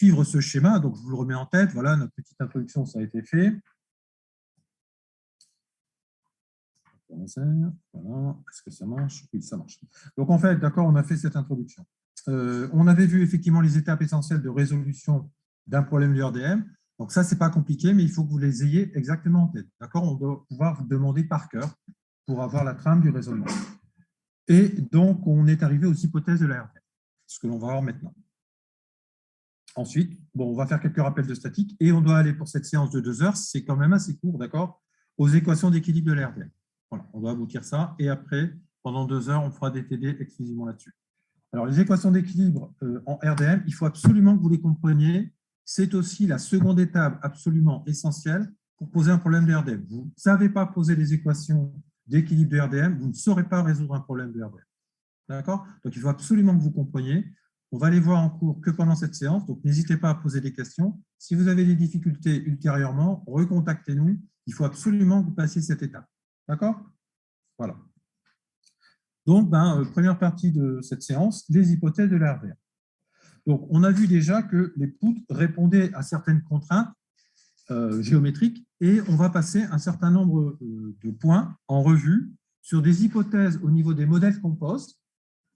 suivre ce schéma. Donc, je vous le remets en tête. Voilà, notre petite introduction, ça a été fait. Voilà, est-ce que ça marche? Oui, ça marche. Donc, en fait, d'accord, on a fait cette introduction. On avait vu effectivement les étapes essentielles de résolution d'un problème du RDM. Donc, ça, ce n'est pas compliqué, mais il faut que vous les ayez exactement en tête. D'accord? On doit pouvoir vous demander par cœur pour avoir la trame du raisonnement. Et donc, on est arrivé aux hypothèses de la RDM, ce que l'on va voir maintenant. Ensuite, bon, on va faire quelques rappels de statique et on doit aller pour cette séance de 2 heures, c'est quand même assez court, d'accord, aux équations d'équilibre de la RDM. Voilà, on doit aboutir ça et après, pendant 2 heures, on fera des TD exclusivement là-dessus. Alors, les équations d'équilibre en RDM, il faut absolument que vous les compreniez. C'est aussi la seconde étape absolument essentielle pour poser un problème de RDM. Vous ne savez pas poser les équations d'équilibre de RDM, vous ne saurez pas résoudre un problème de RDM. D'accord? Donc, il faut absolument que vous compreniez. On va les voir en cours que pendant cette séance, donc n'hésitez pas à poser des questions. Si vous avez des difficultés ultérieurement, recontactez-nous. Il faut absolument que vous passiez cette étape. D'accord? Voilà. Donc, première partie de cette séance, les hypothèses de la RDM. Donc, on a vu déjà que les poutres répondaient à certaines contraintes géométriques et on va passer un certain nombre de points en revue sur des hypothèses au niveau des modèles compostes,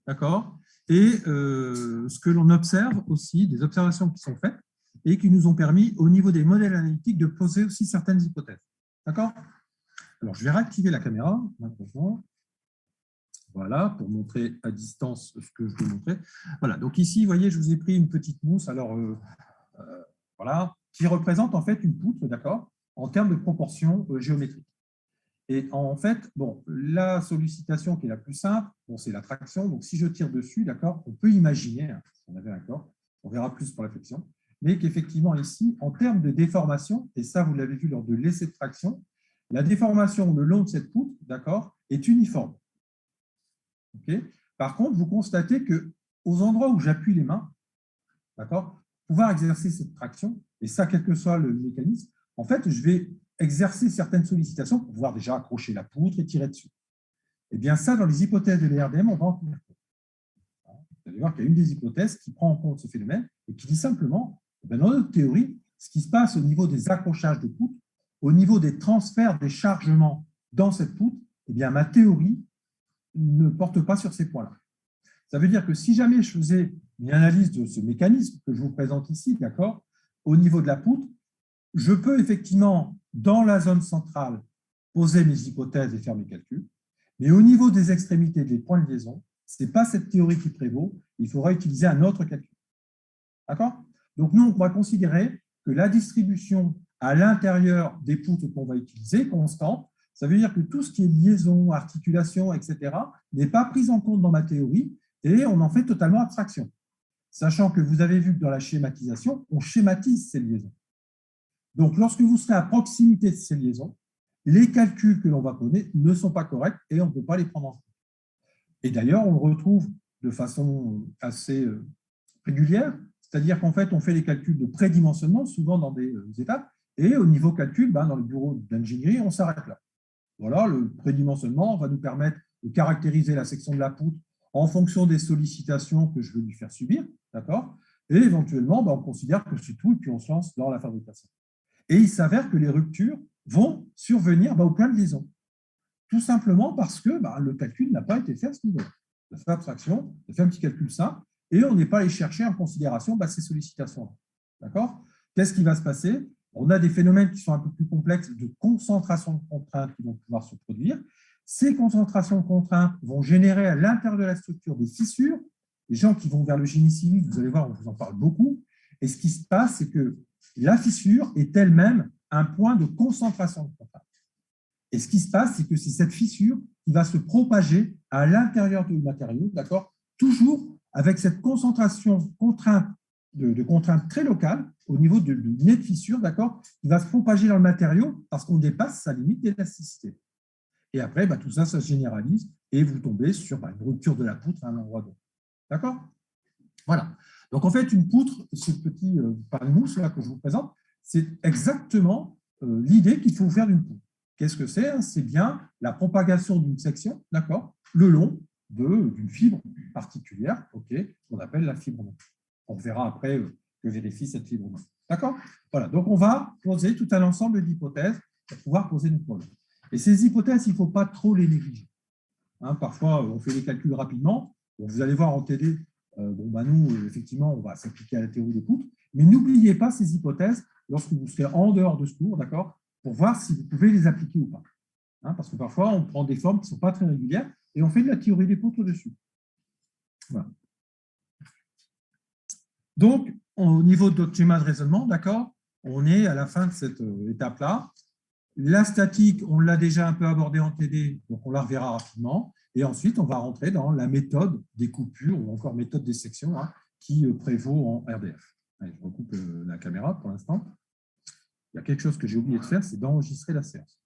d'accord, et ce que l'on observe aussi, des observations qui sont faites et qui nous ont permis, au niveau des modèles analytiques, de poser aussi certaines hypothèses. D'accord? Alors, je vais réactiver la caméra maintenant. Voilà, pour montrer à distance ce que je veux montrer. Voilà, donc ici, vous voyez, je vous ai pris une petite mousse, alors voilà, qui représente en fait une poutre, d'accord, en termes de proportion géométrique. Et en fait, bon, la sollicitation qui est la plus simple, bon, c'est la traction. Donc, si je tire dessus, d'accord, on peut imaginer, si on avait un corps, on verra plus pour la flexion, mais qu'effectivement ici, en termes de déformation, et ça, vous l'avez vu lors de l'essai de traction, la déformation le long de cette poutre, d'accord, est uniforme. Okay. Par contre, vous constatez qu'aux endroits où j'appuie les mains, d'accord, pouvoir exercer cette traction, et ça, quel que soit le mécanisme, en fait, je vais exercer certaines sollicitations pour pouvoir déjà accrocher la poutre et tirer dessus. Et bien ça, dans les hypothèses de l'ERDM, on va en tenir compte. Vous allez voir qu'il y a une des hypothèses qui prend en compte ce phénomène et qui dit simplement, dans notre théorie, ce qui se passe au niveau des accrochages de poutres, au niveau des transferts des chargements dans cette poutre, eh bien ma théorie ne porte pas sur ces points-là. Ça veut dire que si jamais je faisais une analyse de ce mécanisme que je vous présente ici, d'accord, au niveau de la poutre, je peux effectivement, dans la zone centrale, poser mes hypothèses et faire mes calculs, mais au niveau des extrémités des points de liaison, ce n'est pas cette théorie qui prévaut, il faudra utiliser un autre calcul. D'accord? Donc, nous, on va considérer que la distribution à l'intérieur des poutres qu'on va utiliser est constante. Ça veut dire que tout ce qui est liaison, articulation, etc., n'est pas pris en compte dans ma théorie et on en fait totalement abstraction. Sachant que vous avez vu que dans la schématisation, on schématise ces liaisons. Donc, lorsque vous serez à proximité de ces liaisons, les calculs que l'on va donner ne sont pas corrects et on ne peut pas les prendre en compte. Et d'ailleurs, on le retrouve de façon assez régulière, c'est-à-dire qu'en fait, on fait les calculs de prédimensionnement, souvent dans des étapes, et au niveau calcul, dans le bureau d'ingénierie, on s'arrête là. Voilà, le prédimensionnement va nous permettre de caractériser la section de la poutre en fonction des sollicitations que je veux lui faire subir, d'accord? Et éventuellement, on considère que c'est tout, et puis on se lance dans la fabrication. Et il s'avère que les ruptures vont survenir au point de liaison. Tout simplement parce que le calcul n'a pas été fait à ce niveau-là. On a fait abstraction, on a fait un petit calcul simple, et on n'est pas allé chercher en considération ces sollicitations-là. D'accord? Qu'est-ce qui va se passer? On a des phénomènes qui sont un peu plus complexes de concentration de contraintes qui vont pouvoir se produire. Ces concentrations de contraintes vont générer à l'intérieur de la structure des fissures. Les gens qui vont vers le génie civil, vous allez voir, on vous en parle beaucoup. Et ce qui se passe, c'est que la fissure est elle-même un point de concentration de contraintes. Et ce qui se passe, c'est que c'est cette fissure qui va se propager à l'intérieur du matériau, d'accord, toujours avec cette concentration de contraintes très locales au niveau du nez de fissure, d'accord, qui va se propager dans le matériau parce qu'on dépasse sa limite d'élasticité. Et après, tout ça, ça se généralise et vous tombez sur une rupture de la poutre à un endroit donné. D'accord? Voilà. Donc, en fait, une poutre, ce petit pain-mousse là que je vous présente, c'est exactement l'idée qu'il faut faire d'une poutre. Qu'est-ce que c'est? C'est bien la propagation d'une section, d'accord, le long d'une fibre particulière, qu'on appelle la fibre. On verra après je vérifie cette fibre moyenne. D'accord? Voilà, donc on va poser tout un ensemble d'hypothèses pour pouvoir poser nos problèmes. Et ces hypothèses, il ne faut pas trop les négliger. Parfois, on fait les calculs rapidement. Bon, vous allez voir en TD, nous, effectivement, on va s'appliquer à la théorie des poutres. Mais n'oubliez pas ces hypothèses lorsque vous serez en dehors de ce cours, d'accord, pour voir si vous pouvez les appliquer ou pas. Parce que parfois, on prend des formes qui ne sont pas très régulières et on fait de la théorie des poutres dessus. Voilà. Donc, au niveau de notre schéma de raisonnement, d'accord, on est à la fin de cette étape-là. La statique, on l'a déjà un peu abordée en TD, donc on la reverra rapidement. Et ensuite, on va rentrer dans la méthode des coupures ou encore méthode des sections qui prévaut en RDF. Allez, je recoupe la caméra pour l'instant. Il y a quelque chose que j'ai oublié de faire, c'est d'enregistrer la séance.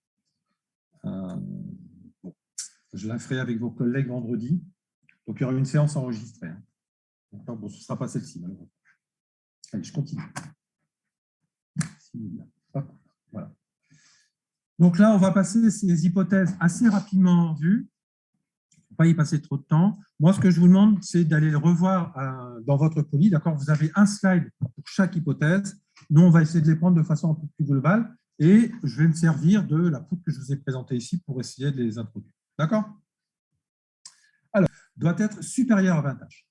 Bon, je la ferai avec vos collègues vendredi. Donc, il y aura une séance enregistrée. Bon, ce ne sera pas celle-ci, malheureusement. Allez, je continue. Hop, voilà. Donc là, on va passer ces hypothèses assez rapidement en vue. Il ne faut pas y passer trop de temps. Moi, ce que je vous demande, c'est d'aller le revoir dans votre poly. D'accord, vous avez un slide pour chaque hypothèse. Nous, on va essayer de les prendre de façon un peu plus globale. Et je vais me servir de la poutre que je vous ai présentée ici pour essayer de les introduire. D'accord? Alors, doit être supérieur à 20 H.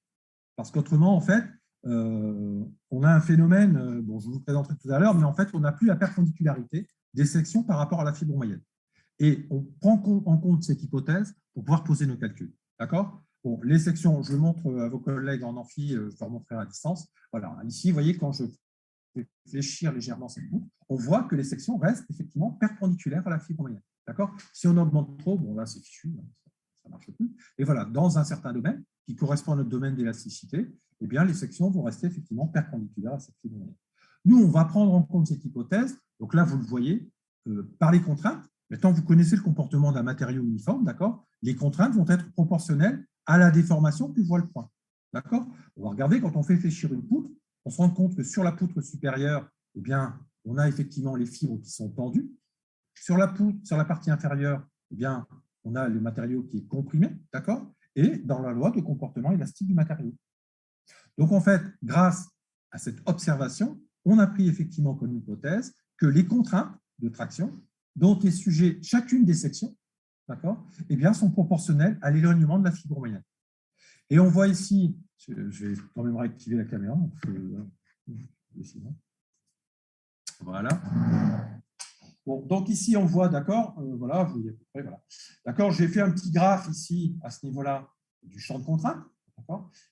Parce qu'autrement, en fait, on a un phénomène, bon, je vous présenterai tout à l'heure, mais en fait, on n'a plus la perpendicularité des sections par rapport à la fibre moyenne. Et on prend en compte cette hypothèse pour pouvoir poser nos calculs. D'accord? Bon, les sections, je le montre à vos collègues en amphi, je leur montrerai à distance. Voilà, ici, vous voyez, quand je fais fléchir légèrement cette boucle, on voit que les sections restent effectivement perpendiculaires à la fibre moyenne. D'accord? Si on augmente trop, bon là, c'est fichu, ça ne marche plus. Et voilà, dans un certain domaine, qui correspond à notre domaine d'élasticité, eh bien, les sections vont rester effectivement perpendiculaires à cette fibre moyenne. Nous, on va prendre en compte cette hypothèse. Donc là, vous le voyez, par les contraintes. Maintenant, vous connaissez le comportement d'un matériau uniforme, d'accord? Les contraintes vont être proportionnelles à la déformation que voit le point. D'accord? On va regarder, quand on fait fléchir une poutre, on se rend compte que sur la poutre supérieure, eh bien, on a effectivement les fibres qui sont tendues. Sur la poutre, sur la partie inférieure, eh bien, on a le matériau qui est comprimé, d'accord? Et dans la loi de comportement élastique du matériau. Donc, en fait, grâce à cette observation, on a pris effectivement comme hypothèse que les contraintes de traction dont est sujet chacune des sections, d'accord, eh bien, sont proportionnelles à l'éloignement de la fibre moyenne. Et on voit ici, je vais quand même réactiver la caméra. Voilà. Bon, donc ici, on voit, d'accord, voilà, vous voyez à peu près, voilà. D'accord, j'ai fait un petit graphe ici, à ce niveau-là, du champ de contrainte.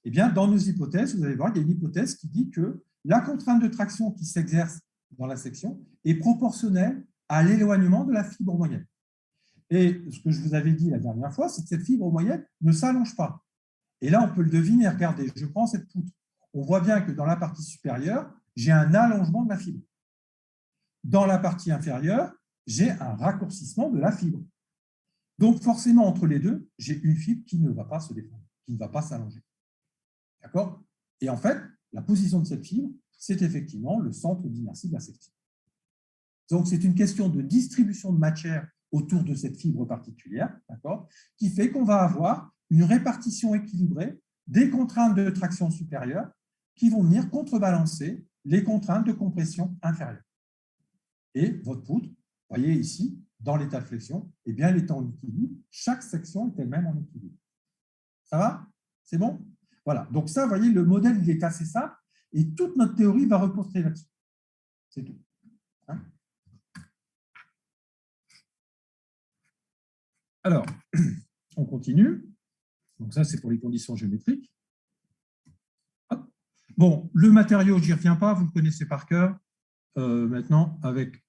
Eh bien, dans nos hypothèses, vous allez voir, il y a une hypothèse qui dit que la contrainte de traction qui s'exerce dans la section est proportionnelle à l'éloignement de la fibre moyenne. Et ce que je vous avais dit la dernière fois, c'est que cette fibre moyenne ne s'allonge pas. Et là, on peut le deviner. Regardez, je prends cette poutre. On voit bien que dans la partie supérieure, j'ai un allongement de la fibre. Dans la partie inférieure, j'ai un raccourcissement de la fibre. Donc, forcément, entre les deux, j'ai une fibre qui ne va pas se défendre, qui ne va pas s'allonger. D'accord? Et en fait, la position de cette fibre, c'est effectivement le centre d'inertie de la section. Donc, c'est une question de distribution de matière autour de cette fibre particulière, d'accord, qui fait qu'on va avoir une répartition équilibrée des contraintes de traction supérieure qui vont venir contrebalancer les contraintes de compression inférieure. Et votre poutre, vous voyez ici, dans l'état de flexion, eh bien, elle est en équilibre. Chaque section est elle-même en équilibre. Ça va? C'est bon? Voilà. Donc ça, vous voyez, le modèle, il est assez simple et toute notre théorie va reposer là-dessus. C'est tout. Hein? Alors, on continue. Donc ça, c'est pour les conditions géométriques. Hop. Bon, le matériau, je n'y reviens pas, vous le connaissez par cœur. Maintenant, avec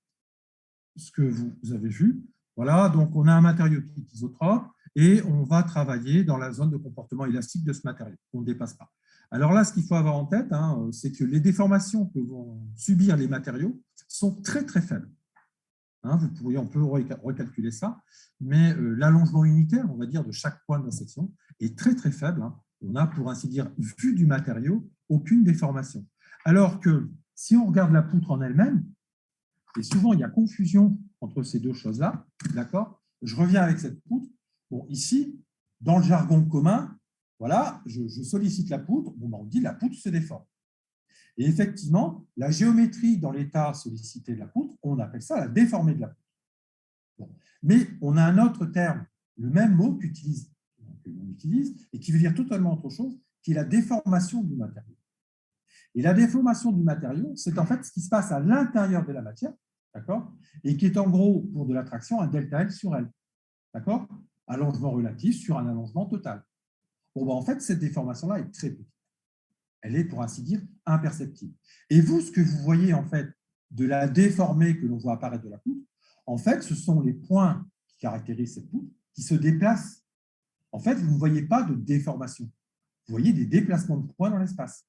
ce que vous avez vu. Voilà, donc on a un matériau qui est isotrope et on va travailler dans la zone de comportement élastique de ce matériau, qu'on ne dépasse pas. Alors là, ce qu'il faut avoir en tête, c'est que les déformations que vont subir les matériaux sont très, très faibles. On peut recalculer ça, mais l'allongement unitaire, on va dire, de chaque point de la section est très, très faible. On a, pour ainsi dire, vu du matériau, aucune déformation. Alors que si on regarde la poutre en elle-même, et souvent, il y a confusion entre ces deux choses-là. D'accord? Je reviens avec cette poutre. Bon, ici, dans le jargon commun, voilà, je sollicite la poutre. Bon, on dit la poutre se déforme. Et effectivement, la géométrie dans l'état sollicité de la poutre, on appelle ça la déformée de la poutre. Bon. Mais on a un autre terme, le même mot que l'on utilise et qui veut dire totalement autre chose, qui est la déformation du matériau. Et la déformation du matériau, c'est en fait ce qui se passe à l'intérieur de la matière, d'accord, et qui est en gros, pour de l'attraction, un delta L sur L. D'accord? Allongement relatif sur un allongement total. Bon, ben, en fait, cette déformation-là est très petite. Elle est, pour ainsi dire, imperceptible. Et vous, ce que vous voyez, en fait, de la déformée que l'on voit apparaître de la poutre, en fait, ce sont les points qui caractérisent cette poutre qui se déplacent. En fait, vous ne voyez pas de déformation. Vous voyez des déplacements de points dans l'espace.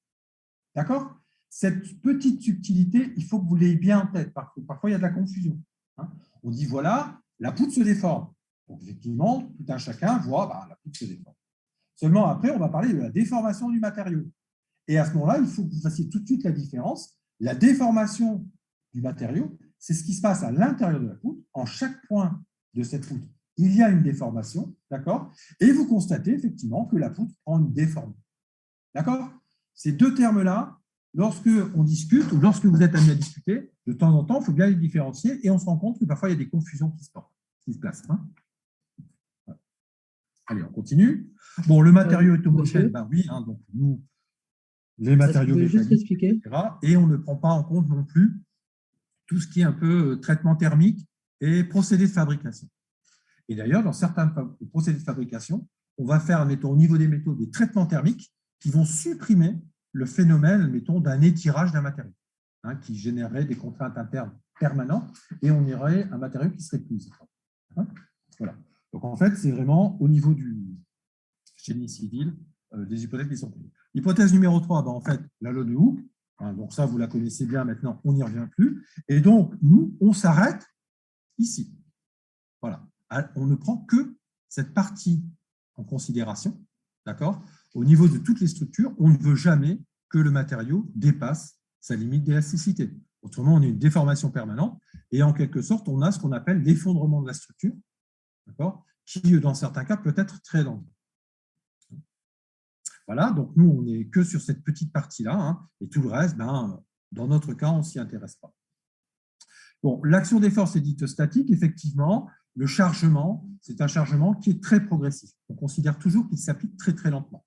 D'accord? Cette petite subtilité, il faut que vous l'ayez bien en tête. Parfois, il y a de la confusion. On dit, voilà, la poutre se déforme. Donc, effectivement, tout un chacun voit la poutre se déforme. Seulement, après, on va parler de la déformation du matériau. Et à ce moment-là, il faut que vous fassiez tout de suite la différence. La déformation du matériau, c'est ce qui se passe à l'intérieur de la poutre. En chaque point de cette poutre, il y a une déformation, d'accord? Et vous constatez effectivement que la poutre prend une déformation. D'accord? Ces deux termes-là, lorsque on discute ou lorsque vous êtes amené à discuter, de temps en temps, il faut bien les différencier et on se rend compte que parfois, il y a des confusions qui se placent. Allez, on continue. Bon, le matériau est homogène, ben oui, donc nous, les matériaux métalliques, etc. Et on ne prend pas en compte non plus tout ce qui est un peu traitement thermique et procédé de fabrication. Et d'ailleurs, dans certains procédés de fabrication, on va faire, mettons, au niveau des métaux, des traitements thermiques qui vont supprimer le phénomène, mettons, d'un étirage d'un matériau, qui générerait des contraintes internes permanentes, et on irait un matériau qui serait plus. Voilà. Donc, en fait, c'est vraiment au niveau du génie civil, des hypothèses qui sont prises. Hypothèse numéro 3, en fait, la loi de Hooke. Donc, ça, vous la connaissez bien maintenant, on n'y revient plus. Et donc, nous, on s'arrête ici. Voilà. On ne prend que cette partie en considération, d'accord? Au niveau de toutes les structures, on ne veut jamais que le matériau dépasse sa limite d'élasticité. Autrement, on a une déformation permanente et en quelque sorte, on a ce qu'on appelle l'effondrement de la structure, d'accord, qui, dans certains cas, peut être très dangereux. Voilà, donc nous, on n'est que sur cette petite partie-là, et tout le reste, dans notre cas, on ne s'y intéresse pas. Bon, l'action des forces est dite statique, effectivement. Le chargement, c'est un chargement qui est très progressif. On considère toujours qu'il s'applique très, très lentement.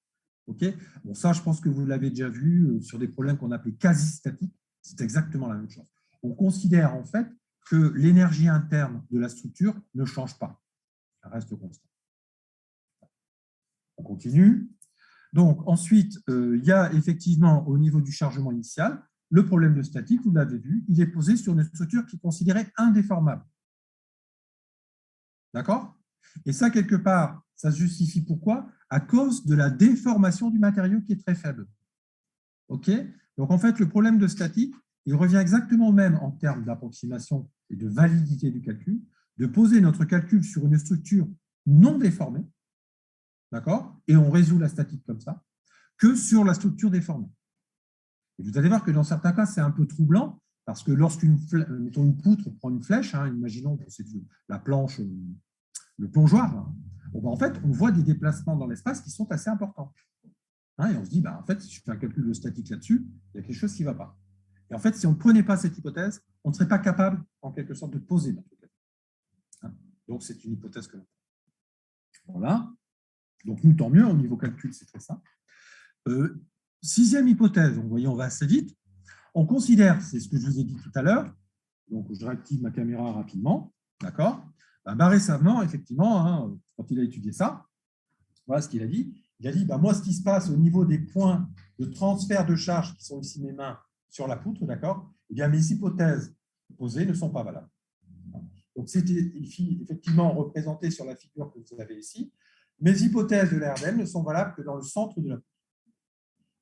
Okay, bon, ça, je pense que vous l'avez déjà vu sur des problèmes qu'on appelait quasi-statiques. C'est exactement la même chose. On considère en fait que l'énergie interne de la structure ne change pas. Elle reste constante. On continue. Donc, ensuite, il y a effectivement, au niveau du chargement initial, le problème de statique, vous l'avez vu, il est posé sur une structure qui est considérée indéformable. D'accord? Et ça, quelque part, ça se justifie pourquoi? À cause de la déformation du matériau qui est très faible. OK? Donc, en fait, le problème de statique, il revient exactement au même en termes d'approximation et de validité du calcul, de poser notre calcul sur une structure non déformée, d'accord? Et on résout la statique comme ça, que sur la structure déformée. Et vous allez voir que dans certains cas, c'est un peu troublant, parce que lorsqu'une poutre prend une flèche, imaginons que c'est la planche, le plongeoir, en fait, on voit des déplacements dans l'espace qui sont assez importants. Et on se dit, en fait, si je fais un calcul de statique là-dessus, il y a quelque chose qui ne va pas. Et en fait, si on ne prenait pas cette hypothèse, on ne serait pas capable, en quelque sorte, de poser notre calcul. Donc, c'est une hypothèse que l'on fait. Voilà. Donc, nous, tant mieux, au niveau calcul, c'est très simple. Sixième hypothèse, vous voyez, on va assez vite. On considère, c'est ce que je vous ai dit tout à l'heure, donc je réactive ma caméra rapidement, d'accord? Récemment, effectivement, quand il a étudié ça, voilà ce qu'il a dit. Il a dit, moi, ce qui se passe au niveau des points de transfert de charge qui sont ici mes mains sur la poutre, d'accord? Eh bien, mes hypothèses posées ne sont pas valables. Donc, c'est effectivement représenté sur la figure que vous avez ici. Mes hypothèses de l'ARDM ne sont valables que dans le centre de la poutre.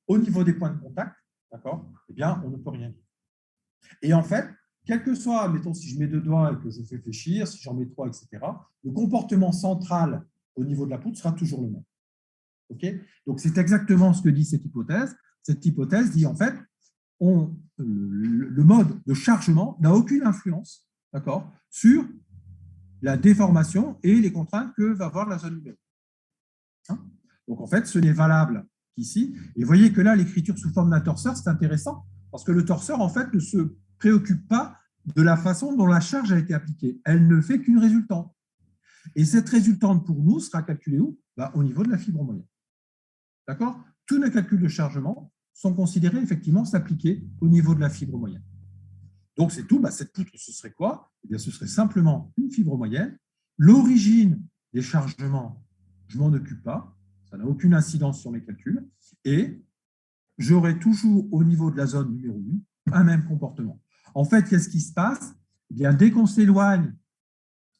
Au niveau des points de contact, d'accord, eh bien, on ne peut rien dire. Et en fait, quel que soit, mettons, si je mets 2 doigts et que je fais fléchir, si j'en mets 3, etc., le comportement central au niveau de la poutre sera toujours le même. Okay, donc, c'est exactement ce que dit cette hypothèse. Cette hypothèse dit, en fait, le mode de chargement n'a aucune influence, d'accord, sur la déformation et les contraintes que va avoir la zone numérique. Donc, en fait, ce n'est valable qu'ici. Et vous voyez que là, l'écriture sous forme d'un torseur, c'est intéressant Parce que le torseur, en fait, ne se préoccupe pas de la façon dont la charge a été appliquée. Elle ne fait qu'une résultante. Et cette résultante, pour nous, sera calculée où? Au niveau de la fibre moyenne. D'accord? Tous nos calculs de chargement sont considérés effectivement s'appliquer au niveau de la fibre moyenne. Donc, c'est tout. Cette poutre, ce serait quoi? Eh bien, ce serait simplement une fibre moyenne. L'origine des chargements, je ne m'en occupe pas. Ça n'a aucune incidence sur mes calculs. Et j'aurai toujours au niveau de la zone numéro 1 un même comportement. En fait, qu'est-ce qui se passe? Eh bien, dès qu'on s'éloigne,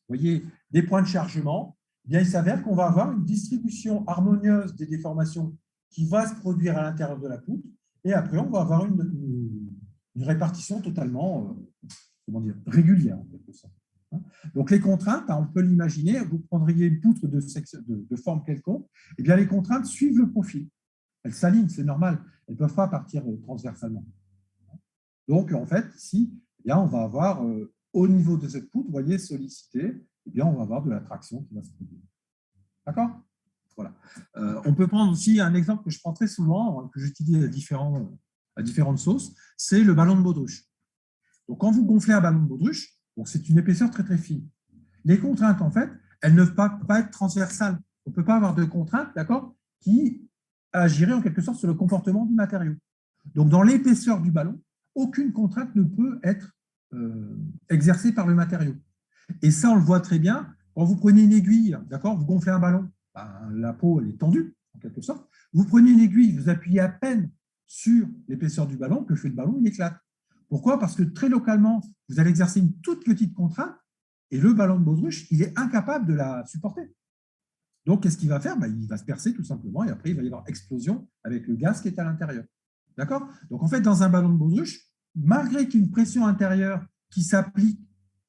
voyez, des points de chargement, eh bien, il s'avère qu'on va avoir une distribution harmonieuse des déformations qui va se produire à l'intérieur de la poutre. Et après, on va avoir une répartition totalement régulière, en quelque sorte. Donc, les contraintes, on peut l'imaginer, vous prendriez une poutre de forme quelconque, eh bien, les contraintes suivent le profil. Elles s'alignent, c'est normal. Elles ne peuvent pas partir transversalement. Donc, en fait, ici, eh bien, on va avoir, au niveau de cette poutre, vous voyez, sollicité, eh bien, on va avoir de la traction qui va se produire. D'accord? Voilà. On peut prendre aussi un exemple que je prends très souvent, que j'utilise à différentes sauces, c'est le ballon de baudruche. Donc, quand vous gonflez un ballon de baudruche, c'est une épaisseur très, très fine. Les contraintes, en fait, elles ne peuvent pas être transversales. On ne peut pas avoir de contraintes, d'accord, qui agiraient en quelque sorte sur le comportement du matériau. Donc, dans l'épaisseur du ballon, aucune contrainte ne peut être exercée par le matériau. Et ça, on le voit très bien. Quand vous prenez une aiguille, d'accord, vous gonflez un ballon, la peau elle est tendue, en quelque sorte. Vous prenez une aiguille, vous appuyez à peine sur l'épaisseur du ballon, que fait le ballon? Il éclate. Pourquoi? Parce que très localement, vous allez exercer une toute petite contrainte et le ballon de baudruche, il est incapable de la supporter. Donc, qu'est-ce qu'il va faire? Il va se percer tout simplement et après, il va y avoir explosion avec le gaz qui est à l'intérieur. D'accord? Donc, en fait, dans un ballon de baudruche, malgré qu'il y ait une pression intérieure qui s'applique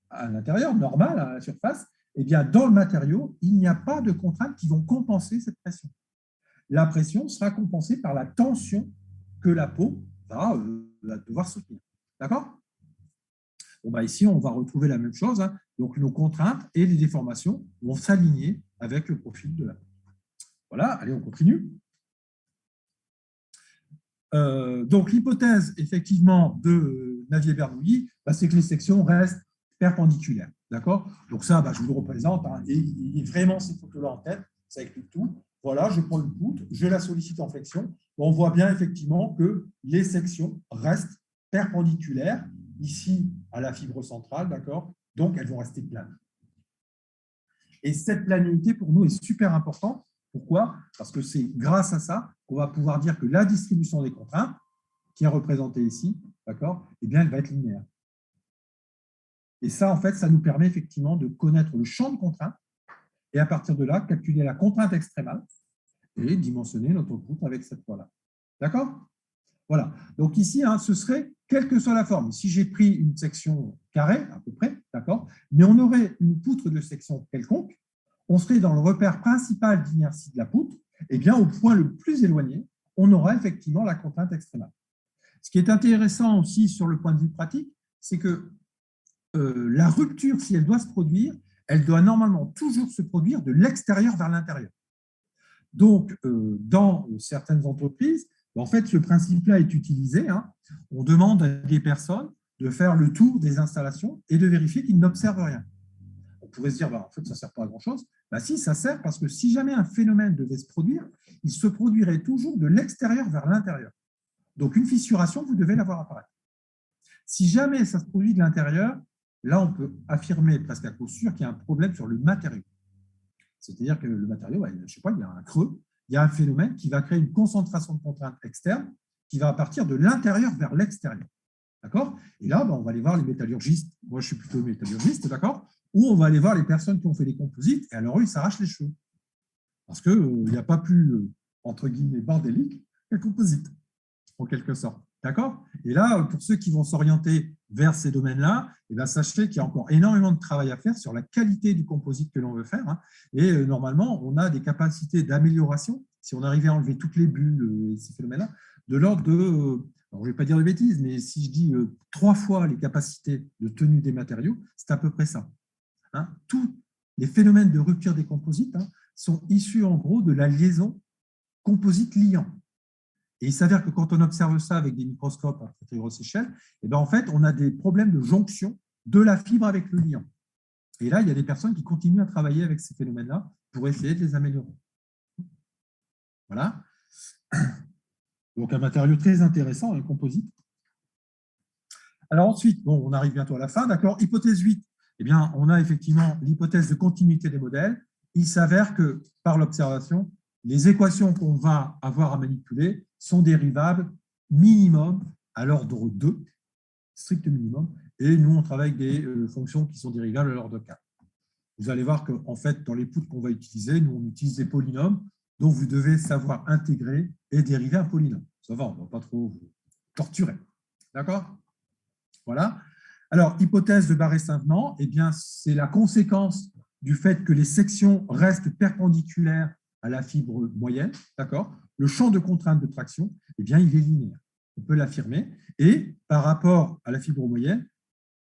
à l'intérieur, normale, à la surface, eh bien, dans le matériau, il n'y a pas de contraintes qui vont compenser cette pression. La pression sera compensée par la tension que la peau va devoir soutenir. D'accord? Ici, on va retrouver la même chose. Donc, nos contraintes et les déformations vont s'aligner avec le profil de la peau. Voilà, allez, on continue. Donc, l'hypothèse, effectivement, de Navier-Bernoulli, c'est que les sections restent perpendiculaires. D'accord? Donc, ça, je vous le représente. Et il est vraiment ces photos-là en tête. Ça explique tout. Voilà, je prends une poutre, je la sollicite en flexion. On voit bien, effectivement, que les sections restent perpendiculaires, ici, à la fibre centrale. D'accord? Donc, elles vont rester planes. Et cette planité, pour nous, est super importante. Pourquoi? Parce que c'est grâce à ça qu'on va pouvoir dire que la distribution des contraintes, qui est représentée ici, d'accord, eh bien, elle va être linéaire. Et ça, en fait, ça nous permet effectivement de connaître le champ de contraintes et à partir de là, calculer la contrainte extrémale et dimensionner notre poutre avec cette fois-là. D'accord? Voilà. Donc ici, ce serait, quelle que soit la forme, si j'ai pris une section carrée, à peu près, d'accord, mais on aurait une poutre de section quelconque, on serait dans le repère principal d'inertie de la poutre, et bien au point le plus éloigné, on aura effectivement la contrainte extrémale. Ce qui est intéressant aussi sur le point de vue pratique, c'est que la rupture, si elle doit se produire, elle doit normalement toujours se produire de l'extérieur vers l'intérieur. Donc, dans certaines entreprises, en fait, ce principe-là est utilisé. On demande à des personnes de faire le tour des installations et de vérifier qu'ils n'observent rien. On pourrait se dire, en fait, ça ne sert pas à grand-chose. Si, ça sert parce que si jamais un phénomène devait se produire, il se produirait toujours de l'extérieur vers l'intérieur. Donc, une fissuration, vous devez la voir apparaître. Si jamais ça se produit de l'intérieur, là, on peut affirmer presque à coup sûr qu'il y a un problème sur le matériau. C'est-à-dire que le matériau, je ne sais pas, il y a un creux, il y a un phénomène qui va créer une concentration de contraintes externes qui va partir de l'intérieur vers l'extérieur. D'accord? Et là, on va aller voir les métallurgistes. Moi, je suis plutôt métallurgiste, d'accord? Ou on va aller voir les personnes qui ont fait des composites et alors eux, ils s'arrachent les cheveux. Parce qu'il n'y a pas plus, entre guillemets, bordélique qu'un composite, en quelque sorte. D'accord? Et là, pour ceux qui vont s'orienter vers ces domaines-là, sachez qu'il y a encore énormément de travail à faire sur la qualité du composite que l'on veut faire. Et normalement, on a des capacités d'amélioration, si on arrivait à enlever toutes les bulles et ces phénomènes-là, de l'ordre de, alors je ne vais pas dire de bêtises, mais si je dis 3 fois les capacités de tenue des matériaux, c'est à peu près ça. Tous les phénomènes de rupture des composites sont issus en gros de la liaison composite-liant. Et il s'avère que quand on observe ça avec des microscopes à très grosse échelle, et ben en fait, on a des problèmes de jonction de la fibre avec le liant. Et là, il y a des personnes qui continuent à travailler avec ces phénomènes-là pour essayer de les améliorer. Voilà. Donc, un matériau très intéressant, un composite. Alors ensuite, bon, on arrive bientôt à la fin, d'accord. Hypothèse 8, eh bien, on a effectivement l'hypothèse de continuité des modèles. Il s'avère que, par l'observation, les équations qu'on va avoir à manipuler sont dérivables minimum à l'ordre 2, strict minimum, et nous, on travaille avec des fonctions qui sont dérivables à l'ordre 4. Vous allez voir qu'en fait, dans les poutres qu'on va utiliser, nous, on utilise des polynômes, donc vous devez savoir intégrer et dériver un polynôme. Ça va, on ne va pas trop vous torturer. D'accord? Voilà. Alors, hypothèse de Barré-Savenant, eh bien, c'est la conséquence du fait que les sections restent perpendiculaires à la fibre moyenne. D'accord? Le champ de contrainte de traction, eh bien, il est linéaire. On peut l'affirmer. Et par rapport à la fibre moyenne,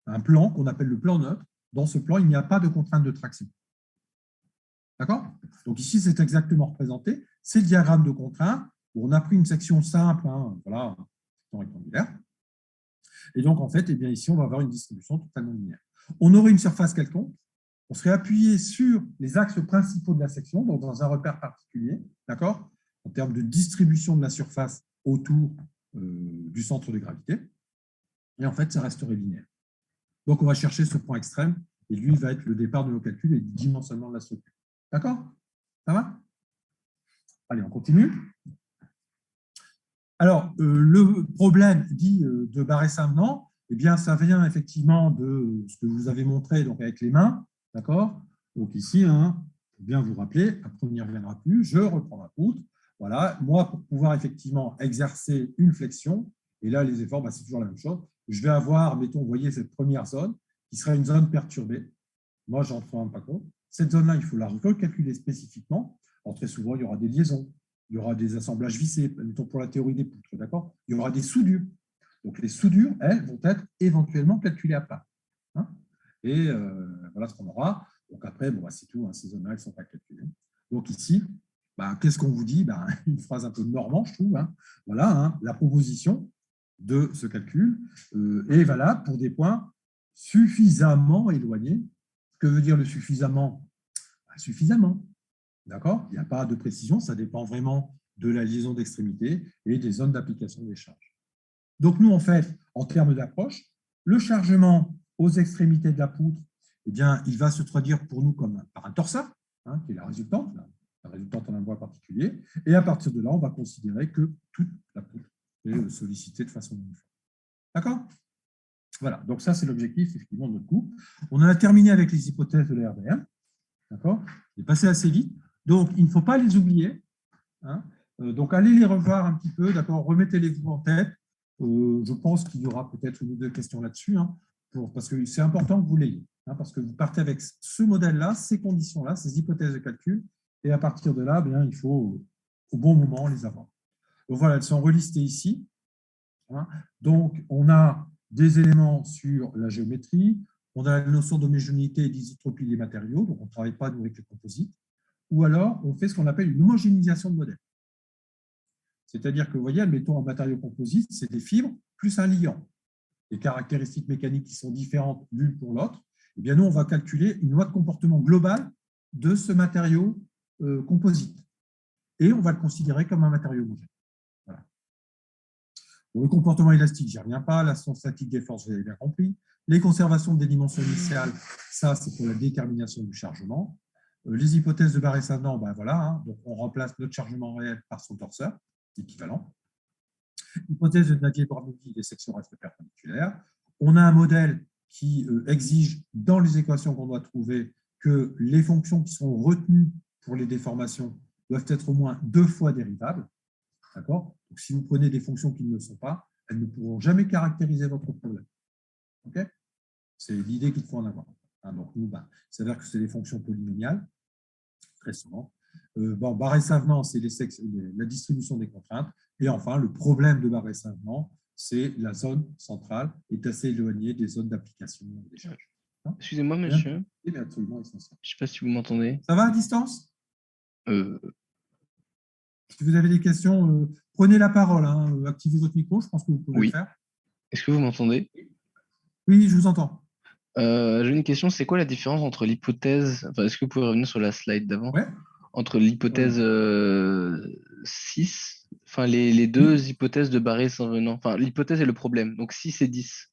un plan qu'on appelle le plan neutre, dans ce plan, il n'y a pas de contrainte de traction. D'accord? Donc ici, c'est exactement représenté. C'est le diagramme de contrainte où on a pris une section simple, hein, voilà, rectangulaire. Et donc, en fait, eh bien, ici, on va avoir une distribution totalement linéaire. On aurait une surface quelconque. On serait appuyé sur les axes principaux de la section, donc dans un repère particulier, d'accord, en termes de distribution de la surface autour du centre de gravité. Et en fait, ça resterait linéaire. Donc, on va chercher ce point extrême, et lui va être le départ de nos calculs et du dimensionnement de la structure. D'accord? Ça va? Allez, on continue. Alors, le problème dit de Barré-Savenant, eh bien, ça vient effectivement de ce que vous avez montré donc, avec les mains. D'accord? Donc ici, hein, faut bien vous rappeler, après on n'y reviendra plus, je reprends la poutre. Voilà, moi, pour pouvoir effectivement exercer une flexion, et là, les efforts, bah, c'est toujours la même chose. Je vais avoir, mettons, vous voyez, cette première zone, qui serait une zone perturbée. Moi, je n'en prends pas compte. Cette zone-là, il faut la recalculer spécifiquement. Alors, très souvent, il y aura des liaisons, il y aura des assemblages vissés, mettons pour la théorie des poutres, d'accord? Il y aura des soudures. Donc, les soudures, elles, vont être éventuellement calculées à part. Hein, et voilà ce qu'on aura. Donc, après, bon, bah, c'est tout, hein, ces zones-là, elles ne sont pas calculées. Donc, ici, bah, qu'est-ce qu'on vous dit? Bah, une phrase un peu normande, je trouve. Hein. Voilà, hein, la proposition de ce calcul est valable pour des points suffisamment éloignés. Que veut dire le suffisamment? Suffisamment. D'accord? Il n'y a pas de précision, ça dépend vraiment de la liaison d'extrémité et des zones d'application des charges. Donc, nous, en fait, en termes d'approche, le chargement aux extrémités de la poutre, eh bien, il va se traduire pour nous comme par un torseur, hein, qui est la résultante en un bois particulier. Et à partir de là, on va considérer que toute la poutre est sollicitée de façon uniforme. D'accord? Voilà, donc ça, c'est l'objectif, effectivement, de notre cours. On en a terminé avec les hypothèses de la RDM. D'accord? Il est passé assez vite. Donc, il ne faut pas les oublier. Hein. Donc, allez les revoir un petit peu, d'accord? Remettez-les-vous en tête. Je pense qu'il y aura peut-être une ou deux questions là-dessus, hein, parce que c'est important que vous l'ayez, hein, parce que vous partez avec ce modèle-là, ces conditions-là, ces hypothèses de calcul, et à partir de là, bien, il faut au bon moment les avoir. Donc voilà, elles sont relistées ici. Hein. Donc, on a des éléments sur la géométrie, on a la notion d'homogénéité et d'isotropie des matériaux, donc on ne travaille pas avec les composites, ou alors on fait ce qu'on appelle une homogénéisation de modèle. C'est-à-dire que, vous voyez, admettons un matériau composite, c'est des fibres plus un liant. Des caractéristiques mécaniques qui sont différentes l'une pour l'autre. Eh bien, nous, on va calculer une loi de comportement globale de ce matériau composite. Et on va le considérer comme un matériau homogène. Voilà. Le comportement élastique, j'y reviens pas. La statique des forces, vous avez bien compris. Les conservations des dimensions initiales, ça, c'est pour la détermination du chargement. Les hypothèses de Barré-Savenant, ben voilà, hein, donc on remplace notre chargement réel par son torseur, équivalent. Hypothèse de Navier-Bernoulli, les sections restent perpendiculaires. On a un modèle qui exige, dans les équations qu'on doit trouver, que les fonctions qui sont retenues pour les déformations doivent être au moins 2 fois dérivables. D'accord? Donc, si vous prenez des fonctions qui ne le sont pas, elles ne pourront jamais caractériser votre problème. Okay? C'est l'idée qu'il faut en avoir. Hein, donc, nous, il s'avère que c'est des fonctions polynomiales, très souvent. Bon, Barré-Savenant, c'est la distribution des contraintes. Et enfin, le problème de Barré-Savenant, c'est la zone centrale est assez éloignée des zones d'application des charges. Hein? Excusez-moi, monsieur. C'est absolument essentiel. Je ne sais pas si vous m'entendez. Ça va à distance? Si vous avez des questions, prenez la parole, hein, activez votre micro, je pense que vous pouvez le Oui. faire. Est-ce que vous m'entendez? Oui, je vous entends. J'ai une question, c'est quoi la différence entre l'hypothèse, enfin, est-ce que vous pouvez revenir sur la slide d'avant, Ouais, entre l'hypothèse voilà. 6, enfin les Oui, deux hypothèses de Barré et Saint-Venant, enfin l'hypothèse et le problème, donc 6 et 10.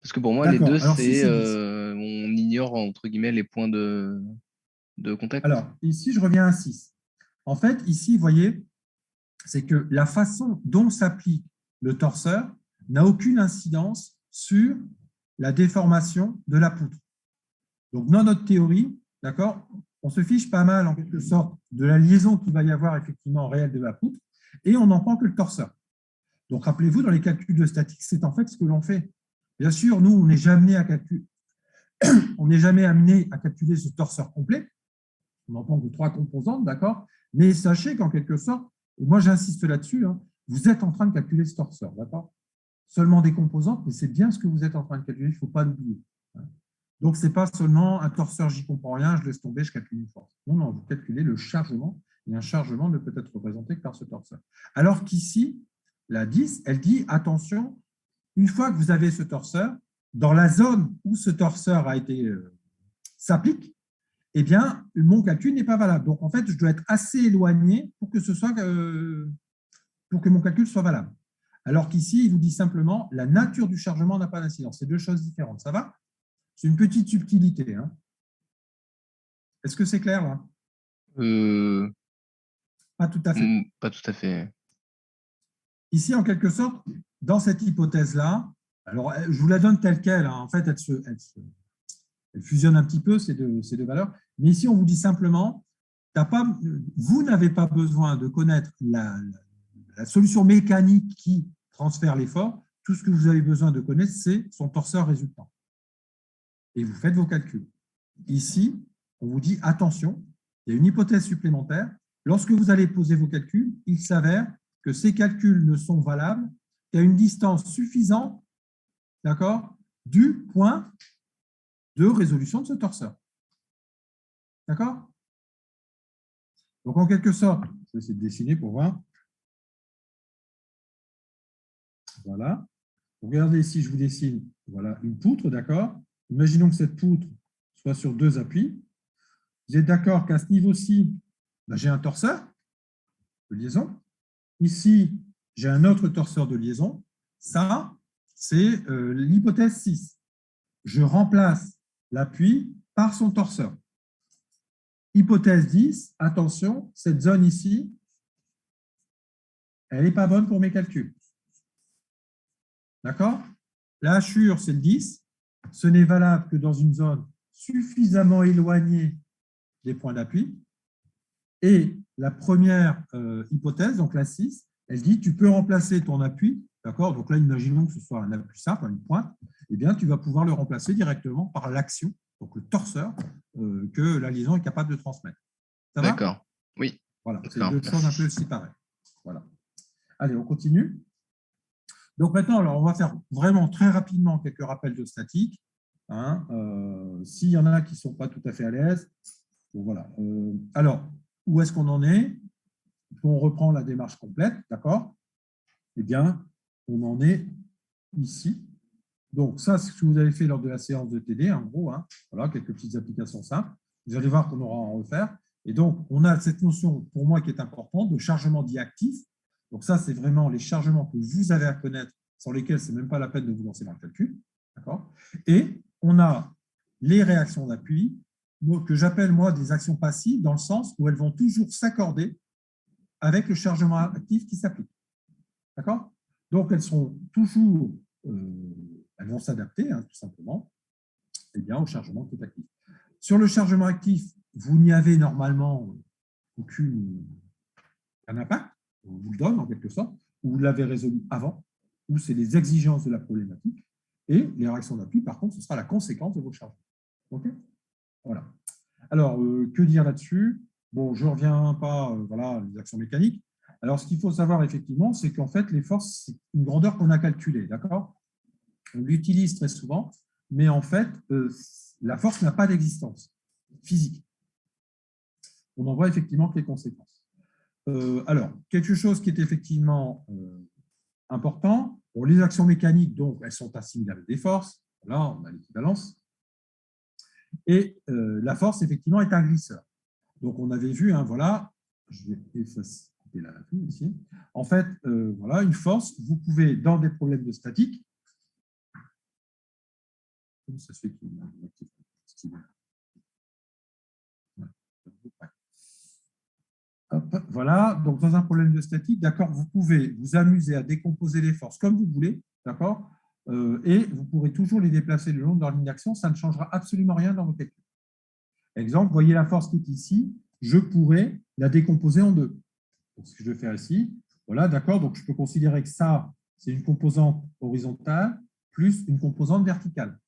Parce que pour moi, les deux, d'accord. Alors, 6 c'est, et 10. on ignore, entre guillemets, les points de contact. Alors, ici, je reviens à 6. En fait, ici, vous voyez, c'est que la façon dont s'applique le torseur n'a aucune incidence sur la déformation de la poutre. Donc, dans notre théorie, d'accord, on se fiche pas mal, en quelque sorte, de la liaison qu'il va y avoir effectivement en réel de la poutre, et on n'en prend que le torseur. Donc, rappelez-vous, dans les calculs de statique, c'est en fait ce que l'on fait. Bien sûr, nous, on n'est jamais amené à calculer ce torseur complet. On n'en prend que 3 composantes, d'accord. Mais sachez qu'en quelque sorte, et moi j'insiste là-dessus, hein, vous êtes en train de calculer ce torseur, d'accord. Seulement des composantes, mais c'est bien ce que vous êtes en train de calculer, il ne faut pas l'oublier. Donc, ce n'est pas seulement un torseur, j'y comprends rien, je laisse tomber, je calcule une force. Non, non, vous calculez le chargement, et un chargement ne peut être représenté que par ce torseur. Alors qu'ici, la 10, elle dit, attention, une fois que vous avez ce torseur, dans la zone où ce torseur a été s'applique, eh bien, mon calcul n'est pas valable. Donc, en fait, je dois être assez éloigné pour que, pour que mon calcul soit valable. Alors qu'ici, il vous dit simplement, la nature du chargement n'a pas d'incidence. C'est deux choses différentes. Ça va? C'est une petite subtilité. Hein. Est-ce que c'est clair là? Euh, Pas tout à fait. Pas tout à fait. Ici, en quelque sorte, dans cette hypothèse-là, alors je vous la donne telle qu'elle. Hein. En fait, elle fusionne un petit peu ces deux valeurs. Mais ici, on vous dit simplement, vous n'avez pas besoin de connaître la solution mécanique qui transfère l'effort. Tout ce que vous avez besoin de connaître, c'est son torseur résultant. Et vous faites vos calculs. Ici, on vous dit, attention, il y a une hypothèse supplémentaire. Lorsque vous allez poser vos calculs, il s'avère que ces calculs ne sont valables qu'à une distance suffisante, d'accord, du point de résolution de ce torseur. D'accord? Donc, en quelque sorte, je vais essayer de dessiner pour voir. Voilà. Regardez ici, je vous dessine voilà, une poutre, d'accord? Imaginons que cette poutre soit sur deux appuis. Vous êtes d'accord qu'à ce niveau-ci, ben, j'ai un torseur de liaison. Ici, j'ai un autre torseur de liaison. Ça, c'est l'hypothèse 6. Je remplace l'appui par son torseur. Hypothèse 10, attention, cette zone ici, elle n'est pas bonne pour mes calculs. D'accord? La hachure, c'est le 10. Ce n'est valable que dans une zone suffisamment éloignée des points d'appui. Et la première hypothèse, donc la 6, elle dit tu peux remplacer ton appui, d'accord? Donc là, imaginons que ce soit un appui simple, une pointe, eh bien, tu vas pouvoir le remplacer directement par l'action, donc le torseur que la liaison est capable de transmettre. Ça va? D'accord. Oui. Voilà, c'est D'accord. deux choses un peu séparées. Voilà. Allez, on continue. Donc maintenant, alors, on va faire vraiment très rapidement quelques rappels de statique. Hein, s'il y en a qui ne sont pas tout à fait à l'aise, bon, voilà. Alors, où est-ce qu'on en est? On reprend la démarche complète, d'accord? Eh bien, on en est ici. Donc, ça, c'est ce que vous avez fait lors de la séance de TD, en gros. Hein. Voilà, quelques petites applications simples. Vous allez voir qu'on aura à en refaire. Et donc, on a cette notion, pour moi, qui est importante, de chargement dit actif. Donc, ça, c'est vraiment les chargements que vous avez à connaître, sans lesquels ce n'est même pas la peine de vous lancer dans le calcul. D'accord? Et on a les réactions d'appui, que j'appelle, moi, des actions passives, dans le sens où elles vont toujours s'accorder avec le chargement actif qui s'applique. D'accord? Donc, elles sont toujours, elles vont s'adapter, hein, tout simplement, eh bien, au chargement qui est actif. Sur le chargement actif, vous n'y avez normalement aucun impact, on vous le donne en quelque sorte, ou vous l'avez résolu avant, ou c'est les exigences de la problématique, et les réactions d'appui, par contre, ce sera la conséquence de vos chargements. OK? Voilà. Alors, que dire là-dessus? Bon, je ne reviens pas, voilà, les actions mécaniques. Alors, ce qu'il faut savoir, effectivement, c'est qu'en fait, les forces, c'est une grandeur qu'on a calculée, d'accord? On l'utilise très souvent, mais en fait, la force n'a pas d'existence physique. On en voit effectivement que les conséquences. Alors, quelque chose qui est effectivement important, pour les actions mécaniques, donc, elles sont assimilables à des forces. Là, on a l'équivalence. Et la force, effectivement, est un glisseur. Donc, on avait vu, hein, voilà, je vais effacer la vue ici. En fait, voilà, une force, vous pouvez, dans des problèmes de statique, comment ça se fait qu'il voilà, donc dans un problème de statique, d'accord, vous pouvez vous amuser à décomposer les forces comme vous voulez, d'accord, et vous pourrez toujours les déplacer le long de leur ligne d'action, ça ne changera absolument rien dans vos calculs. Exemple, voyez la force qui est ici, je pourrais la décomposer en deux. Donc, ce que je vais faire ici, voilà, d'accord, donc je peux considérer que ça, c'est une composante horizontale plus une composante verticale.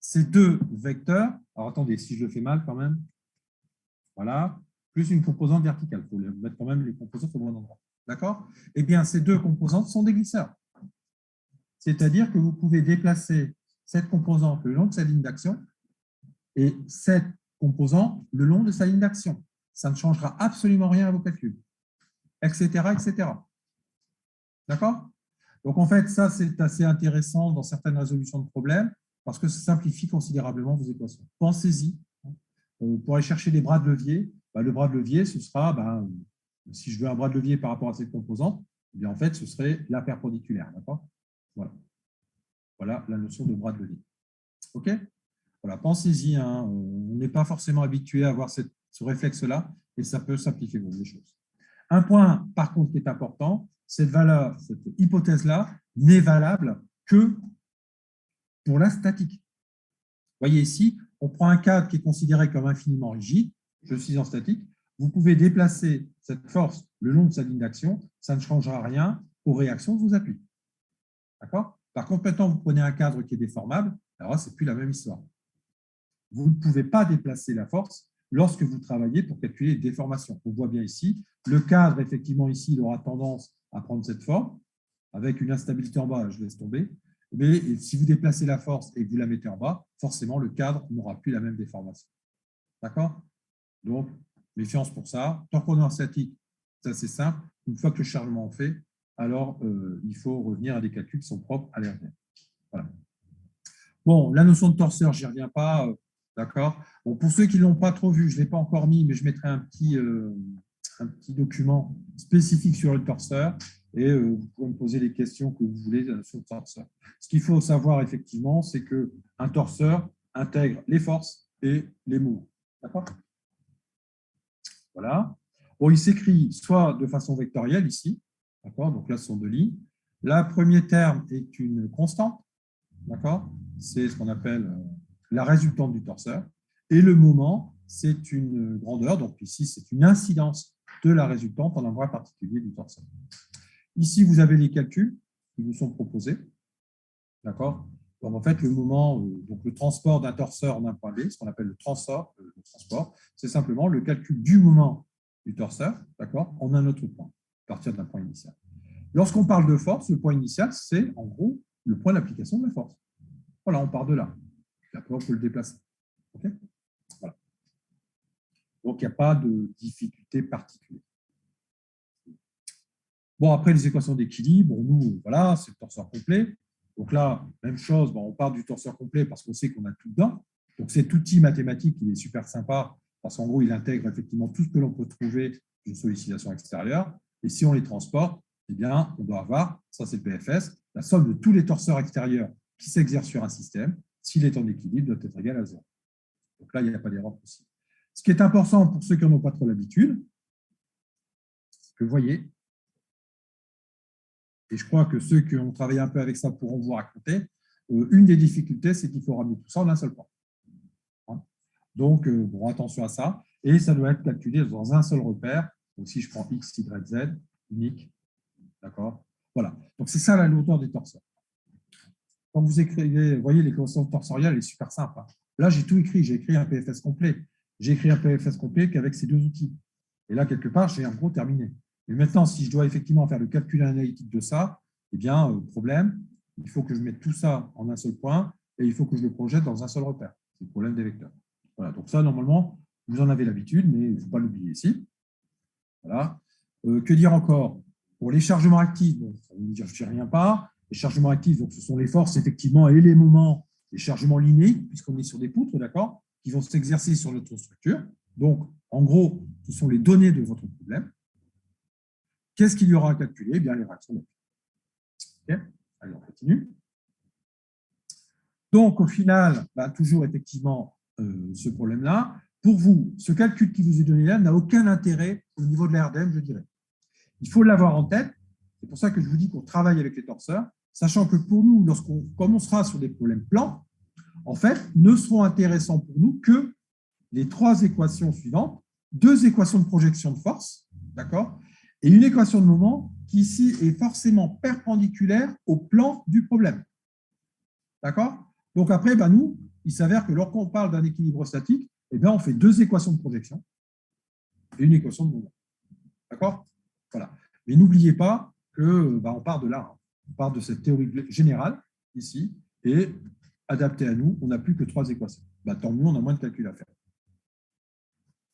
Ces deux vecteurs, alors attendez, si je le fais mal quand même, voilà, plus une composante verticale. Il faut mettre quand même les composantes au bon endroit. D'accord? Eh bien, ces deux composantes sont des glisseurs. C'est-à-dire que vous pouvez déplacer cette composante le long de sa ligne d'action et cette composante le long de sa ligne d'action. Ça ne changera absolument rien à vos calculs, etc., etc. D'accord? Donc, en fait, ça, c'est assez intéressant dans certaines résolutions de problèmes parce que ça simplifie considérablement vos équations. Pensez-y. Pour aller chercher des bras de levier, le bras de levier, ce sera, si je veux un bras de levier par rapport à cette composante, eh bien, en fait, ce serait la perpendiculaire. D'accord? Voilà. Voilà la notion de bras de levier. OK? Voilà, pensez-y. Hein, on n'est pas forcément habitué à avoir ce réflexe-là et ça peut simplifier les choses. Un point, par contre, qui est important, cette hypothèse-là n'est valable que pour la statique. Vous voyez ici, on prend un cadre qui est considéré comme infiniment rigide, je suis en statique, vous pouvez déplacer cette force le long de sa ligne d'action, ça ne changera rien aux réactions de vos appuis. D'accord? Par contre, maintenant, vous prenez un cadre qui est déformable, alors là, ce n'est plus la même histoire. Vous ne pouvez pas déplacer la force lorsque vous travaillez pour calculer les déformations. On voit bien ici, le cadre, effectivement, ici, il aura tendance à prendre cette forme, avec une instabilité en bas, je laisse tomber. Mais si vous déplacez la force et que vous la mettez en bas, forcément, le cadre n'aura plus la même déformation. D'accord? Donc, méfiance pour ça. Tant qu'on est en statique, c'est assez simple. Une fois que le chargement est fait, alors il faut revenir à des calculs qui sont propres à l'RDM. Voilà. Bon, la notion de torseur, je n'y reviens pas. D'accord? Bon, pour ceux qui ne l'ont pas trop vu, je ne l'ai pas encore mis, mais je mettrai un petit document spécifique sur le torseur et vous pouvez me poser les questions que vous voulez sur le torseur. Ce qu'il faut savoir effectivement, c'est qu'un torseur intègre les forces et les mouvements. D'accord? Voilà. Bon, il s'écrit soit de façon vectorielle ici, d'accord? Donc là, ce sont deux lignes. Le premier terme est une constante, d'accord? C'est ce qu'on appelle la résultante du torseur. Et le moment, c'est une grandeur. Donc ici, c'est une incidence de la résultante en un bras particulier du torseur. Ici, vous avez les calculs qui vous sont proposés. D'accord? Donc, en fait, le moment, donc le transport d'un torseur en un point B, ce qu'on appelle le transport, c'est simplement le calcul du moment du torseur, d'accord, en un autre point, à partir d'un point initial. Lorsqu'on parle de force, le point initial, c'est en gros le point d'application de la force. Voilà, on part de là. Et après, on peut le déplacer. Okay, voilà. Donc, il n'y a pas de difficulté particulière. Bon, après, les équations d'équilibre, nous, voilà, c'est le torseur complet. Donc là, même chose, on part du torseur complet parce qu'on sait qu'on a tout dedans. Donc cet outil mathématique, il est super sympa parce qu'en gros, il intègre effectivement tout ce que l'on peut trouver d'une sollicitation extérieure. Et si on les transporte, eh bien, on doit avoir, ça c'est le PFS, la somme de tous les torseurs extérieurs qui s'exercent sur un système, s'il est en équilibre, doit être égal à 0. Donc là, il n'y a pas d'erreur possible. Ce qui est important pour ceux qui n'en ont pas trop l'habitude, c'est que vous voyez, et je crois que ceux qui ont travaillé un peu avec ça pourront vous raconter, une des difficultés, c'est qu'il faut ramener tout ça en un seul point. Donc, bon, attention à ça. Et ça doit être calculé dans un seul repère. Donc, si je prends X, Y, Z, unique, d'accord? Voilà. Donc, c'est ça la hauteur des torseurs. Quand vous écrivez, vous voyez, les constantes torsoriales, elle est super simple. Hein. Là, j'ai tout écrit. J'ai écrit un PFS complet. J'ai écrit un PFS complet qu'avec ces deux outils. Et là, quelque part, j'ai en gros terminé. Mais maintenant, si je dois effectivement faire le calcul analytique de ça, eh bien, problème, il faut que je mette tout ça en un seul point et il faut que je le projette dans un seul repère. C'est le problème des vecteurs. Voilà, donc ça, normalement, vous en avez l'habitude, mais il ne faut pas l'oublier ici. Voilà. Que dire encore? Pour les chargements actifs, bon, ça veut dire je ne dis rien pas. Les chargements actifs, donc, ce sont les forces, effectivement, et les moments, les chargements linéiques, puisqu'on est sur des poutres, d'accord, qui vont s'exercer sur notre structure. Donc, en gros, ce sont les données de votre problème. Qu'est-ce qu'il y aura à calculer? Eh bien, les réactions. Okay. Allez, on continue. Donc, au final, toujours effectivement ce problème-là. Pour vous, ce calcul qui vous est donné là n'a aucun intérêt au niveau de la RDM, je dirais. Il faut l'avoir en tête. C'est pour ça que je vous dis qu'on travaille avec les torseurs, sachant que pour nous, comme on sera sur des problèmes plans, en fait, ne seront intéressants pour nous que les 3 équations suivantes, 2 équations de projection de force, d'accord, et une équation de moment qui ici est forcément perpendiculaire au plan du problème. D'accord? Donc après, nous, il s'avère que lorsqu'on parle d'un équilibre statique, on fait 2 équations de projection et une équation de moment. D'accord? Voilà. Mais n'oubliez pas que on part de là. On part de cette théorie générale, ici, et adaptée à nous, on n'a plus que 3 équations. Tant mieux, on a moins de calculs à faire.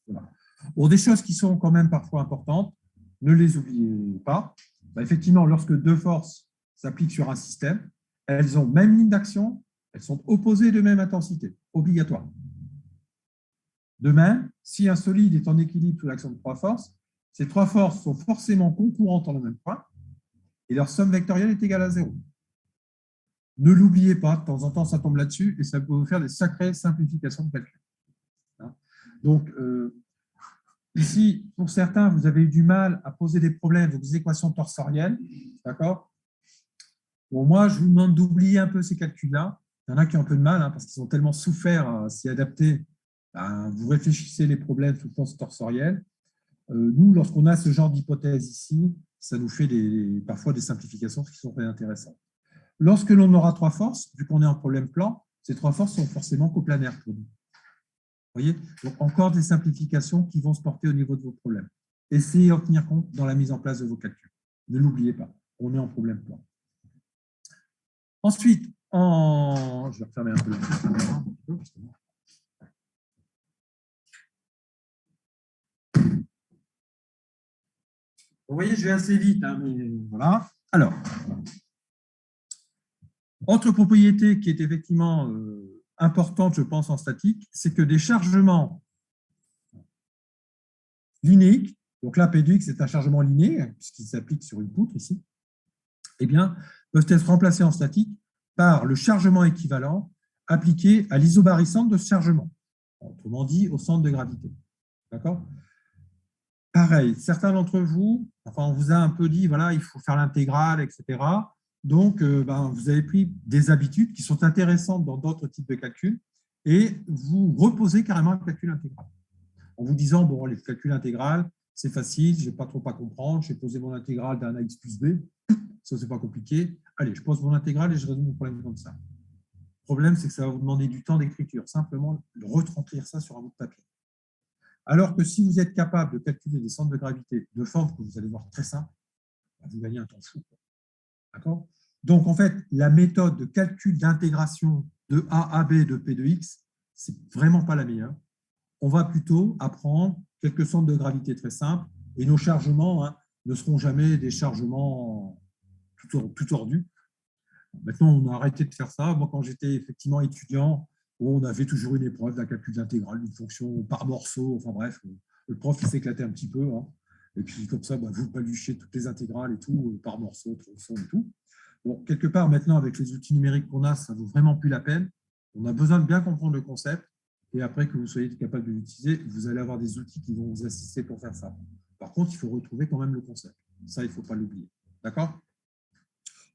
Voilà. Bon, des choses qui sont quand même parfois importantes, ne les oubliez pas. Effectivement, lorsque 2 forces s'appliquent sur un système, elles ont même ligne d'action, elles sont opposées de même intensité, obligatoire. De même, si un solide est en équilibre sous l'action de 3 forces, ces 3 forces sont forcément concurrentes en le même point et leur somme vectorielle est égale à 0. Ne l'oubliez pas, de temps en temps, ça tombe là-dessus et ça peut vous faire des sacrées simplifications de calcul. Donc, ici, pour certains, vous avez eu du mal à poser des problèmes, donc des équations torsorielles. D'accord? Bon, moi, je vous demande d'oublier un peu ces calculs-là. Il y en a qui ont un peu de mal parce qu'ils ont tellement souffert à s'y adapter. Vous réfléchissez les problèmes sous forme torsorielle. Nous, lorsqu'on a ce genre d'hypothèse ici, ça nous fait parfois des simplifications qui sont très intéressantes. Lorsque l'on aura 3 forces, vu qu'on est en problème plan, ces 3 forces sont forcément coplanaires pour nous. Vous voyez? Donc, encore des simplifications qui vont se porter au niveau de vos problèmes. Essayez d'en tenir compte dans la mise en place de vos calculs. Ne l'oubliez pas, on est en problème plan. Ensuite, je vais refermer un peu la caméra. Vous voyez, je vais assez vite, mais voilà. Alors, autre propriété qui est effectivement importante, je pense, en statique, c'est que des chargements linéiques, donc là, P de X est un chargement linéaire, puisqu'il s'applique sur une poutre ici, peuvent être remplacés en statique par le chargement équivalent appliqué à l'isobarycentre de ce chargement, autrement dit, au centre de gravité. D'accord? Pareil, certains d'entre vous, on vous a un peu dit, voilà, il faut faire l'intégrale, etc. Donc, vous avez pris des habitudes qui sont intéressantes dans d'autres types de calculs et vous reposez carrément le calcul intégral. En vous disant, bon, les calculs intégral, c'est facile, je n'ai pas trop à comprendre, je vais poser mon intégrale d'un AX plus B, ça, c'est pas compliqué. Allez, je pose mon intégrale et je résous mon problème comme ça. Le problème, c'est que ça va vous demander du temps d'écriture, simplement retranscrire ça sur un bout de papier. Alors que si vous êtes capable de calculer des centres de gravité de forme que vous allez voir très simple, vous gagnez un temps fou. D'accord? Donc, en fait, la méthode de calcul d'intégration de A à B de P de X, c'est vraiment pas la meilleure. On va plutôt apprendre quelques centres de gravité très simples et nos chargements ne seront jamais des chargements tout tordus. Maintenant, on a arrêté de faire ça. Moi, quand j'étais effectivement étudiant, on avait toujours une épreuve d'un calcul d'intégrale, d'une fonction par morceau. Enfin bref, le prof s'éclatait un petit peu. Et puis comme ça, vous paluchez toutes les intégrales et tout, par morceau, tronçon et tout. Bon, quelque part, maintenant, avec les outils numériques qu'on a, ça ne vaut vraiment plus la peine. On a besoin de bien comprendre le concept. Et après que vous soyez capable de l'utiliser, vous allez avoir des outils qui vont vous assister pour faire ça. Par contre, il faut retrouver quand même le concept. Ça, il ne faut pas l'oublier. D'accord?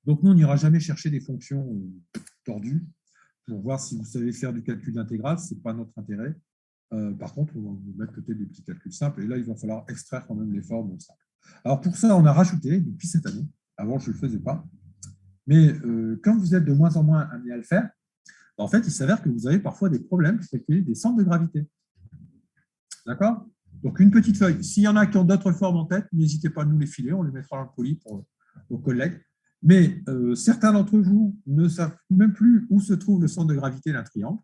Donc, nous, on n'ira jamais chercher des fonctions tordues pour voir si vous savez faire du calcul intégral. Ce n'est pas notre intérêt. Par contre, on va vous mettre peut-être des petits calculs simples. Et là, il va falloir extraire quand même les formes simples. Alors, pour ça, on a rajouté, depuis cette année, avant, je ne le faisais pas, mais quand vous êtes de moins en moins amené à le faire, en fait, il s'avère que vous avez parfois des problèmes pour calculer des centres de gravité. D'accord? Donc, une petite feuille. S'il y en a qui ont d'autres formes en tête, n'hésitez pas à nous les filer. On les mettra dans le colis pour vos collègues. Mais certains d'entre vous ne savent même plus où se trouve le centre de gravité d'un triangle.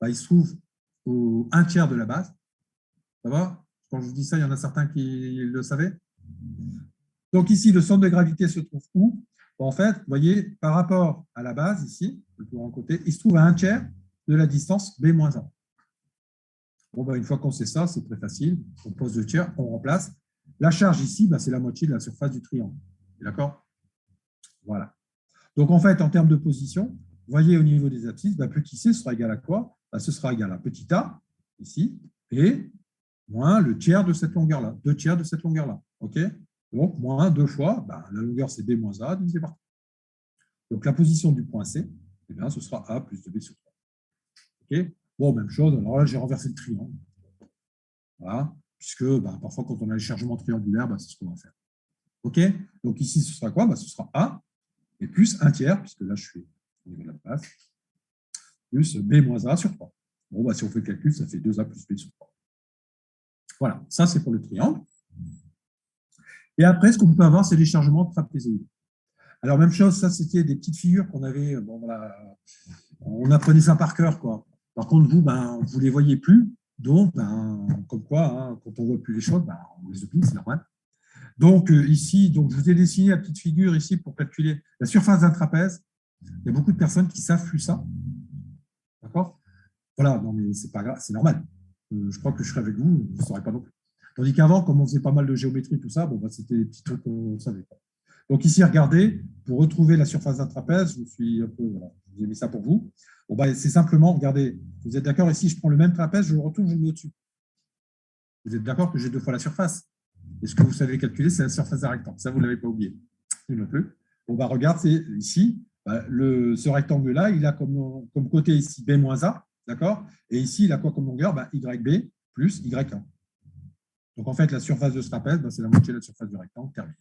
Il se trouve au 1/3 de la base. Ça va? Quand je vous dis ça, il y en a certains qui le savaient. Donc ici, le centre de gravité se trouve où? Bon, en fait, vous voyez, par rapport à la base, ici, le plus grand côté, il se trouve à 1/3 de la distance B-1. Bon, ben, une fois qu'on sait ça, c'est très facile. On pose 2/3, on remplace. La charge ici, ben, c'est la moitié de la surface du triangle. D'accord? Voilà. Donc, en fait, en termes de position, vous voyez au niveau des abscisses, ben, petit c sera égal à quoi? Ben, ce sera égal à petit a, ici, et moins le tiers de cette longueur-là, 2/3 de cette longueur-là. OK? Donc, moins 2 fois, ben, la longueur, c'est b moins a divisé par 3. Donc, la position du point C, eh bien, ce sera a plus 2b sur 3. OK? Bon, même chose. Alors là, j'ai renversé le triangle. Voilà. Puisque ben, parfois, quand on a les chargements triangulaires, ben, c'est ce qu'on va faire. OK? Donc, ici, ce sera quoi? Ben, ce sera a, et plus 1/3, puisque là, je suis au niveau de la base, plus b moins a sur 3. Bon, ben, si on fait le calcul, ça fait 2a plus b sur 3. Voilà, ça, c'est pour le triangle. Et après, ce qu'on peut avoir, c'est les chargements trapézoïdes. Alors, même chose, ça, c'était des petites figures qu'on avait. Bon, voilà, on apprenait ça par cœur, quoi. Par contre, vous, ben, vous ne les voyez plus. Donc, ben, comme quoi, hein, quand on ne voit plus les choses, ben, on les oublie, c'est normal. Donc, ici, donc, je vous ai dessiné la petite figure ici pour calculer la surface d'un trapèze. Il y a beaucoup de personnes qui ne savent plus ça. D'accord? Voilà, non, mais c'est pas grave, c'est normal. Je crois que je serai avec vous, vous ne saurez pas non plus. Tandis qu'avant, comme on faisait pas mal de géométrie, tout ça, bon, ben, c'était des petits trucs qu'on savait pas. Donc ici, regardez, pour retrouver la surface d'un trapèze, je vous ai mis ça pour vous. Bon, ben, c'est simplement, regardez, vous êtes d'accord, ici, je prends le même trapèze, je le retourne, je le mets au-dessus. Vous êtes d'accord que j'ai 2 fois la surface. Et ce que vous savez calculer, c'est la surface d'un rectangle. Ça, vous ne l'avez pas oublié. Non plus. On va regarder ici, ce rectangle-là, il a comme côté ici B moins A, d'accord? Et ici, il a quoi comme longueur? YB plus YA. Donc, en fait, la surface de ce trapèze, c'est la moitié de la surface du rectangle, terminé.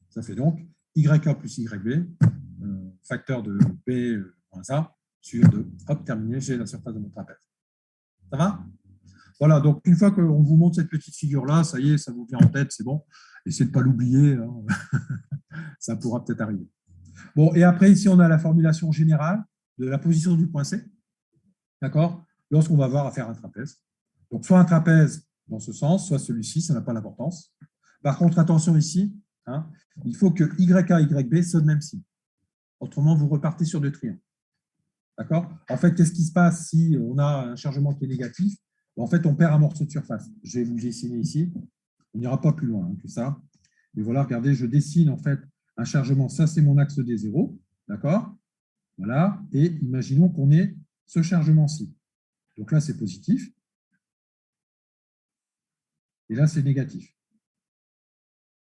Ça fait donc YA plus YB, facteur de B moins A, sur 2. Hop, terminé, j'ai la surface de mon trapèze. Ça va? Voilà, donc une fois qu'on vous montre cette petite figure-là, ça y est, ça vous vient en tête, c'est bon. Essayez de ne pas l'oublier, hein. Ça pourra peut-être arriver. Bon, et après, ici, on a la formulation générale de la position du point C, d'accord? Lorsqu'on va avoir à faire un trapèze. Donc, soit un trapèze dans ce sens, soit celui-ci, ça n'a pas d'importance. Par contre, attention ici, hein, il faut que YA et YB soient de même signe. Autrement, vous repartez sur 2 triangles. D'accord? En fait, qu'est-ce qui se passe si on a un chargement qui est négatif? En fait, on perd un morceau de surface. Je vais vous le dessiner ici. On n'ira pas plus loin que ça. Mais voilà, regardez, je dessine en fait un chargement. Ça, c'est mon axe D0. D'accord? Voilà. Et imaginons qu'on ait ce chargement-ci. Donc là, c'est positif. Et là, c'est négatif.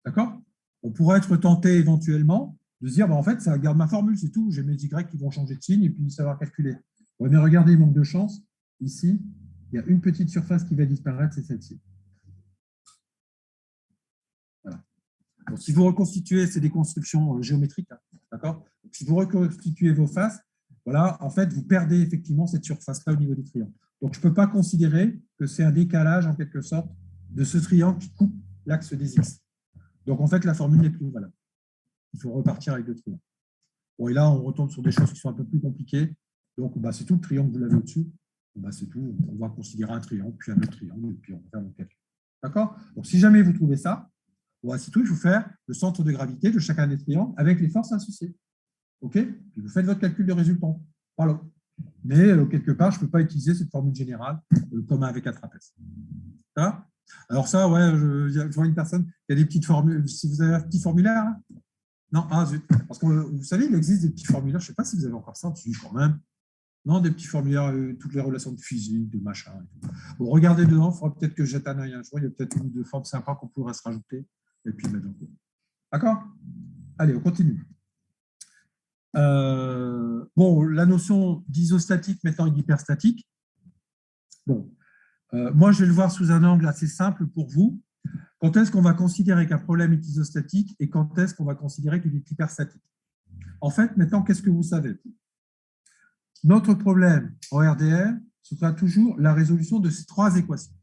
D'accord? On pourrait être tenté éventuellement de se dire, en fait, ça garde ma formule, c'est tout. J'ai mes Y qui vont changer de signe et puis ça va calculer. Ouais, mais regardez, il manque de chance. Ici, il y a une petite surface qui va disparaître, c'est celle-ci. Voilà. Donc, si vous reconstituez, c'est des constructions géométriques, hein, d'accord? Si vous reconstituez vos faces, voilà, en fait, vous perdez effectivement cette surface-là au niveau du triangle. Donc, je ne peux pas considérer que c'est un décalage, en quelque sorte, de ce triangle qui coupe l'axe des X. Donc, en fait, la formule n'est plus valable. Il faut repartir avec 2 triangles. Bon, et là, on retombe sur des choses qui sont un peu plus compliquées. Donc, c'est tout le triangle, vous l'avez au-dessus. C'est tout. On va considérer un triangle, puis un autre triangle, et puis on va faire le calcul. D'accord? Donc, si jamais vous trouvez ça, c'est tout. Il faut faire le centre de gravité de chacun des triangles avec les forces associées. OK? Puis vous faites votre calcul de résultant. Voilà. Mais quelque part, je ne peux pas utiliser cette formule générale comme avec un trapèze. Ça? Alors ça, ouais, je vois une personne qui a des petites formules. Si vous avez un petit formulaire, hein? Non, zut. Parce que vous savez, il existe des petits formulaires. Je ne sais pas si vous avez encore ça dessus quand même. Non, des petits formulaires, toutes les relations de physique, de machin. Bon, regardez dedans, il faudra peut-être que je jette un œil un jour. Il y a peut-être une ou 2 formes sympas qu'on pourrait se rajouter et puis mettre en cours. D'accord? Allez, on continue. Bon, la notion d'isostatique maintenant et d'hyperstatique. Bon, moi, je vais le voir sous un angle assez simple pour vous. Quand est-ce qu'on va considérer qu'un problème est isostatique et quand est-ce qu'on va considérer qu'il est hyperstatique? En fait, maintenant, qu'est-ce que vous savez? Notre problème en RDR, ce sera toujours la résolution de ces 3 équations.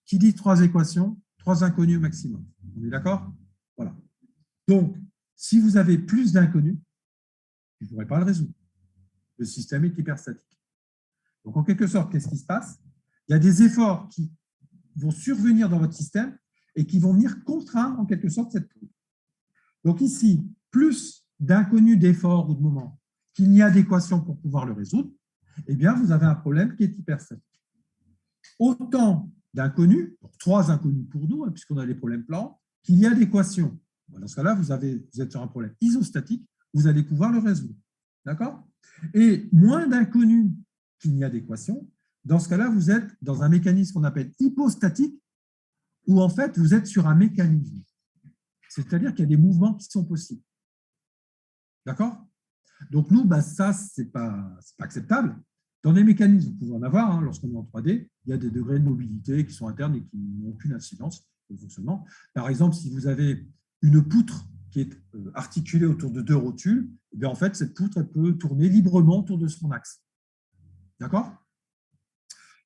Qui dit 3 équations? 3 inconnus au maximum. On est d'accord? Voilà. Donc, si vous avez plus d'inconnus, vous ne pourrez pas le résoudre. Le système est hyperstatique. Donc, en quelque sorte, qu'est-ce qui se passe? Il y a des efforts qui vont survenir dans votre système et qui vont venir contraindre en quelque sorte cette poudre. Donc ici, plus d'inconnus, d'efforts ou de moments qu'il n'y a d'équation pour pouvoir le résoudre, eh bien, vous avez un problème qui est hyperstatique. Autant d'inconnus, 3 inconnus pour nous, puisqu'on a des problèmes plans, qu'il y a d'équations. Dans ce cas-là, vous êtes sur un problème isostatique, vous allez pouvoir le résoudre. D'accord? Et moins d'inconnus qu'il n'y a d'équations, dans ce cas-là, vous êtes dans un mécanisme qu'on appelle hypostatique, où en fait, vous êtes sur un mécanisme. C'est-à-dire qu'il y a des mouvements qui sont possibles. D'accord? Donc nous, ça, ce n'est pas acceptable. Dans les mécanismes, vous pouvez en avoir, lorsqu'on est en 3D, il y a des degrés de mobilité qui sont internes et qui n'ont aucune incidence sur le fonctionnement. Par exemple, si vous avez une poutre qui est articulée autour de 2 rotules, eh bien, en fait, cette poutre elle peut tourner librement autour de son axe. D'accord?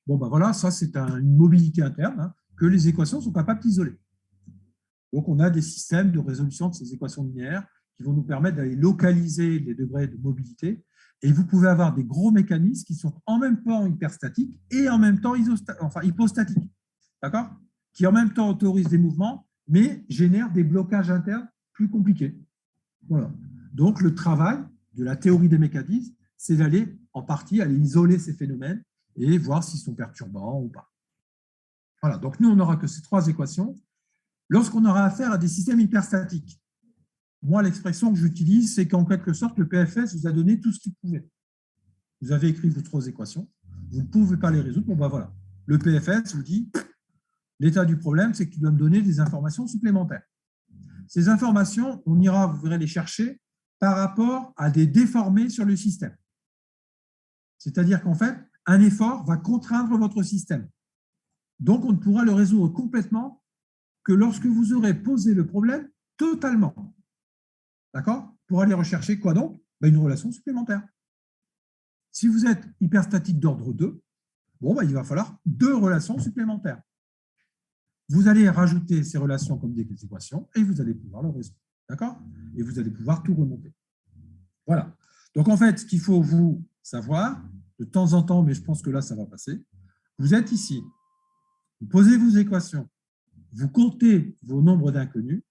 Bon, voilà, ça, c'est une mobilité interne que les équations sont capables d'isoler. Donc, on a des systèmes de résolution de ces équations linéaires qui vont nous permettre d'aller localiser les degrés de mobilité. Et vous pouvez avoir des gros mécanismes qui sont en même temps hyperstatiques et en même temps hypostatiques. D'accord? Qui en même temps autorisent des mouvements, mais génèrent des blocages internes plus compliqués. Voilà. Donc, le travail de la théorie des mécanismes, c'est d'aller en partie aller isoler ces phénomènes et voir s'ils sont perturbants ou pas. Voilà. Donc, nous, on n'aura que ces 3 équations. Lorsqu'on aura affaire à des systèmes hyperstatiques, moi, l'expression que j'utilise, c'est qu'en quelque sorte, le PFS vous a donné tout ce qu'il pouvait. Vous avez écrit vos 3 équations, vous ne pouvez pas les résoudre. Bon, voilà. Le PFS vous dit, l'état du problème, c'est qu'il doit me donner des informations supplémentaires. Ces informations, on ira, vous verrez les chercher par rapport à des déformés sur le système. C'est-à-dire qu'en fait, un effort va contraindre votre système. Donc, on ne pourra le résoudre complètement que lorsque vous aurez posé le problème totalement. D'accord? Pour aller rechercher quoi donc? Une relation supplémentaire. Si vous êtes hyperstatique d'ordre 2, il va falloir 2 relations supplémentaires. Vous allez rajouter ces relations comme des équations et vous allez pouvoir le résoudre. D'accord? Et vous allez pouvoir tout remonter. Voilà. Donc, en fait, ce qu'il faut vous savoir, de temps en temps, mais je pense que là, ça va passer, vous êtes ici, vous posez vos équations, vous comptez vos nombres d'inconnus.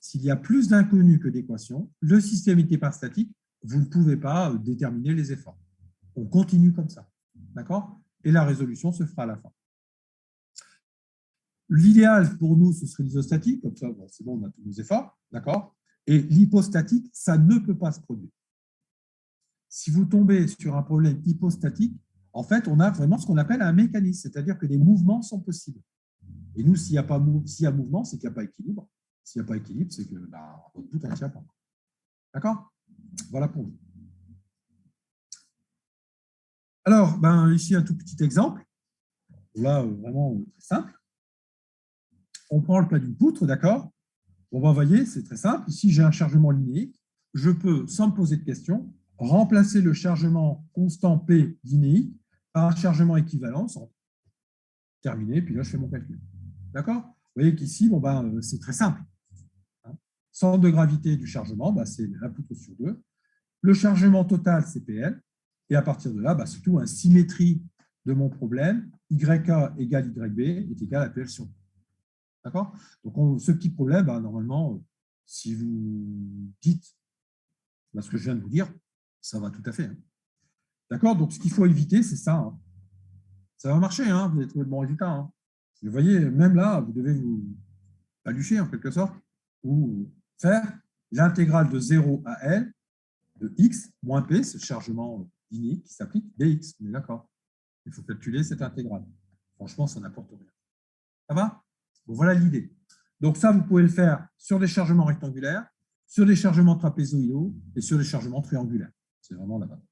S'il y a plus d'inconnus que d'équations, le système est hyperstatique, vous ne pouvez pas déterminer les efforts. On continue comme ça. D'accord? Et la résolution se fera à la fin. L'idéal pour nous, ce serait l'isostatique, comme ça, c'est bon, on a tous nos efforts. D'accord? Et l'hypostatique, ça ne peut pas se produire. Si vous tombez sur un problème hypostatique, en fait, on a vraiment ce qu'on appelle un mécanisme, c'est-à-dire que des mouvements sont possibles. Et nous, s'il y a mouvement, c'est qu'il n'y a pas équilibre. S'il n'y a pas équilibre, c'est que votre poutre ne tient pas. D'accord? Voilà pour vous. Alors, ici, un tout petit exemple. Là, vraiment très simple. On prend le cas d'une poutre, d'accord? Vous voyez, c'est très simple. Ici, j'ai un chargement linéique. Je peux, sans me poser de questions, remplacer le chargement constant P linéique par un chargement équivalent. Terminé, puis là, je fais mon calcul. D'accord? Vous voyez qu'ici, c'est très simple. Centre de gravité du chargement, c'est la poutre sur 2. Le chargement total, c'est PL. Et à partir de là, c'est tout, symétrie de mon problème. YA égale YB est égal à PL sur 2. D'accord? Donc, ce petit problème, normalement, si vous dites ce que je viens de vous dire, ça va tout à fait. D'accord? Donc, ce qu'il faut éviter, c'est ça. Ça va marcher, vous allez trouver le bon résultat. Vous voyez, même là, vous devez vous palucher en quelque sorte, ou faire l'intégrale de 0 à L de x moins p, c'est le chargement linéique qui s'applique, dx. On est d'accord? Il faut calculer cette intégrale. Franchement, ça n'apporte rien. Ça va? Bon, voilà l'idée. Donc ça, vous pouvez le faire sur des chargements rectangulaires, sur des chargements trapézoïdaux et sur des chargements triangulaires. C'est vraiment la base.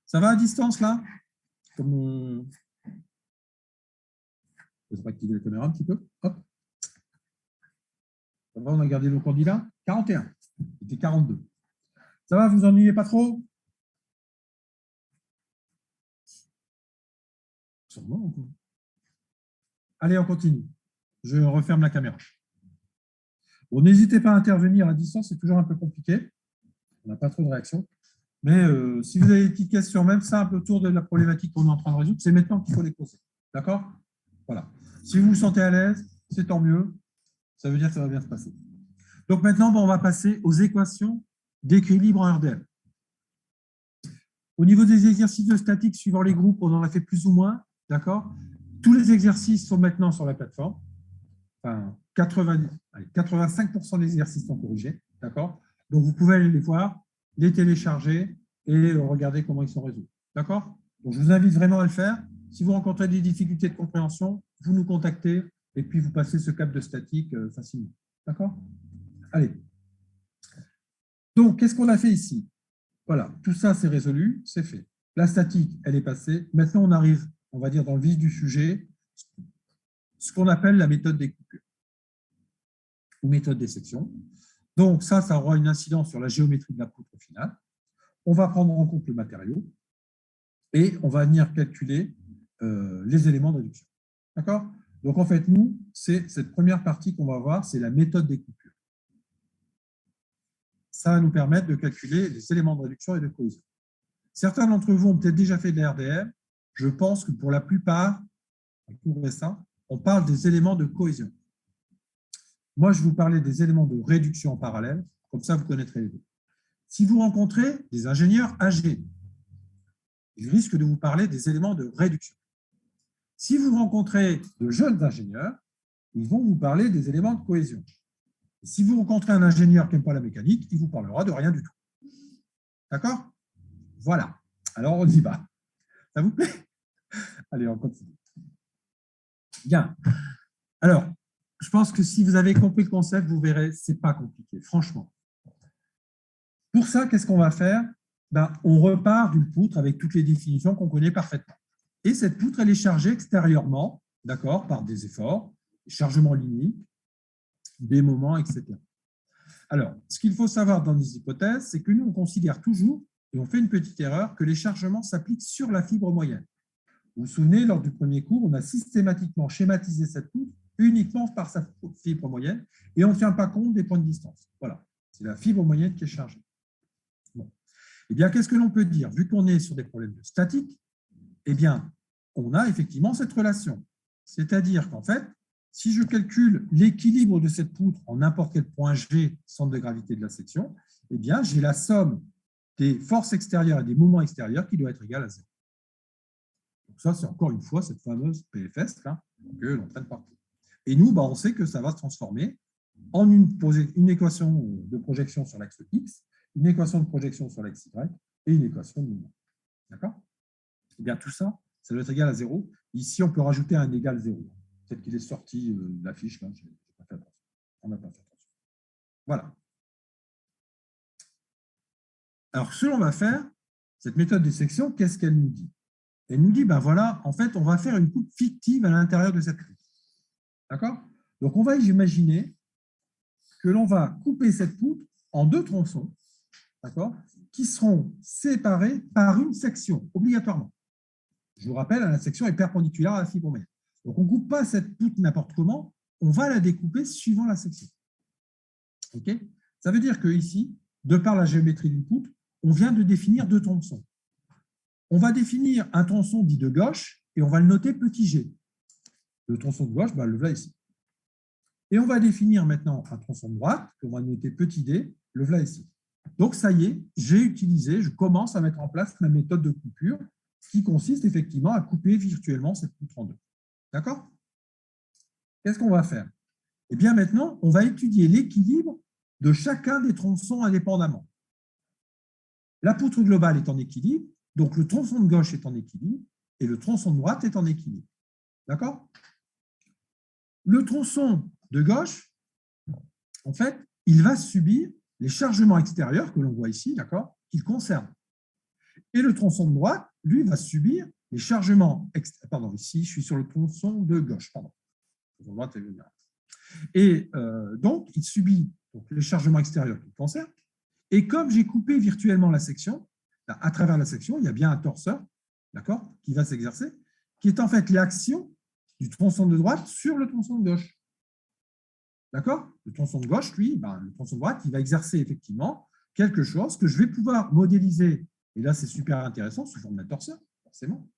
Ça va à distance, là? Comme je vais activer la caméra un petit peu. Hop. Ça va, on a gardé nos candidats? 41. C'était 42. Ça va, vous vous ennuyez pas trop? Sûrement. Allez, on continue. Je referme la caméra. Bon, n'hésitez pas à intervenir à distance, c'est toujours un peu compliqué. On n'a pas trop de réactions. Mais si vous avez des petites questions, même simples, autour de la problématique qu'on est en train de résoudre, c'est maintenant qu'il faut les poser. D'accord? Voilà. Si vous vous sentez à l'aise, c'est tant mieux. Ça veut dire que ça va bien se passer. Donc maintenant, on va passer aux équations d'équilibre en RDM. Au niveau des exercices de statique suivant les groupes, on en a fait plus ou moins. D'accord? Tous les exercices sont maintenant sur la plateforme. Enfin, 85% des exercices sont corrigés. D'accord? Donc, vous pouvez aller les voir, les télécharger et regarder comment ils sont résolus. D'accord? Donc, je vous invite vraiment à le faire. Si vous rencontrez des difficultés de compréhension, vous nous contactez et puis vous passez ce cap de statique facilement. D'accord? Allez. Donc, qu'est-ce qu'on a fait ici? Voilà, tout ça, c'est résolu, c'est fait. La statique, elle est passée. Maintenant, on arrive, on va dire, dans le vif du sujet, ce qu'on appelle la méthode des coupures ou méthode des sections. Donc, ça aura une incidence sur la géométrie de la poutre finale. On va prendre en compte le matériau et on va venir calculer les éléments de réduction. D'accord? Donc, en fait, nous, c'est cette première partie qu'on va voir, c'est la méthode des coupures. Ça va nous permettre de calculer les éléments de réduction et de cohésion. Certains d'entre vous ont peut-être déjà fait de la RDM. Je pense que pour la plupart, on parle des éléments de cohésion. Moi, je vous parlais des éléments de réduction en parallèle, comme ça, vous connaîtrez les deux. Si vous rencontrez des ingénieurs âgés, je risque de vous parler des éléments de réduction. Si vous rencontrez de jeunes ingénieurs, ils vont vous parler des éléments de cohésion. Et si vous rencontrez un ingénieur qui n'aime pas la mécanique, il vous parlera de rien du tout. D'accord? Voilà. Alors, on y va. Ça vous plaît? Allez, on continue. Bien. Alors, je pense que si vous avez compris le concept, vous verrez, ce n'est pas compliqué, franchement. Pour ça, qu'est-ce qu'on va faire? On repart d'une poutre avec toutes les définitions qu'on connaît parfaitement. Et cette poutre, elle est chargée extérieurement, d'accord, par des efforts, des chargements linéaires, des moments, etc. Alors, ce qu'il faut savoir dans les hypothèses, c'est que nous, on considère toujours, et on fait une petite erreur, que les chargements s'appliquent sur la fibre moyenne. Vous vous souvenez, lors du premier cours, on a systématiquement schématisé cette poutre uniquement par sa fibre moyenne et on ne tient pas compte des points de distance. Voilà, c'est la fibre moyenne qui est chargée. Bon. Eh bien, qu'est-ce que l'on peut dire? Vu qu'on est sur des problèmes de statique, eh bien, on a effectivement cette relation. C'est-à-dire qu'en fait, si je calcule l'équilibre de cette poutre en n'importe quel point G, centre de gravité de la section, eh bien, j'ai la somme des forces extérieures et des moments extérieurs qui doit être égale à 0. Donc ça, c'est encore une fois cette fameuse PFS là, que l'on traîne partout. Et nous, on sait que ça va se transformer en une équation de projection sur l'axe X, une équation de projection sur l'axe Y et une équation de mouvement. D'accord? Eh bien, tout ça, ça doit être égal à 0. Ici, on peut rajouter un égal 0. Peut-être qu'il est sorti de la fiche, là, je n'ai pas fait attention. On n'a pas fait attention. Voilà. Alors, ce que l'on va faire, cette méthode des sections, qu'est-ce qu'elle nous dit? Elle nous dit, voilà, en fait, on va faire une coupe fictive à l'intérieur de cette poutre. D'accord? Donc, on va imaginer que l'on va couper cette poutre en deux tronçons, d'accord, qui seront séparés par une section, obligatoirement. Je vous rappelle, la section est perpendiculaire à la fibre moyenne. Donc, on ne coupe pas cette poutre n'importe comment, on va la découper suivant la section. Ok? Ça veut dire qu'ici, de par la géométrie d'une poutre, on vient de définir deux tronçons. On va définir un tronçon dit de gauche et on va le noter petit g. Le tronçon de gauche, le voilà ici. Et on va définir maintenant un tronçon de droite, qu'on va noter petit d, le voilà ici. Donc, ça y est, je commence à mettre en place ma méthode de coupure qui consiste effectivement à couper virtuellement cette poutre en deux. D'accord? Qu'est-ce qu'on va faire? Eh bien, maintenant, on va étudier l'équilibre de chacun des tronçons indépendamment. La poutre globale est en équilibre, donc le tronçon de gauche est en équilibre et le tronçon de droite est en équilibre. D'accord? Le tronçon de gauche, en fait, il va subir les chargements extérieurs que l'on voit ici, d'accord, qu'il concerne. Et le tronçon de droite, lui, va subir les chargements extérieurs. Pardon, ici, je suis sur le tronçon de gauche, pardon. Et donc, il subit les chargements extérieurs qu'il concerne. Et comme j'ai coupé virtuellement la section, à travers la section, il y a bien un torseur, d'accord, qui va s'exercer, qui est en fait l'action du tronçon de droite sur le tronçon de gauche. D'accord? Le tronçon de gauche, lui, le tronçon de droite, il va exercer effectivement quelque chose que je vais pouvoir modéliser. Et là, c'est super intéressant, sous forme d'un torseur, forcément.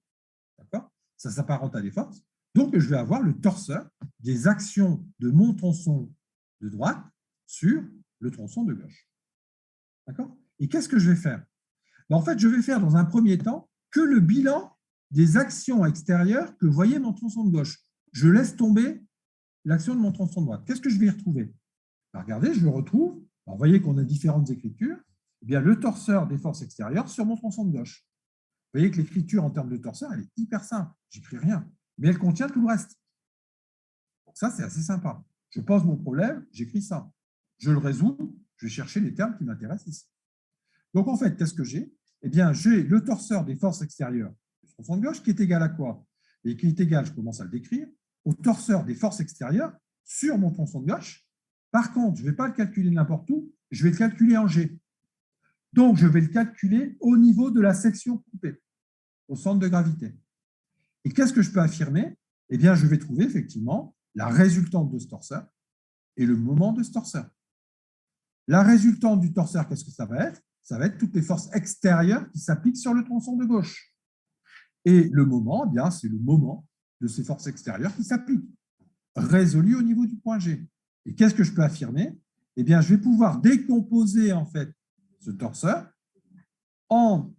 D'accord? Ça s'apparente à des forces. Donc, je vais avoir le torseur des actions de mon tronçon de droite sur le tronçon de gauche. D'accord? Et qu'est-ce que je vais faire? En fait, je vais faire dans un premier temps que le bilan des actions extérieures que voyait mon tronçon de gauche. Je laisse tomber l'action de mon tronçon de droite. Qu'est-ce que je vais y retrouver? Regardez, je le retrouve. Alors, vous voyez qu'on a différentes écritures. Eh bien, le torseur des forces extérieures sur mon tronçon de gauche. Vous voyez que l'écriture en termes de torseur, elle est hyper simple. J'écris rien, mais elle contient tout le reste. Donc ça, c'est assez sympa. Je pose mon problème, j'écris ça. Je le résous, je vais chercher les termes qui m'intéressent ici. Donc, en fait, qu'est-ce que j'ai? Eh bien, j'ai le torseur des forces extérieures du tronçon de gauche qui est égal à quoi? Et qui est égal, je commence à le décrire, au torseur des forces extérieures sur mon tronçon de gauche. Par contre, je ne vais pas le calculer n'importe où, je vais le calculer en G. Donc, je vais le calculer au niveau de la section coupée, au centre de gravité. Et qu'est-ce que je peux affirmer? Eh bien, je vais trouver effectivement la résultante de ce torseur et le moment de ce torseur. La résultante du torseur, qu'est-ce que ça va être? Ça va être toutes les forces extérieures qui s'appliquent sur le tronçon de gauche. Et le moment, eh bien, c'est le moment de ces forces extérieures qui s'appliquent, résolu au niveau du point G. Et qu'est-ce que je peux affirmer? Eh bien, je vais pouvoir décomposer en fait ce torseur en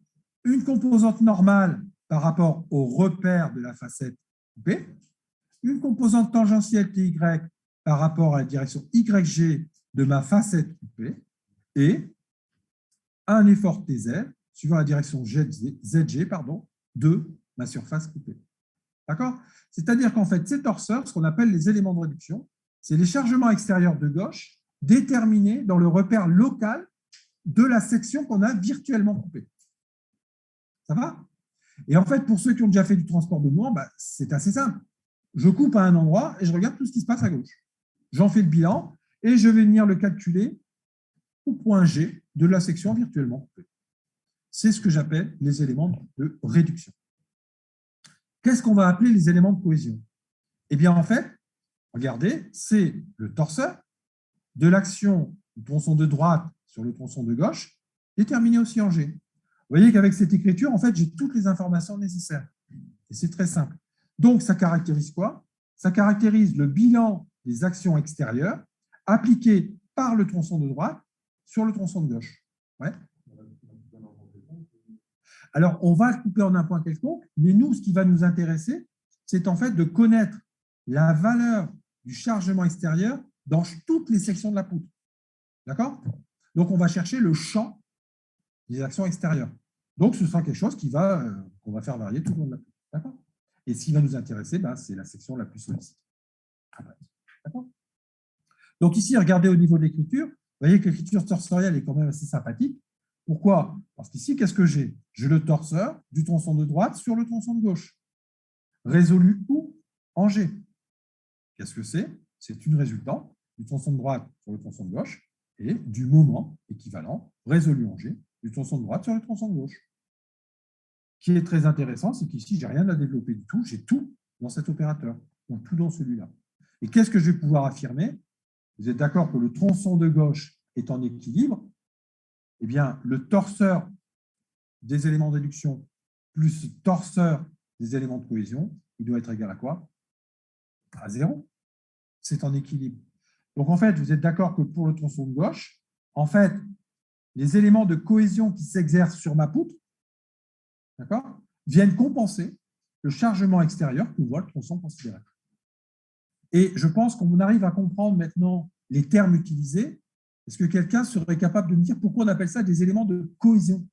une composante normale par rapport au repère de la facette coupée, une composante tangentielle TY par rapport à la direction YG de ma facette coupée et un effort TZ suivant la direction ZG de ma surface coupée. D'accord? C'est-à-dire qu'en fait, ces torseurs, ce qu'on appelle les éléments de réduction, c'est les chargements extérieurs de gauche déterminés dans le repère local de la section qu'on a virtuellement coupée. Ça va? Et en fait, pour ceux qui ont déjà fait du transport de mouvement, c'est assez simple. Je coupe à un endroit et je regarde tout ce qui se passe à gauche. J'en fais le bilan et je vais venir le calculer au point G de la section virtuellement coupée. C'est ce que j'appelle les éléments de réduction. Qu'est-ce qu'on va appeler les éléments de cohésion? Eh bien, en fait, regardez, c'est le torseur de l'action du tronçon de droite sur le tronçon de gauche, déterminé aussi en G. Vous voyez qu'avec cette écriture, en fait, j'ai toutes les informations nécessaires. Et c'est très simple. Donc, ça caractérise quoi? Ça caractérise le bilan des actions extérieures appliquées par le tronçon de droite sur le tronçon de gauche. Ouais. Alors, on va le couper en un point quelconque, mais nous, ce qui va nous intéresser, c'est en fait de connaître la valeur du chargement extérieur dans toutes les sections de la poutre. D'accord? Donc, on va chercher le champ des actions extérieures. Donc, ce sera quelque chose qu'on va faire varier tout le long de la poutre. D'accord? Et ce qui va nous intéresser, c'est la section la plus sollicitée. D'accord? Donc, ici, regardez au niveau de l'écriture. Vous voyez que l'écriture torsorielle est quand même assez sympathique. Pourquoi? Parce qu'ici, qu'est-ce que j'ai? J'ai le torseur du tronçon de droite sur le tronçon de gauche. Résolu où? En G. Qu'est-ce que c'est? C'est une résultante du tronçon de droite sur le tronçon de gauche et du moment équivalent résolu en G du tronçon de droite sur le tronçon de gauche. Ce qui est très intéressant, c'est qu'ici, je n'ai rien à développer du tout. J'ai tout dans cet opérateur, donc tout dans celui-là. Et qu'est-ce que je vais pouvoir affirmer? Vous êtes d'accord que le tronçon de gauche est en équilibre? Eh bien, le torseur des éléments de réduction plus le torseur des éléments de cohésion, il doit être égal à quoi? À 0. C'est en équilibre. Donc, en fait, vous êtes d'accord que pour le tronçon de gauche, en fait, les éléments de cohésion qui s'exercent sur ma poutre, d'accord, viennent compenser le chargement extérieur que voit le tronçon considéré. Et je pense qu'on arrive à comprendre maintenant les termes utilisés. Est-ce que quelqu'un serait capable de me dire pourquoi on appelle ça des éléments de cohésion?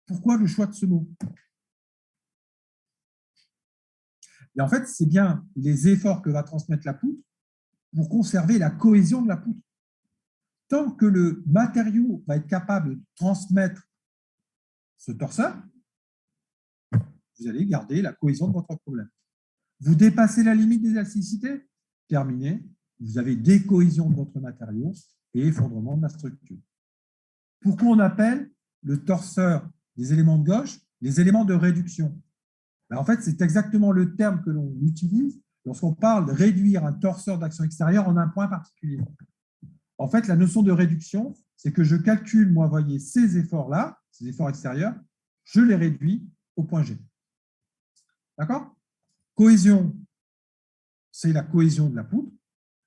Pourquoi le choix de ce mot? Et en fait, c'est bien les efforts que va transmettre la poutre pour conserver la cohésion de la poutre. Tant que le matériau va être capable de transmettre ce torseur, vous allez garder la cohésion de votre problème. Vous dépassez la limite des élasticités, terminé, vous avez décohésion de votre matériau et effondrement de la structure. Pourquoi on appelle le torseur des éléments de gauche les éléments de réduction? En fait, c'est exactement le terme que l'on utilise lorsqu'on parle de réduire un torseur d'action extérieure en un point particulier. En fait, la notion de réduction, c'est que je calcule, moi, voyez, ces efforts-là, ces efforts extérieurs, je les réduis au point G. D'accord? Cohésion, c'est la cohésion de la poutre.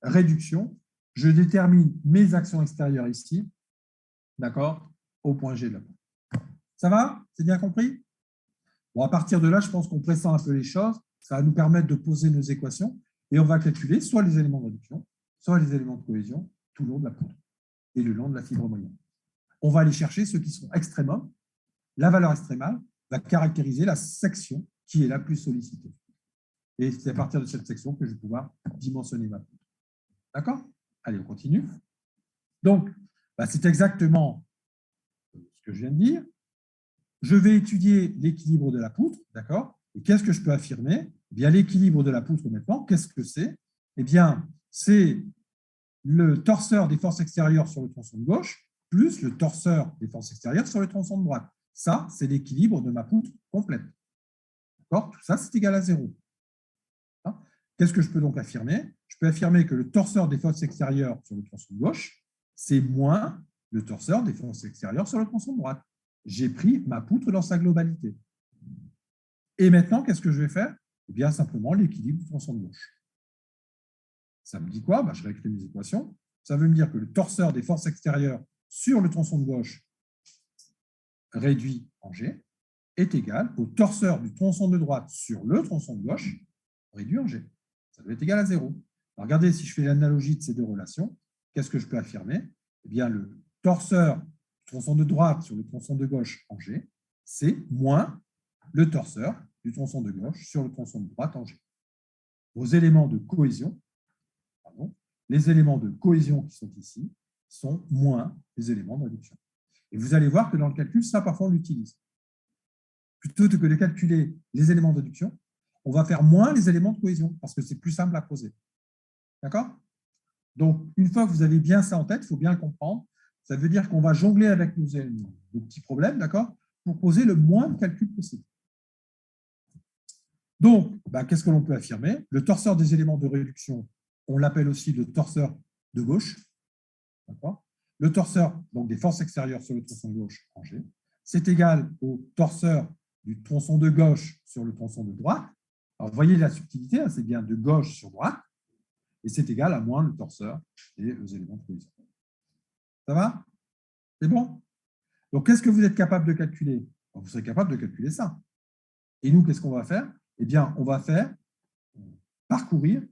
Réduction, je détermine mes actions extérieures ici, d'accord, au point G de la poutre. Ça va? C'est bien compris? Bon, à partir de là, je pense qu'on pressent un peu les choses. Ça va nous permettre de poser nos équations et on va calculer soit les éléments de réduction, soit les éléments de cohésion tout le long de la poutre et le long de la fibre moyenne. On va aller chercher ceux qui sont extrémum. La valeur extrémale va caractériser la section qui est la plus sollicitée. Et c'est à partir de cette section que je vais pouvoir dimensionner ma poutre. D'accord? Allez, on continue. Donc, c'est exactement ce que je viens de dire. Je vais étudier l'équilibre de la poutre, d'accord? Et qu'est-ce que je peux affirmer? Eh bien, l'équilibre de la poutre, maintenant, qu'est-ce que c'est? Eh bien, c'est le torseur des forces extérieures sur le tronçon de gauche plus le torseur des forces extérieures sur le tronçon de droite. Ça, c'est l'équilibre de ma poutre complète. D'accord? Tout ça, c'est égal à 0. Qu'est-ce que je peux donc affirmer? Je peux affirmer que le torseur des forces extérieures sur le tronçon de gauche, c'est moins le torseur des forces extérieures sur le tronçon de droite. J'ai pris ma poutre dans sa globalité. Et maintenant, qu'est-ce que je vais faire? Eh bien, simplement l'équilibre du tronçon de gauche. Ça me dit quoi? Je réécris mes équations. Ça veut me dire que le torseur des forces extérieures sur le tronçon de gauche réduit en G est égal au torseur du tronçon de droite sur le tronçon de gauche réduit en G. Ça doit être égal à 0. Alors, regardez, si je fais l'analogie de ces deux relations, qu'est-ce que je peux affirmer? Eh bien, le torseur du tronçon de droite sur le tronçon de gauche en G, c'est moins le torseur du tronçon de gauche sur le tronçon de droite en G. Vos éléments de cohésion, les éléments de cohésion qui sont ici, sont moins les éléments de réduction. Et vous allez voir que dans le calcul, ça, parfois, on l'utilise. Plutôt que de calculer les éléments de réduction, on va faire moins les éléments de cohésion, parce que c'est plus simple à poser. D'accord? Donc, une fois que vous avez bien ça en tête, il faut bien le comprendre. Ça veut dire qu'on va jongler avec nos petits problèmes, d'accord, pour poser le moins de calculs possible. Donc, qu'est-ce que l'on peut affirmer? Le torseur des éléments de réduction, on l'appelle aussi le torseur de gauche. Le torseur donc, des forces extérieures sur le tronçon de gauche en G, c'est égal au torseur du tronçon de gauche sur le tronçon de droite. Alors, vous voyez la subtilité, hein, c'est bien de gauche sur droite, et c'est égal à moins le torseur et les éléments de cohésion. Ça va? C'est bon? Donc, qu'est-ce que vous êtes capable de calculer? Vous serez capable de calculer ça. Et nous, qu'est-ce qu'on va faire? Eh bien, on va faire parcourir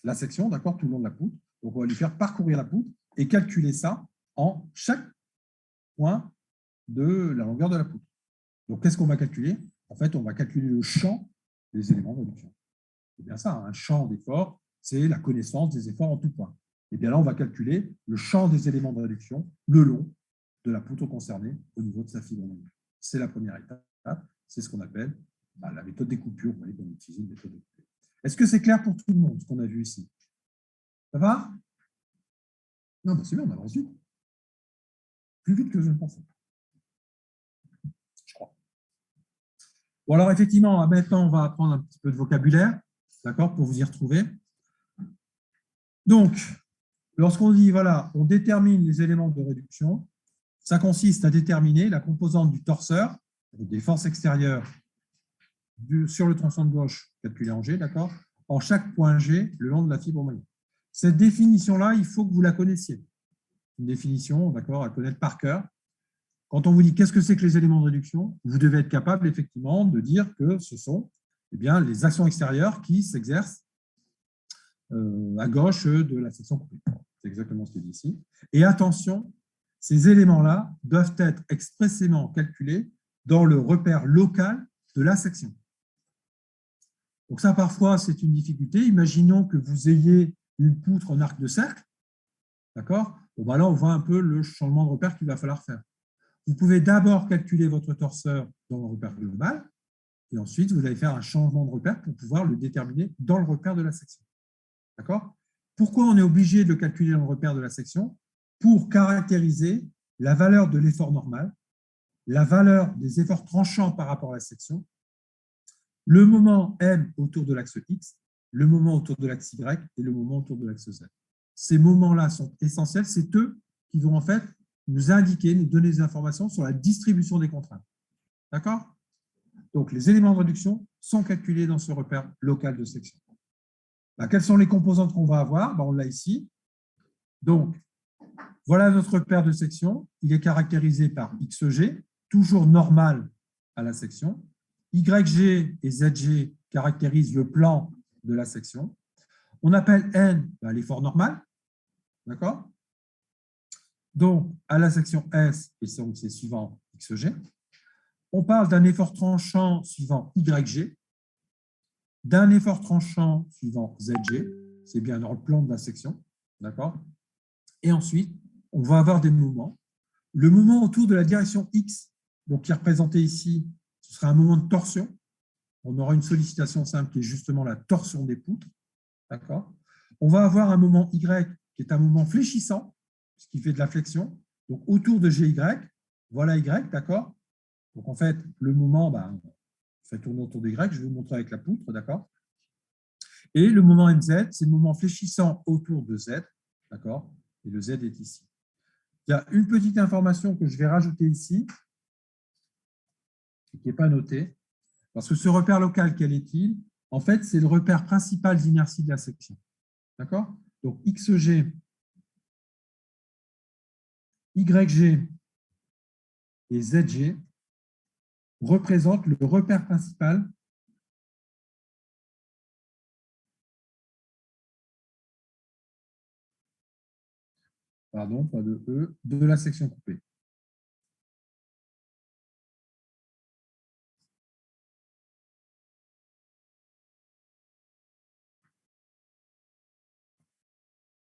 la section, d'accord, tout le long de la poutre. Donc, on va lui faire parcourir la poutre et calculer ça en chaque point de la longueur de la poutre. Donc, qu'est-ce qu'on va calculer? En fait, on va calculer le champ des éléments de réduction. C'est bien ça, un champ d'effort, c'est la connaissance des efforts en tout point. Et bien là, on va calculer le champ des éléments de réduction le long de la poutre concernée au niveau de sa fibre moyenne. C'est la première étape, c'est ce qu'on appelle la méthode des coupures. Vous voyez qu'on utilise une méthode des coupures. Est-ce que c'est clair pour tout le monde, ce qu'on a vu ici? Ça va? Non, c'est bien, on avance vite. Plus vite que je ne pensais. Je crois. Bon, alors effectivement, maintenant, on va apprendre un petit peu de vocabulaire, d'accord, pour vous y retrouver. Donc, lorsqu'on dit, voilà, on détermine les éléments de réduction, ça consiste à déterminer la composante du torseur, des forces extérieures sur le tronçon de gauche, calculé en G, d'accord, en chaque point G, le long de la fibre moyenne. Cette définition-là, il faut que vous la connaissiez. Une définition, d'accord, à connaître par cœur. Quand on vous dit qu'est-ce que c'est que les éléments de réduction, vous devez être capable, effectivement, de dire que ce sont les actions extérieures qui s'exercent à gauche de la section coupée. C'est exactement ce qui est dit ici. Et attention, ces éléments-là doivent être expressément calculés dans le repère local de la section. Donc ça, parfois, c'est une difficulté. Imaginons que vous ayez une poutre en arc de cercle. D'accord? Bon, là, on voit un peu le changement de repère qu'il va falloir faire. Vous pouvez d'abord calculer votre torseur dans le repère global, et ensuite, vous allez faire un changement de repère pour pouvoir le déterminer dans le repère de la section. D'accord? Pourquoi on est obligé de le calculer dans le repère de la section? Pour caractériser la valeur de l'effort normal, la valeur des efforts tranchants par rapport à la section, le moment M autour de l'axe X, le moment autour de l'axe Y et le moment autour de l'axe Z. Ces moments-là sont essentiels, c'est eux qui vont en fait nous indiquer, nous donner des informations sur la distribution des contraintes. D'accord? Donc, les éléments de réduction sont calculées dans ce repère local de section. Quelles sont les composantes qu'on va avoir? On l'a ici. Donc, voilà notre repère de section. Il est caractérisé par XG, toujours normal à la section. YG et ZG caractérisent le plan de la section. On appelle N l'effort normal. D'accord? Donc, à la section S, et c'est suivant XG. On parle d'un effort tranchant suivant YG, d'un effort tranchant suivant ZG, c'est bien dans le plan de la section, d'accord? Et ensuite, on va avoir des mouvements. Le mouvement autour de la direction X, donc qui est représenté ici, ce sera un moment de torsion. On aura une sollicitation simple qui est justement la torsion des poutres, d'accord? On va avoir un moment Y qui est un mouvement fléchissant, ce qui fait de la flexion, donc autour de GY, voilà Y, d'accord? Donc en fait, le mouvement, fait tourner autour de Y, je vais vous montrer avec la poutre, d'accord? Et le moment MZ, c'est le moment fléchissant autour de Z, d'accord? Et le Z est ici. Il y a une petite information que je vais rajouter ici, qui n'est pas notée, parce que ce repère local, quel est-il? En fait, c'est le repère principal d'inertie de la section. D'accord? Donc, XG, YG et ZG représentent le repère principal pardon, pas de E, de la section coupée.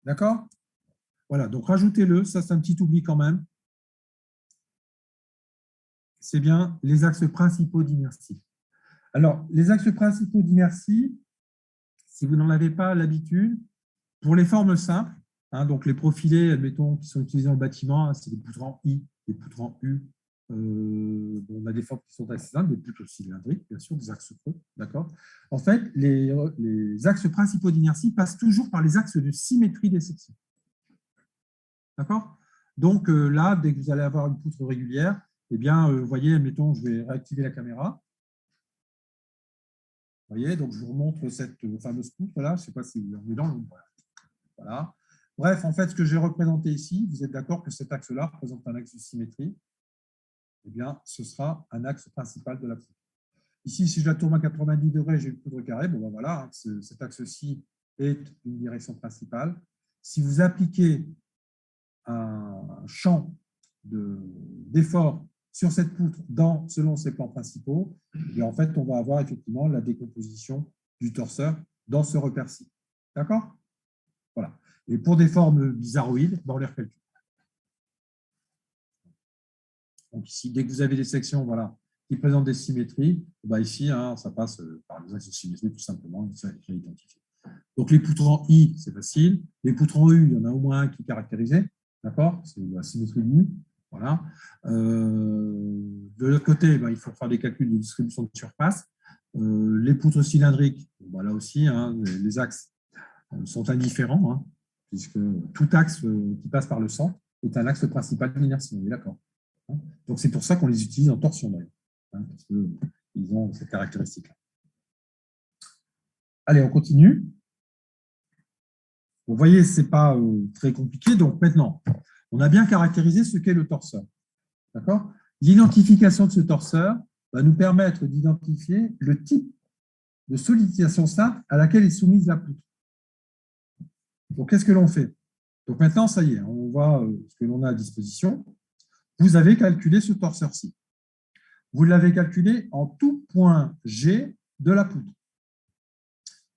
D'accord? Voilà, donc rajoutez-le, ça c'est un petit oubli quand même. C'est bien les axes principaux d'inertie. Alors, les axes principaux d'inertie, si vous n'en avez pas l'habitude, pour les formes simples, donc les profilés, admettons, qui sont utilisés dans le bâtiment, c'est les poutres en I, les poutres en U. On a des formes qui sont assez simples, des poutres cylindriques, bien sûr, des axes creux. D'accord. En fait, les axes principaux d'inertie passent toujours par les axes de symétrie des sections. D'accord. Donc là, dès que vous allez avoir une poutre régulière, eh bien, vous voyez, admettons, je vais réactiver la caméra. Vous voyez, donc je vous remontre cette fameuse poutre là. Je ne sais pas si on est dans le. Voilà. Bref, en fait, ce que j'ai représenté ici, vous êtes d'accord que cet axe-là représente un axe de symétrie? Eh bien, ce sera un axe principal de la poutre. Ici, si je la tourne à 90 degrés, j'ai une poutre carrée. Bon, voilà, cet axe-ci est une direction principale. Si vous appliquez un champ d'effort sur cette poutre selon ses plans principaux, et en fait, on va avoir effectivement la décomposition du torseur dans ce repère-ci. D'accord? Voilà. Et pour des formes bizarroïdes, on les recalcule. Donc ici, dès que vous avez des sections qui présentent des symétries, ici, ça passe par les axes de symétrie, tout simplement, ça est identifié. Donc les poutres en I, c'est facile. Les poutres en U, il y en a au moins un qui est caractérisé. D'accord? C'est la symétrie de U. Voilà. De l'autre côté, il faut faire des calculs de distribution de surface. Les poutres cylindriques, là aussi, les axes sont indifférents, puisque tout axe qui passe par le centre est un axe principal d'inertie. On est d'accord. Donc c'est pour ça qu'on les utilise en torsion d'ailleurs, parce qu'ils ont cette caractéristique-là. Allez, on continue. Vous voyez, ce n'est pas très compliqué. Donc maintenant, on a bien caractérisé ce qu'est le torseur. D'accord? L'identification de ce torseur va nous permettre d'identifier le type de solidisation simple à laquelle est soumise la poutre. Donc, qu'est-ce que l'on fait? Donc maintenant, ça y est, on voit ce que l'on a à disposition. Vous avez calculé ce torseur-ci. Vous l'avez calculé en tout point G de la poutre.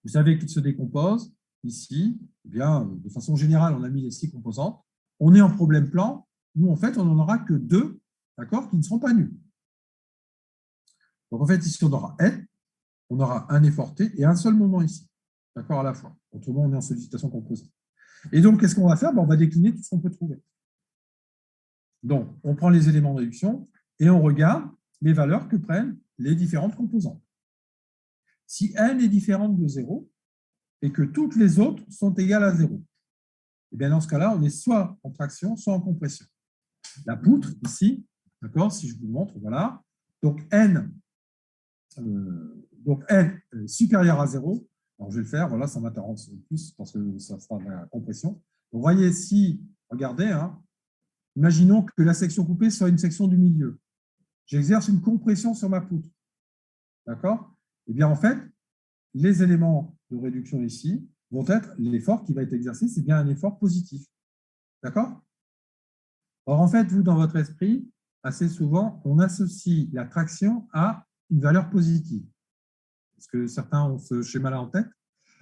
Vous savez qu'il se décompose ici. Eh bien, de façon générale, on a mis les 6 composantes. On est en problème plan. Nous, en fait, on n'en aura que 2, d'accord, qui ne seront pas nuls. Donc, en fait, ici, on aura N, on aura un effort T et un seul moment ici, d'accord, à la fois. Autrement, on est en sollicitation composée. Et donc, qu'est-ce qu'on va faire? On va décliner tout ce qu'on peut trouver. Donc, on prend les éléments de réduction et on regarde les valeurs que prennent les différentes composantes. Si N est différente de 0 et que toutes les autres sont égales à 0, et bien dans ce cas-là, on est soit en traction, soit en compression. La poutre, ici, d'accord, si je vous montre, voilà. Donc, N, Donc, N est supérieur à 0. Alors, je vais le faire. Voilà, ça m'intéresse plus parce que ça sera de la compression. Donc, vous voyez, si, regardez, hein, imaginons que la section coupée soit une section du milieu. J'exerce une compression sur ma poutre. D'accord? Eh bien, en fait, les éléments de réduction ici vont être l'effort qui va être exercé, c'est bien un effort positif. D'accord? Or, en fait, vous, dans votre esprit, assez souvent, on associe la traction à une valeur positive. Parce que certains ont ce schéma-là en tête.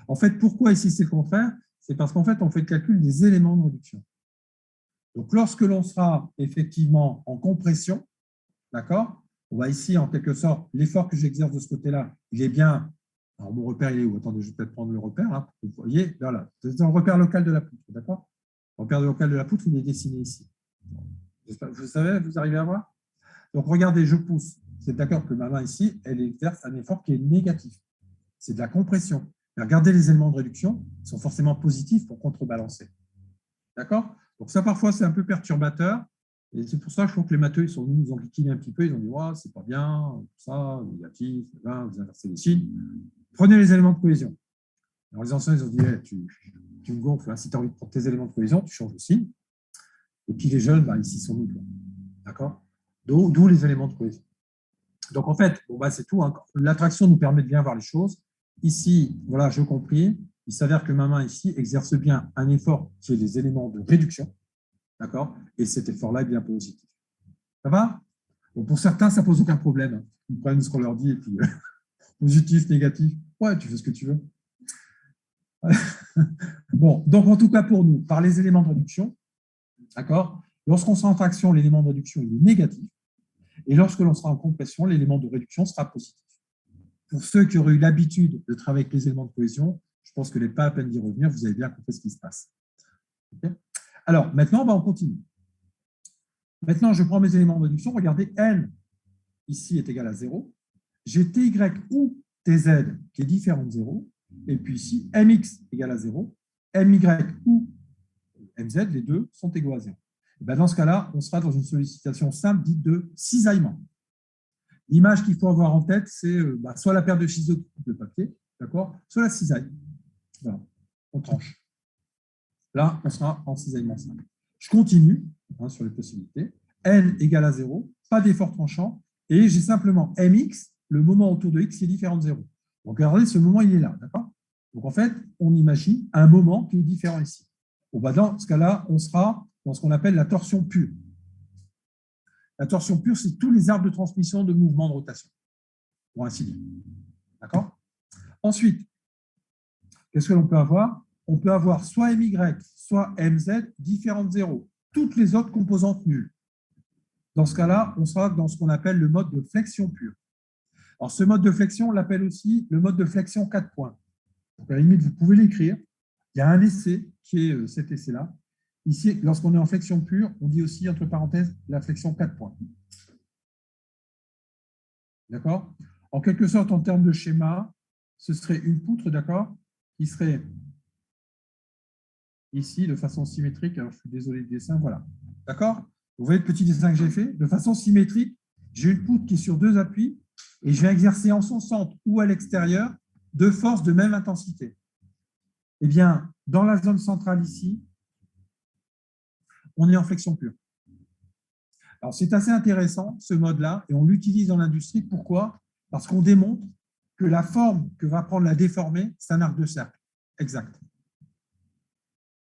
En fait, pourquoi ici c'est le contraire? C'est parce qu'en fait, on fait le calcul des éléments de réduction. Donc, lorsque l'on sera effectivement en compression, d'accord? On va ici, en quelque sorte, l'effort que j'exerce de ce côté-là, il est bien. Alors, mon repère, il est où? Attendez, je vais peut-être prendre le repère. Là, vous voyez, voilà. C'est dans le repère local de la poutre, d'accord? Le repère local de la poutre, il est dessiné ici. Vous savez, vous arrivez à voir? Donc, regardez, je pousse. C'est d'accord que ma main ici, elle exerce un effort qui est négatif. C'est de la compression. Mais regardez les éléments de réduction, ils sont forcément positifs pour contrebalancer. D'accord? Donc, ça, parfois, c'est un peu perturbateur. Et c'est pour ça que je trouve que les matheux, ils nous ont liquiné un petit peu. Ils ont dit, ouais, c'est pas bien, tout ça, négatif, vous inversez les signes. Prenez les éléments de cohésion. Alors, les anciens, ils ont dit, hey, tu me gonfles. Hein. Si tu as envie de prendre tes éléments de cohésion, tu changes de signe. Et puis, les jeunes, bah, ici, sont nuls. D'accord? D'où les éléments de cohésion. Donc, en fait, bon, bah, c'est tout. Hein. L'attraction nous permet de bien voir les choses. Ici, voilà, je compris. Il s'avère que ma main ici exerce bien un effort qui est les éléments de réduction. D'accord? Et cet effort-là est bien positif. Ça va? Bon, pour certains, ça ne pose aucun problème. Ils prennent ce qu'on leur dit et puis positif, négatif. Ouais, tu fais ce que tu veux. Bon, donc en tout cas pour nous, par les éléments de réduction, d'accord? Lorsqu'on sera en traction, l'élément de réduction il est négatif. Et lorsque l'on sera en compression, l'élément de réduction sera positif. Pour ceux qui auraient eu l'habitude de travailler avec les éléments de cohésion, je pense que n'est pas à peine d'y revenir, vous avez bien compris ce qui se passe. Okay. Alors, maintenant, on continue. Maintenant, je prends mes éléments de réduction. Regardez, N, ici, est égal à 0. J'ai Ty ou Tz qui est différent de 0. Et puis ici, Mx égale à 0. My ou Mz, les deux, sont égaux à 0. Et bien dans ce cas-là, on sera dans une sollicitation simple dite de cisaillement. L'image qu'il faut avoir en tête, c'est soit la paire de ciseaux qui coupe le papier, d'accord, soit la cisaille. Voilà, on tranche. Là, on sera en cisaillement simple. Je continue sur les possibilités. N égale à 0, pas d'effort tranchant, et j'ai simplement Mx, le moment autour de x qui est différent de 0. Donc, regardez, ce moment, il est là, d'accord? Donc, en fait, on imagine un moment qui est différent ici. Bon, bah, dans ce cas-là, on sera dans ce qu'on appelle la torsion pure. La torsion pure, c'est tous les arbres de transmission de mouvement de rotation, pour ainsi dire. D'accord? Ensuite, qu'est-ce que l'on peut avoir? On peut avoir soit My, soit Mz différents de 0. Toutes les autres composantes nulles. Dans ce cas-là, on sera dans ce qu'on appelle le mode de flexion pure. Alors, ce mode de flexion, on l'appelle aussi le mode de flexion 4 points. Donc, à la limite, vous pouvez l'écrire. Il y a un essai qui est cet essai-là. Ici, lorsqu'on est en flexion pure, on dit aussi, entre parenthèses, la flexion 4 points. D'accord? En quelque sorte, en termes de schéma, ce serait une poutre, d'accord, qui serait ici de façon symétrique. Alors, je suis désolé du dessin, voilà. D'accord? Vous voyez le petit dessin que j'ai fait? De façon symétrique, j'ai une poutre qui est sur deux appuis et je vais exercer en son centre ou à l'extérieur deux forces de même intensité. Eh bien, dans la zone centrale ici, on est en flexion pure. Alors, c'est assez intéressant, ce mode-là, et on l'utilise dans l'industrie. Pourquoi? Parce qu'on démontre que la forme que va prendre la déformée, c'est un arc de cercle. Exact.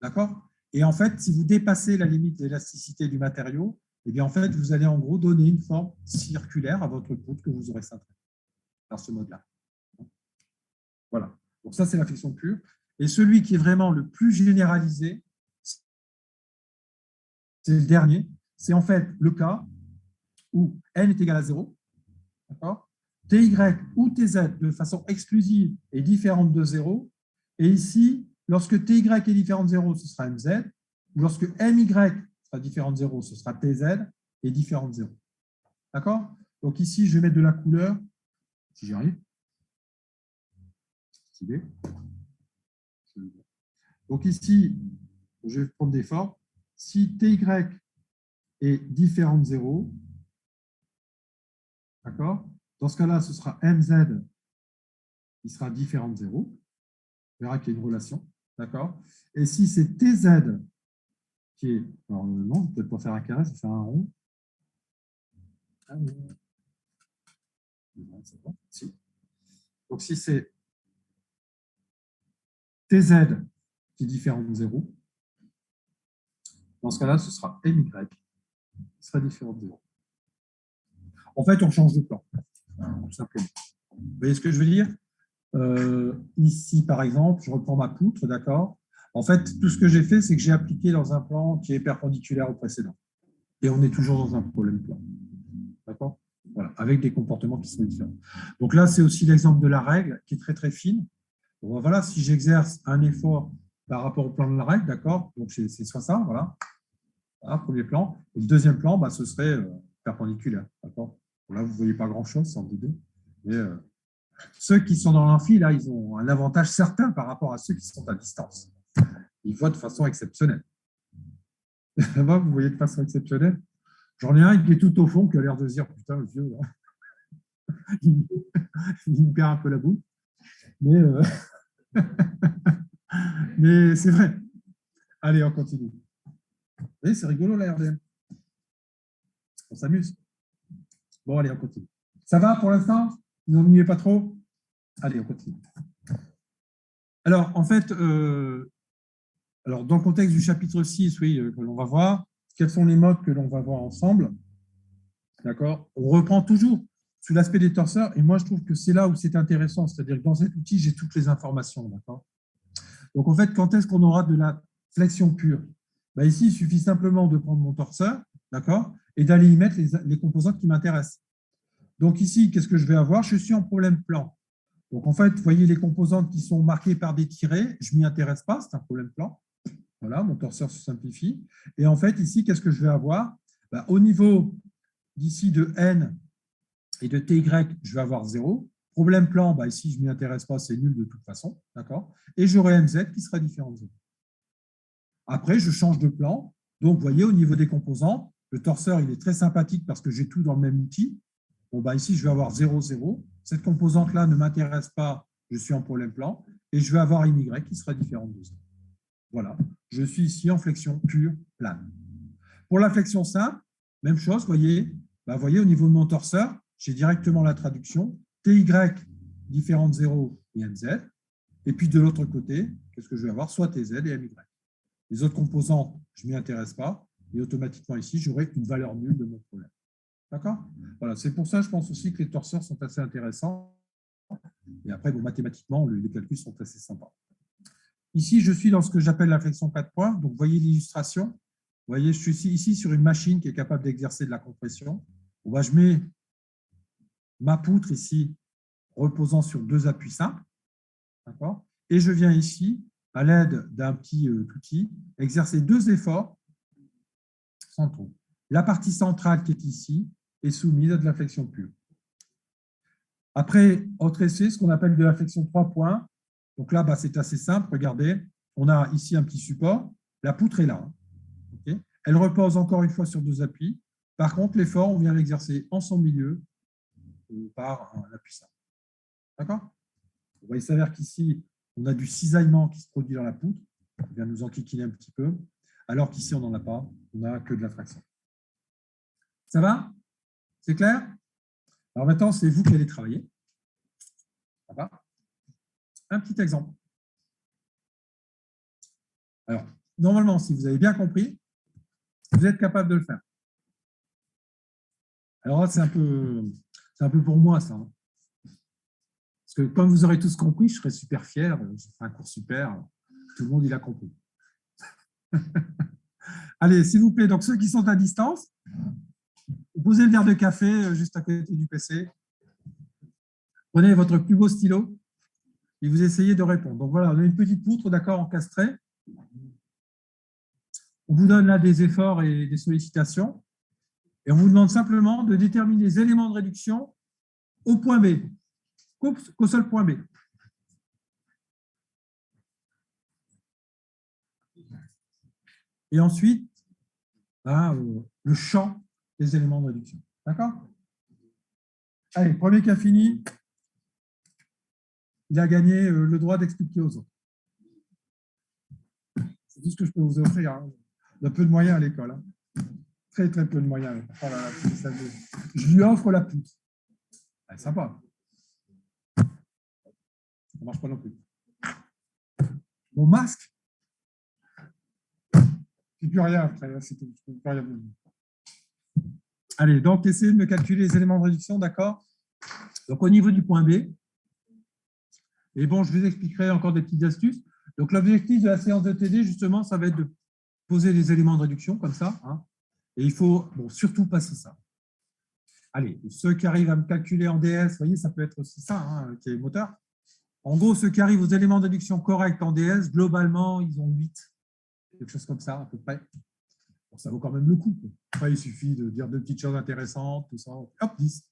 D'accord? Et en fait, si vous dépassez la limite d'élasticité du matériau, eh bien, en fait, vous allez en gros donner une forme circulaire à votre poutre que vous aurez cintrée dans ce mode-là. Voilà. Donc ça, c'est la flexion pure. Et celui qui est vraiment le plus généralisé, c'est le dernier. C'est en fait le cas où N est égal à 0. D'accord? Ty ou Tz de façon exclusive est différente de 0. Et ici, lorsque Ty est différent de 0, ce sera Mz. Ou lorsque My sera différent de 0, ce sera Tz et différent de 0. D'accord? Donc ici, je vais mettre de la couleur, si j'y arrive. Donc ici, je vais prendre des formes. Si Ty est différent de 0, d'accord? Dans ce cas-là, ce sera Mz il sera différent de 0. On verra qu'il y a une relation. D'accord? Et si c'est TZ qui est. Alors, non, peut-être pas faire un carré, ça fait un rond. Ah, oui. Non, c'est bon. Si. Donc, si c'est TZ qui est différent de 0, dans ce cas-là, ce sera MY qui sera différent de 0. En fait, on change de plan, tout simplement. Vous voyez ce que je veux dire? Ici, par exemple, je reprends ma poutre, d'accord? En fait, tout ce que j'ai fait, c'est que j'ai appliqué dans un plan qui est perpendiculaire au précédent. Et on est toujours dans un problème plan. D'accord? Voilà, avec des comportements qui sont différents. Donc là, c'est aussi l'exemple de la règle qui est très, très fine. Donc voilà, si j'exerce un effort par rapport au plan de la règle, d'accord? Donc c'est soit ça, voilà. Voilà, premier plan. Et le deuxième plan, bah, ce serait perpendiculaire. D'accord? Là, vous ne voyez pas grand-chose, c'est en deux. Mais ceux qui sont dans l'amphi, là, ils ont un avantage certain par rapport à ceux qui sont à distance. Ils voient de façon exceptionnelle. Moi, vous voyez de façon exceptionnelle. J'en ai un qui est tout au fond, qui a l'air de se dire, putain, le vieux, là, il me perd un peu la boue. Mais, mais c'est vrai. Allez, on continue. Vous voyez, c'est rigolo, la RDM. On s'amuse. Bon, allez, on continue. Ça va pour l'instant? Vous n'ennuyez pas trop? Allez, on continue. Alors, en fait, alors, dans le contexte du chapitre 6, oui, que l'on va voir, quels sont les modes que l'on va voir ensemble? D'accord? On reprend toujours sous l'aspect des torseurs, et moi, je trouve que c'est là où c'est intéressant, c'est-à-dire que dans cet outil, j'ai toutes les informations. D'accord? Donc, en fait, quand est-ce qu'on aura de la flexion pure? Ben, ici, il suffit simplement de prendre mon torseur, d'accord, et d'aller y mettre les composantes qui m'intéressent. Donc, ici, qu'est-ce que je vais avoir? Je suis en problème plan. Donc, en fait, vous voyez les composantes qui sont marquées par des tirets, je ne m'y intéresse pas, c'est un problème plan. Voilà, mon torseur se simplifie. Et en fait, ici, qu'est-ce que je vais avoir? Ben, au niveau d'ici de n et de ty, je vais avoir 0. Problème plan, ben, ici, je ne m'y intéresse pas, c'est nul de toute façon. D'accord? Et j'aurai mz qui sera différent de 0. Après, je change de plan. Donc, vous voyez, au niveau des composants, le torseur, il est très sympathique parce que j'ai tout dans le même outil. Bon, ben, ici, je vais avoir 0, 0. Cette composante-là ne m'intéresse pas, je suis en problème plan. Et je vais avoir my qui sera différent de 0. Voilà, je suis ici en flexion pure plane. Pour la flexion simple, même chose, voyez, voyez au niveau de mon torseur, j'ai directement la traduction, TY différent de 0 et MZ. Et puis de l'autre côté, qu'est-ce que je vais avoir? Soit TZ et MY. Les autres composantes, je ne m'y intéresse pas. Et automatiquement ici, j'aurai une valeur nulle de mon problème. D'accord? Voilà, c'est pour ça, je pense aussi que les torseurs sont assez intéressants. Et après, bon, mathématiquement, les calculs sont assez sympas. Ici, je suis dans ce que j'appelle la flexion 4 points. Donc, vous voyez l'illustration. Vous voyez, je suis ici sur une machine qui est capable d'exercer de la compression. Je mets ma poutre ici, reposant sur deux appuis simples. Et je viens ici, à l'aide d'un petit outil, exercer deux efforts centraux. La partie centrale qui est ici est soumise à de la flexion pure. Après, autre essai, ce qu'on appelle de la flexion 3 points. Donc là, c'est assez simple. Regardez, on a ici un petit support. La poutre est là. Okay, elle repose encore une fois sur deux appuis. Par contre, l'effort, on vient l'exercer en son milieu par un appui simple. D'accord? Il s'avère qu'ici, on a du cisaillement qui se produit dans la poutre. On vient nous enquiquiner un petit peu. Alors qu'ici, on n'en a pas. On n'a que de la traction. Ça va? C'est clair? Alors maintenant, c'est vous qui allez travailler. Ça va? Un petit exemple. Alors, normalement, si vous avez bien compris, vous êtes capable de le faire. Alors là, c'est un peu pour moi, ça. Hein. Parce que comme vous aurez tous compris, je serai super fier. Je ferai un cours super. Tout le monde, il a compris. Allez, s'il vous plaît, donc ceux qui sont à distance, vous posez le verre de café juste à côté du PC. Prenez votre plus beau stylo et vous essayez de répondre. Donc voilà, on a une petite poutre, d'accord, encastrée. On vous donne là des efforts et des sollicitations. Et on vous demande simplement de déterminer les éléments de réduction au point B, qu'au seul point B. Et ensuite, le champ des éléments de réduction. D'accord? Allez, premier cas fini. il a gagné le droit d'expliquer aux autres. C'est tout ce que je peux vous offrir. Hein. Il y a peu de moyens à l'école. Hein. Très, très peu de moyens. Oh là là, je lui offre la pousse. C'est sympa. Ça ne marche pas non plus. Mon masque, je ne plus rien après. C'est tout. Je peux plus rien vous dire. Allez, donc essayez de me calculer les éléments de réduction, d'accord? Donc au niveau du point B, et bon, je vous expliquerai encore des petites astuces. Donc l'objectif de la séance de TD, justement, ça va être de poser les éléments de réduction comme ça. Hein, et il faut surtout passer ça. Allez, ceux qui arrivent à me calculer en DS, vous voyez, ça peut être aussi ça, hein, qui est moteur. En gros, ceux qui arrivent aux éléments de réduction corrects en DS, globalement, ils ont 8. Quelque chose comme ça, à peu près. Bon, ça vaut quand même le coup. Après, il suffit de dire deux petites choses intéressantes, tout ça. Hop, 10.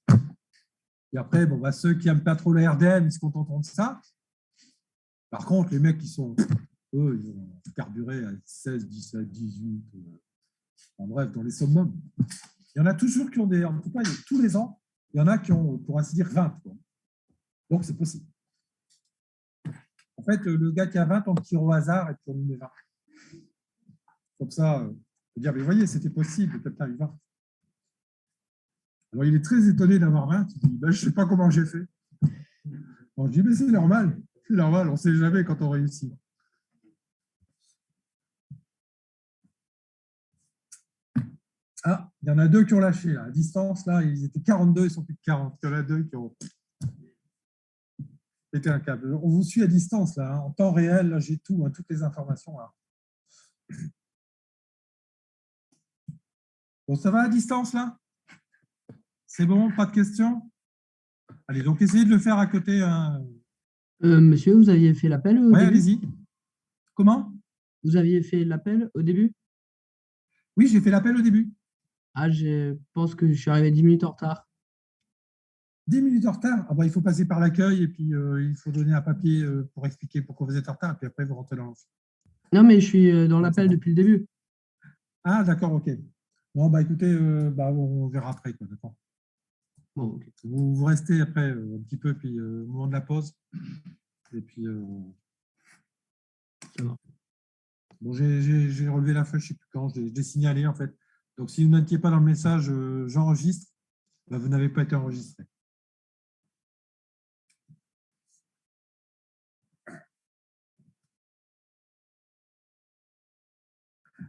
Et après, bon, ceux qui n'aiment pas trop le RDM, ils se contenteront de ça. Par contre, les mecs qui sont, eux, ils ont carburé à 16, 17, 18, en bref, dans les summums. Il y en a toujours qui ont des, en tout cas, tous les ans, il y en a qui ont, pour ainsi dire, 20. Quoi. Donc, c'est possible. En fait, le gars qui a 20, on le tire au hasard et puis on lui met 20. Comme ça, on peut dire, mais voyez, c'était possible, quelqu'un a eu 20. Alors, il est très étonné d'avoir 20. Il dit, je ne sais pas comment j'ai fait. Bon, je dis, mais c'est normal. C'est normal, on ne sait jamais quand on réussit. Ah, il y en a deux qui ont lâché. Là. À distance, là, ils étaient 42, ils sont plus de 40. Il y en a deux qui ont pété un câble. On vous suit à distance, là. Hein. En temps réel, là, j'ai tout, hein, toutes les informations. Là. Bon, ça va à distance, là? C'est bon, pas de questions? Allez, donc essayez de le faire à côté. Monsieur, vous aviez fait l'appel au Oui, début? allez-y. Comment? Vous aviez fait l'appel au début? Oui, j'ai fait l'appel au début. Ah, je pense que je suis arrivé 10 minutes en retard. 10 minutes en retard? Il faut passer par l'accueil et puis il faut donner un papier pour expliquer pourquoi vous êtes en retard et puis après vous rentrez dans l'enfant. Non, mais je suis dans l'appel depuis le début. Ah, d'accord, ok. Bon, écoutez, on verra après, quoi, d'accord. Bon, ok. Vous restez après un petit peu, puis au moment de la pause. Et puis, Ça va. bon, j'ai relevé la feuille, je ne sais plus quand, je l'ai signalé en fait. Donc, si vous n'étiez pas dans le message, j'enregistre, vous n'avez pas été enregistré.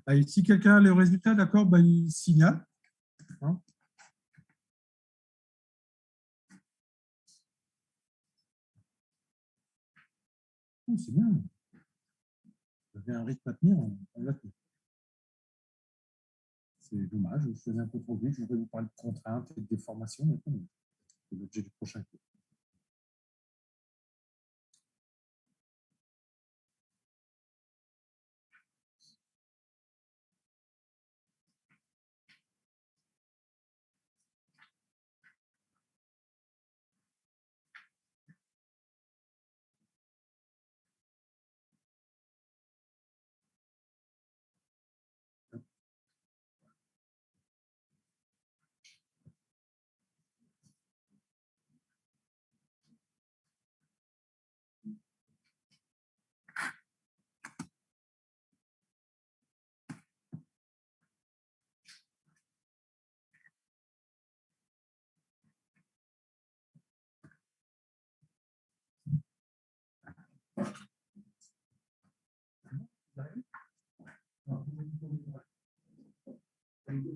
Allez, si quelqu'un a le résultat, d'accord, il signale. Hein. Oh, c'est bien. Vous avez un rythme à tenir, on l'a tenu. C'est dommage, je faisais un peu trop vite, je voudrais vous parler de contraintes et de déformations, mais c'est l'objet du prochain cours.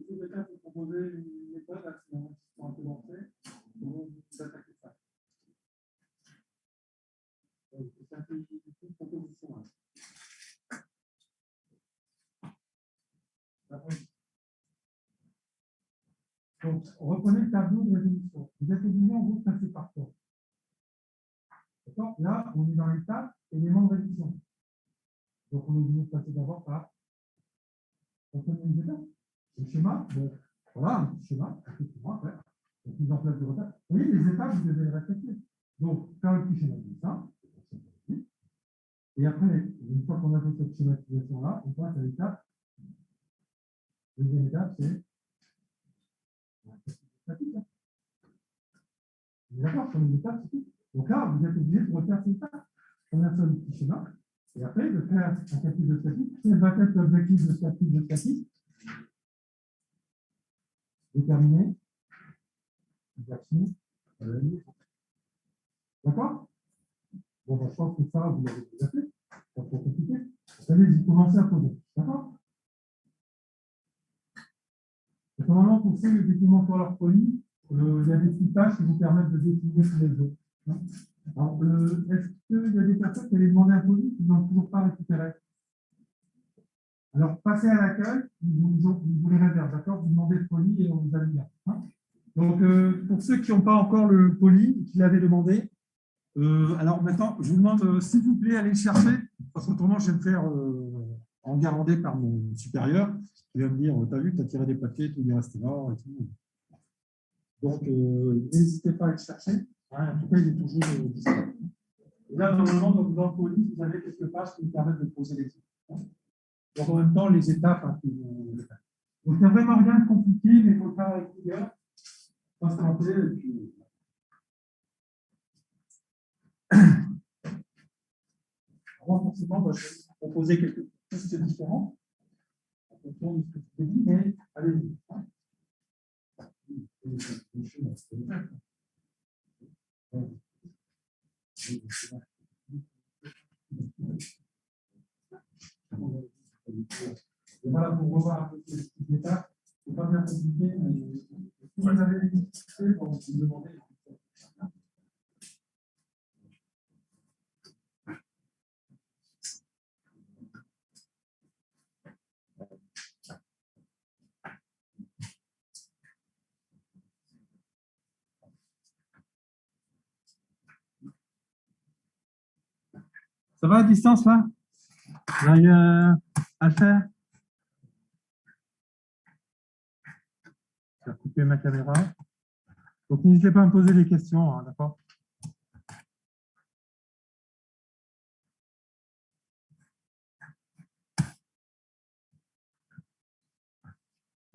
Quelqu'un peut proposer une méthode à ce moment pour implémenter, comment vous attaquez ça? C'est un peu une proposition. Donc, reprenez le tableau de résolution. Vous êtes obligé en gros de passer par quoi? D'accord? Là, on est dans l'étape élément de résolution. Donc, on est obligé de passer d'abord par les étapes. Le schéma, donc, voilà, un petit schéma, effectivement, après, la mise en place de retard. Vous voyez, les étapes, vous devez les respecter. Donc, faire le petit schéma comme ça. Et après, une fois qu'on a fait cette schématisation-là, on passe à l'étape. Deuxième étape, c'est statique. D'accord, sur les étapes, c'est tout. Donc là, vous êtes obligé de refaire tout ça. On a fait un petit schéma. Et après, de faire un calcul de statique. Quel va être l'objectif de statique? Déterminer. D'accord? Bon, je pense que ça, vous l'avez déjà fait. C'est pas trop compliqué. Allez-y, commencez à poser. D'accord? Normalement, pour ceux les équipements sur leur folie, il y a des petites tâches qui vous permettent de décliner tous les autres. Alors, est-ce qu'il y a des personnes qui avaient demandé un colis qui n'ont toujours pas récupéré? Alors, passez à l'accueil, ils vous les réservent, d'accord? Vous demandez le colis et on vous a mis là. Hein. Donc, pour ceux qui n'ont pas encore le colis, qui l'avaient demandé, alors maintenant, je vous demande, s'il vous plaît, allez le chercher, parce qu'autrement, je vais me faire enguirlander par mon supérieur, qui va me dire, t'as vu, tu as tiré des papiers, tout est resté là, et tout. Donc, n'hésitez pas à le chercher. Hein, en tout cas, il est toujours disponible. Et là, normalement, dans le colis, vous avez quelques pages qui vous permettent de poser les questions. Donc, en même temps, les étapes. Hein, donc, il n'y a vraiment rien de compliqué, mais il faut le faire avec rigueur. Pas se tromper, et puis... Alors, forcément, je vais vous proposer quelques pistes différentes en fonction de ce que je vous ai dit, mais allez-y. Et voilà, pour revoir un peu ces petites étapes, ce n'est pas bien compliqué, mais si vous avez des difficultés, vous me demandez. Ça va à distance, là? J'arrive à le faire? Je vais couper ma caméra. Donc, n'hésitez pas à me poser des questions, hein, d'accord?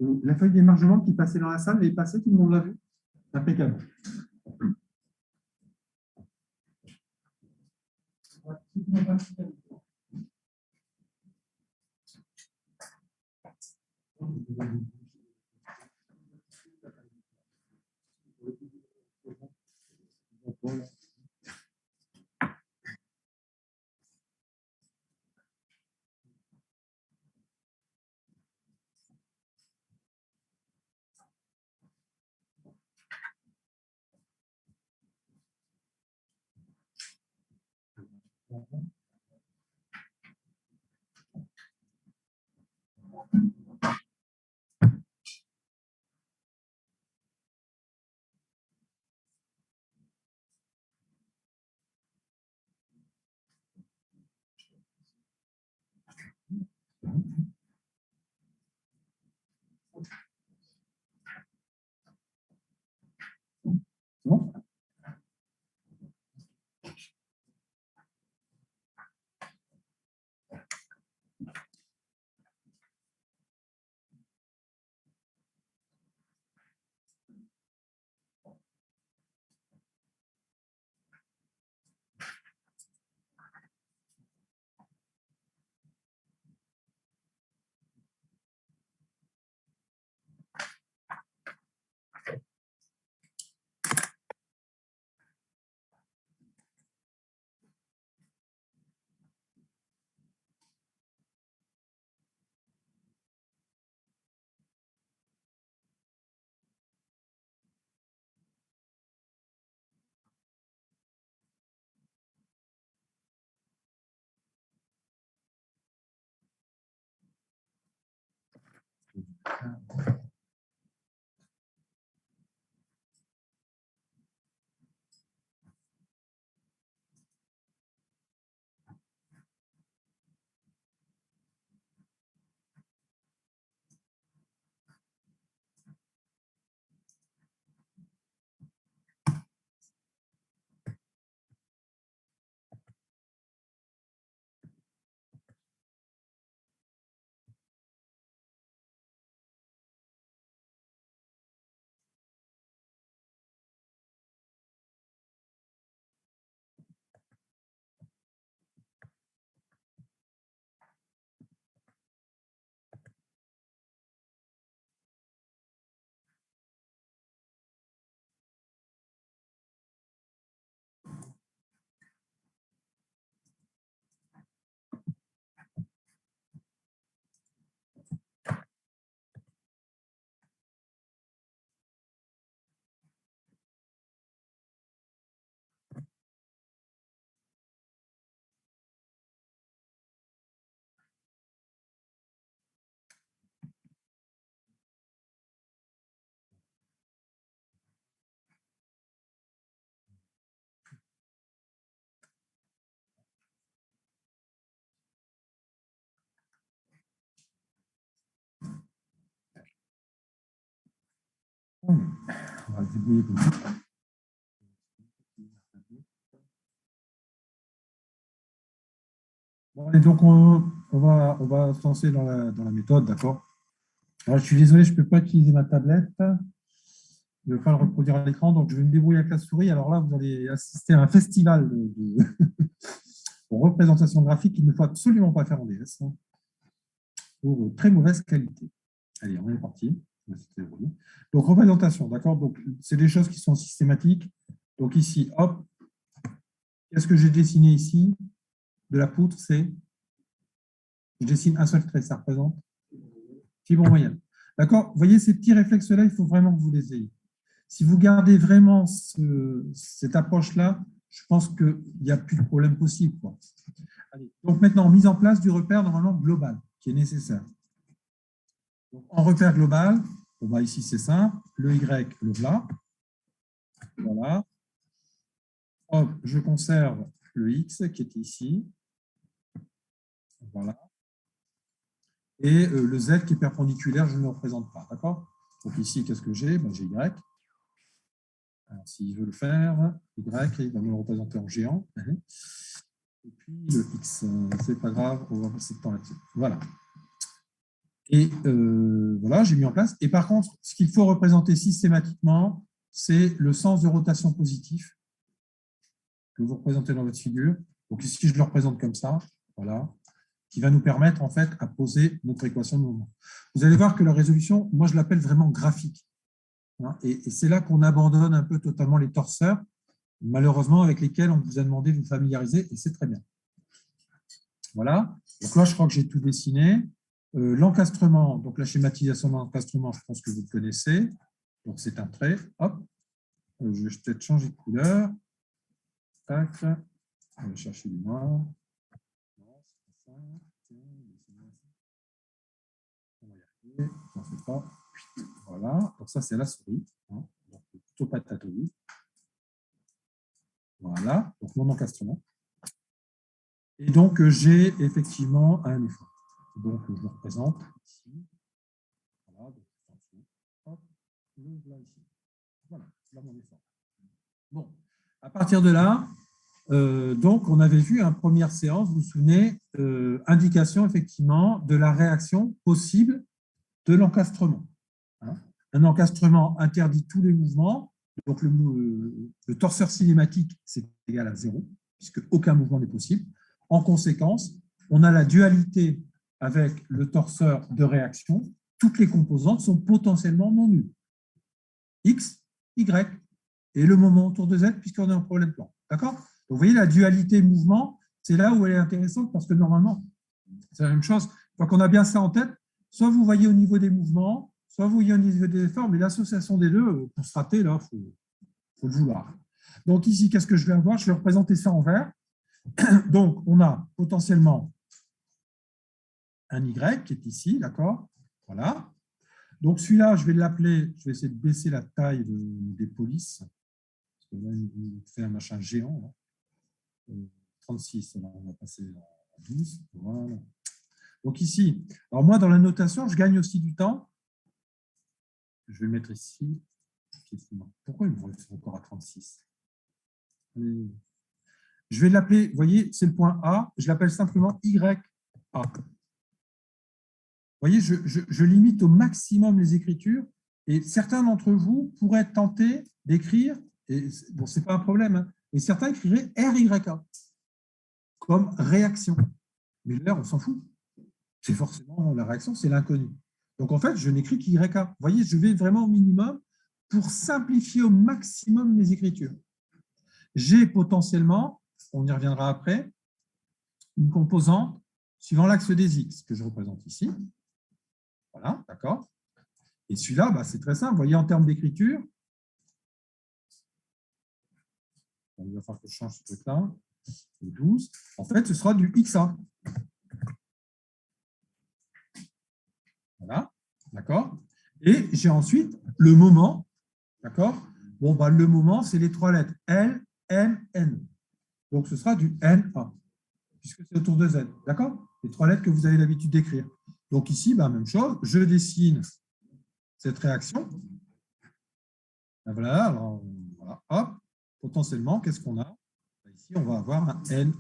La feuille d'émargement qui passait dans la salle, elle est passée, tout le monde l'a vu? Impeccable. Bon. va le débrouiller comme ça. Bon, et donc, on va se lancer dans la méthode, d'accord? Alors, je suis désolé, je ne peux pas utiliser ma tablette. Je ne vais pas le reproduire à l'écran, donc je vais me débrouiller avec la souris. Alors là, vous allez assister à un festival de représentation graphique qu'il ne faut absolument pas faire en DS, hein, pour très mauvaise qualité. Allez, on est parti. Donc, représentation, d'accord? Donc, c'est des choses qui sont systématiques. Donc, ici, hop, qu'est-ce que j'ai dessiné ici? De la poutre, c'est, je dessine un seul trait, ça représente fibre moyenne. D'accord? Vous voyez, ces petits réflexes-là, il faut vraiment que vous les ayez. Si vous gardez vraiment cette approche-là, je pense qu'il n'y a plus de problème possible, quoi. Allez, donc maintenant, mise en place du repère normalement global qui est nécessaire. Donc, en repère global, on va ici, c'est simple, le Y, le voilà. Voilà. Hop, je conserve le X qui est ici. Voilà. Et le Z qui est perpendiculaire, je ne le représente pas. D'accord? Donc ici, qu'est-ce que j'ai? Ben, j'ai Y. Alors, s'il veut le faire, Y, il va me le représenter en géant. Et puis le X, c'est pas grave, on va passer le temps là-dessus. Voilà. Et voilà, j'ai mis en place. Et par contre, ce qu'il faut représenter systématiquement, c'est le sens de rotation positif que vous représentez dans votre figure. Donc ici, je le représente comme ça, voilà, qui va nous permettre en fait à poser notre équation de mouvement. Vous allez voir que la résolution, moi je l'appelle vraiment graphique. Et c'est là qu'on abandonne un peu totalement les torseurs, malheureusement avec lesquels on vous a demandé de vous familiariser, et c'est très bien. Voilà, donc là je crois que j'ai tout dessiné. L'encastrement, donc la schématisation de l'encastrement, je pense que vous le connaissez. Donc c'est un trait, hop, je vais peut-être changer de couleur. Tac, on va chercher du noir. Non, c'est pas ça. On va y arriver, on ne fait pas. Voilà, donc ça c'est la souris, hein. Donc, plutôt pas de tatouage. Voilà, donc mon encastrement. Et donc j'ai effectivement un effort. Donc je le représente ici. Voilà, donc hop, là ici. Voilà, là mon effort. Bon, à partir de là, donc on avait vu une première séance, vous vous souvenez, indication effectivement de la réaction possible de l'encastrement. Hein. Un encastrement interdit tous les mouvements. Donc, le torseur cinématique, c'est égal à 0, puisque aucun mouvement n'est possible. En conséquence, on a la dualité avec le torseur de réaction. Toutes les composantes sont potentiellement non nulles. X, Y, et le moment autour de Z, puisqu'on est en problème plan. D'accord? Donc, vous voyez, la dualité mouvement, c'est là où elle est intéressante, parce que normalement, c'est la même chose. Une fois qu'on a bien ça en tête, soit vous voyez au niveau des mouvements, soit vous voyez au niveau des efforts, mais l'association des deux, pour se rater, là, il faut le vouloir. Donc ici, qu'est-ce que je vais avoir? Je vais représenter ça en vert. Donc, on a potentiellement un Y qui est ici, d'accord? Voilà. Donc celui-là, je vais l'appeler, je vais essayer de baisser la taille des polices, parce que là, il fait un machin géant. Là. 36, alors on va passer à 12. Voilà. Donc ici, alors moi, dans la notation, je gagne aussi du temps. Je vais le mettre ici. Pourquoi il me reste encore à 36? Je vais l'appeler, vous voyez, c'est le point A, je l'appelle simplement YA. Vous voyez, je limite au maximum les écritures, et certains d'entre vous pourraient tenter d'écrire, et bon, ce n'est pas un problème, hein, mais certains écriraient RYA, comme réaction. Mais là, on s'en fout. C'est forcément la réaction, c'est l'inconnu. Donc, en fait, je n'écris qu'YA. Vous voyez, je vais vraiment au minimum pour simplifier au maximum mes écritures. J'ai potentiellement, on y reviendra après, une composante suivant l'axe des X que je représente ici. Voilà, d'accord. Et celui-là, bah, c'est très simple. Vous voyez, en termes d'écriture, il va falloir que je change ce truc-là. 12. En fait, ce sera du XA. Voilà, d'accord. Et j'ai ensuite le moment, d'accord. Bon, bah, le moment, c'est les trois lettres L, M, N. Donc, ce sera du NA, puisque c'est autour de Z, d'accord. Les trois lettres que vous avez l'habitude d'écrire. Donc, ici, bah, même chose, je dessine cette réaction. Ben voilà, alors, voilà, hop, potentiellement, qu'est-ce qu'on a? Ici, on va avoir un NA.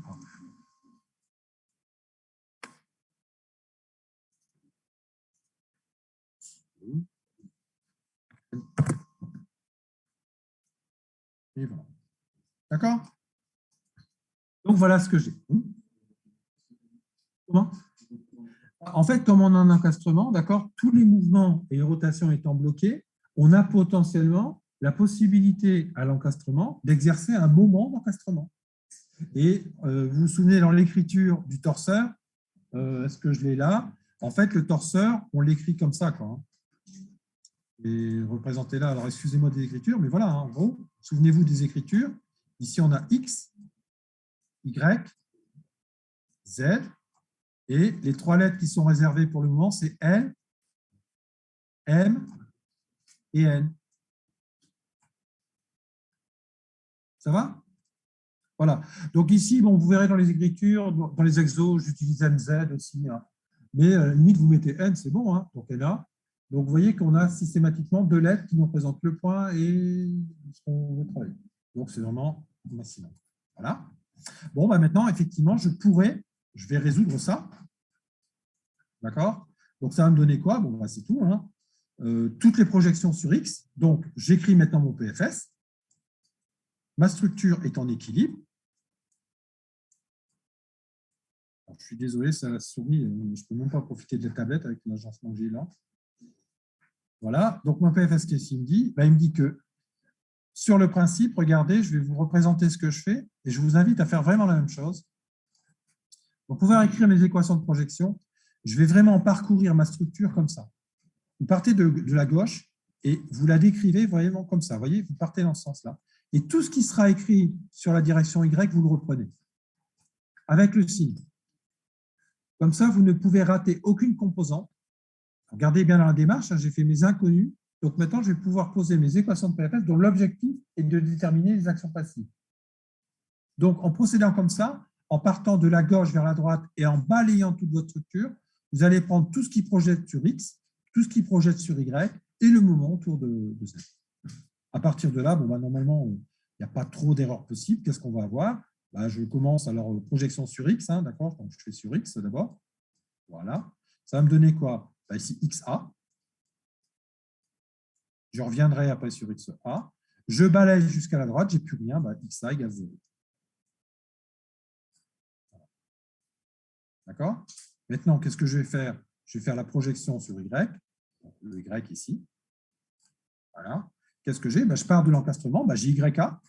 Et voilà. D'accord? Donc, voilà ce que j'ai. Comment? En fait, comme on a un encastrement, d'accord, tous les mouvements et les rotations étant bloqués, on a potentiellement la possibilité à l'encastrement d'exercer un moment d'encastrement. Et vous vous souvenez dans l'écriture du torseur, est-ce que je l'ai là? En fait, le torseur, on l'écrit comme ça, quoi. Et représenté là, alors excusez-moi des écritures, mais voilà, en gros, souvenez-vous des écritures. Ici, on a X, Y, Z, et les trois lettres qui sont réservées pour le moment, c'est L, M et N. Ça va? Voilà. Donc ici, bon, vous verrez dans les écritures, dans les exos, j'utilise NZ aussi. Hein. Mais à la limite, vous mettez N, c'est bon. Hein. Donc NA. Donc vous voyez qu'on a systématiquement deux lettres qui nous représentent le point et ce qu'on veut travailler. Donc c'est vraiment maximum. Voilà. Bon, bah maintenant, effectivement, je vais résoudre ça. D'accord? Donc ça va me donner quoi? Bon, bah, c'est tout. Hein. Toutes les projections sur X. Donc j'écris maintenant mon PFS. Ma structure est en équilibre. Alors, je suis désolé, ça sourit, je ne peux même pas profiter de la tablette avec l'agencement que j'ai là. Voilà, donc mon PFS, qu'est-ce qu'il me dit? Ben, il me dit que sur le principe, regardez, je vais vous représenter ce que je fais et je vous invite à faire vraiment la même chose. Pour pouvoir écrire mes équations de projection, je vais vraiment parcourir ma structure comme ça. Vous partez de la gauche et vous la décrivez vraiment comme ça. Vous voyez, vous partez dans ce sens-là. Et tout ce qui sera écrit sur la direction Y, vous le reprenez avec le signe. Comme ça, vous ne pouvez rater aucune composante. Regardez bien dans la démarche, hein, j'ai fait mes inconnus. Donc maintenant, je vais pouvoir poser mes équations de PFS dont l'objectif est de déterminer les actions passives. Donc, en procédant comme ça, en partant de la gauche vers la droite et en balayant toute votre structure, vous allez prendre tout ce qui projette sur X, tout ce qui projette sur Y et le moment autour de Z. À partir de là, bon, bah, normalement, il n'y a pas trop d'erreurs possibles. Qu'est-ce qu'on va avoir? Bah, je commence alors projection sur X, hein, d'accord? Donc, je fais sur X d'abord. Voilà. Ça va me donner quoi? Bah, ici, XA. Je reviendrai après sur XA. Je balaye jusqu'à la droite, je n'ai plus rien. Bah, XA égale 0. D'accord? Maintenant, qu'est-ce que je vais faire? Je vais faire la projection sur Y. Le Y ici. Voilà. Qu'est-ce que j'ai? Bah, je pars de l'encastrement. Bah, j'ai YA.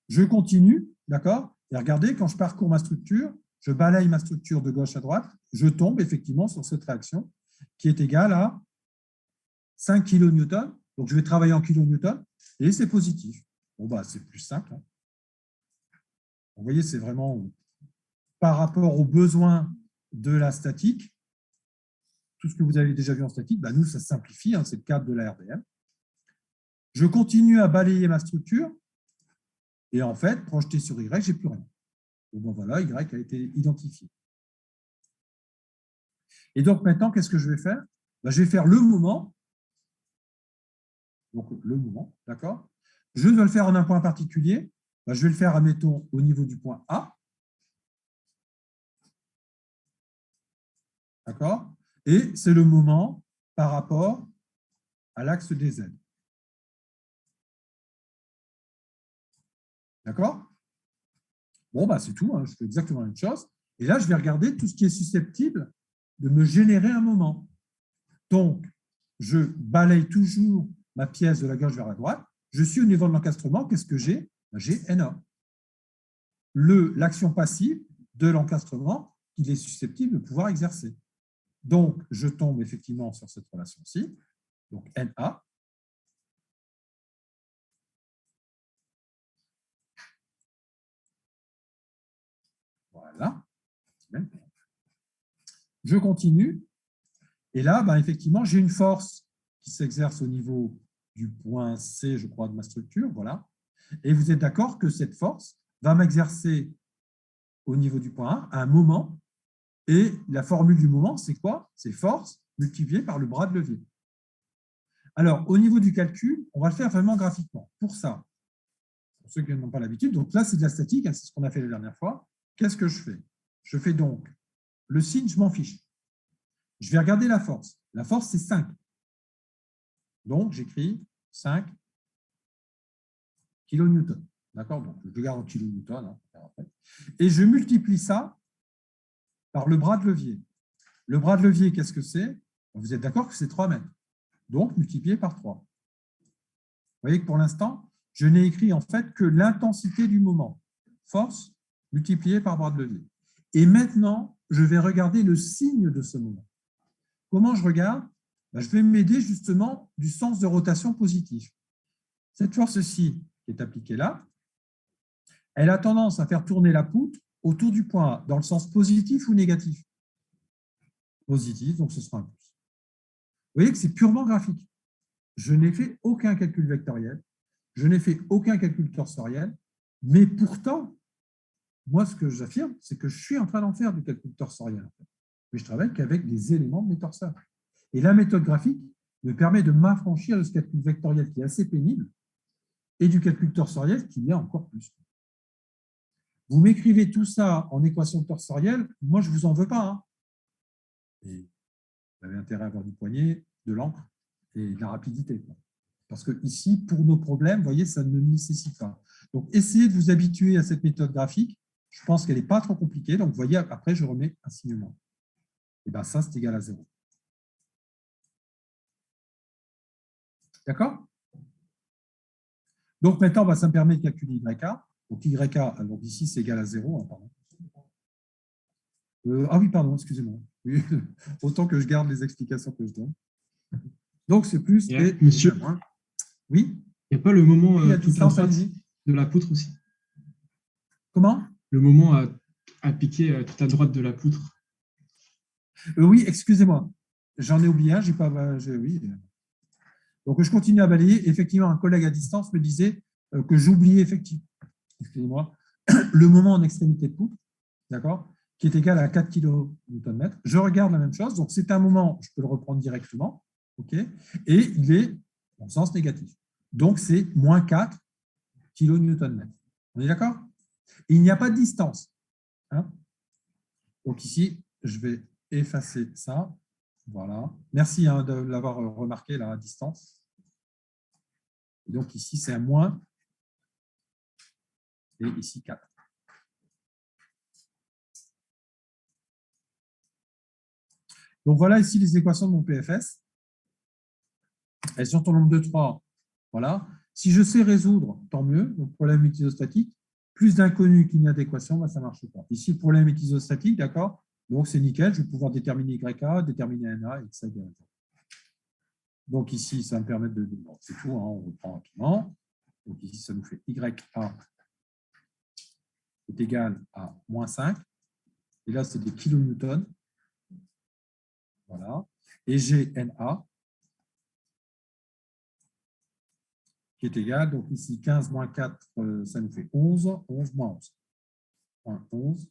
Je continue, d'accord? Et regardez, quand je parcours ma structure, je balaye ma structure de gauche à droite, je tombe effectivement sur cette réaction qui est égale à 5 kN. Donc, je vais travailler en kilonewtons et c'est positif. Bon, bah, c'est plus 5. Hein. Vous voyez, c'est vraiment par rapport aux besoins de la statique, tout ce que vous avez déjà vu en statique, bah, nous, ça se simplifie, hein, c'est le cadre de la RDM. Je continue à balayer ma structure et en fait, projeté sur Y, je n'ai plus rien. Bon, voilà, Y a été identifié. Et donc maintenant, qu'est-ce que je vais faire? Ben, je vais faire le moment. Donc le moment, d'accord? Je dois le faire en un point particulier. Ben, je vais le faire, admettons, au niveau du point A. D'accord? Et c'est le moment par rapport à l'axe des Z. D'accord? Bon, bah, c'est tout. Hein, je fais exactement la même chose. Et là, je vais regarder tout ce qui est susceptible de me générer un moment. Donc, je balaye toujours ma pièce de la gauche vers la droite. Je suis au niveau de l'encastrement. Qu'est-ce que j'ai? J'ai NA. L'action passive de l'encastrement qu'il est susceptible de pouvoir exercer. Donc, je tombe effectivement sur cette relation-ci. Donc, NA. Voilà. Je continue. Et là, ben, effectivement, j'ai une force qui s'exerce au niveau du point C, je crois, de ma structure. Voilà. Et vous êtes d'accord que cette force va m'exercer au niveau du point A à un moment. Et la formule du moment, c'est quoi? C'est force multiplié par le bras de levier. Alors, au niveau du calcul, on va le faire vraiment graphiquement. Pour ça, pour ceux qui n'ont pas l'habitude, donc là, c'est de la statique, hein, c'est ce qu'on a fait la dernière fois. Qu'est-ce que je fais? Je fais donc le signe, je m'en fiche. Je vais regarder la force. La force, c'est 5. Donc, j'écris 5 kN. D'accord? Donc, je garde en kilonewton. Hein, et je multiplie ça par le bras de levier. Le bras de levier, qu'est-ce que c'est? Vous êtes d'accord que c'est 3 mètres. Donc, multiplié par 3. Vous voyez que pour l'instant, je n'ai écrit en fait que l'intensité du moment. Force multipliée par bras de levier. Et maintenant, je vais regarder le signe de ce moment. Comment je regarde? Je vais m'aider justement du sens de rotation positif. Cette force-ci qui est appliquée là, elle a tendance à faire tourner la poutre autour du point A, dans le sens positif ou négatif? Positif, donc ce sera un plus. Vous voyez que c'est purement graphique. Je n'ai fait aucun calcul vectoriel, je n'ai fait aucun calcul torsoriel, mais pourtant, moi, ce que j'affirme, c'est que je suis en train d'en faire du calcul torsoriel. Mais je travaille qu'avec des éléments de mes torseurs. Et la méthode graphique me permet de m'affranchir de ce calcul vectoriel qui est assez pénible et du calcul torsoriel qui l'est encore plus. Vous m'écrivez tout ça en équation torsorielle, moi, je ne vous en veux pas. Hein. Et vous avez intérêt à avoir du poignet, de l'encre et de la rapidité. Parce que ici, pour nos problèmes, vous voyez, ça ne nécessite pas. Donc, essayez de vous habituer à cette méthode graphique. Je pense qu'elle n'est pas trop compliquée. Donc, vous voyez, après, je remets un signe moins. Et bien, ça, c'est égal à 0. D'accord? Donc, maintenant, ça me permet de calculer YK. Donc, YK, donc ici, c'est égal à 0. Hein, pardon. Ah oui, pardon, excusez-moi. Oui, autant que je garde les explications que je donne. Donc, c'est plus et monsieur, moins. Oui? il n'y a pas le moment Oui, à tout à distance, droite allez-y. de la poutre aussi? Comment? Le moment à piquer tout à droite de la poutre. Oui, excusez-moi. J'en ai oublié un. J'ai pas, oui. Donc, je continue à balayer. Effectivement, un collègue à distance me disait que j'oubliais effectivement, excusez-moi, le moment en extrémité de poutre, d'accord, qui est égal à 4 kN. Je regarde la même chose. Donc, c'est un moment, je peux le reprendre directement, ok, et il est en sens négatif. Donc, c'est moins 4 kN. On est d'accord? Il n'y a pas de distance. Hein? Donc, ici, je vais effacer ça. Voilà. Merci de l'avoir remarqué, là, à distance. Et donc, ici, c'est un moins. Et ici, 4. Donc, voilà ici les équations de mon PFS. Elles sont au nombre de 3. Voilà. Si je sais résoudre, tant mieux. Donc, problème isostatique. Plus d'inconnus qu'il n'y a d'équations, ça ne marche pas. Ici, le problème est isostatique, d'accord? Donc, c'est nickel. Je vais pouvoir déterminer YK, déterminer NA, et ça. Donc, ici, ça va me permet de… Bon, c'est tout, hein, on reprend rapidement. Donc, ici, ça nous fait YA est égal à moins 5. Et là, c'est des kilonewtons. Voilà. Et j'ai NA qui est égal, donc ici 15 moins 4, ça nous fait 11, 11 moins 11. 11.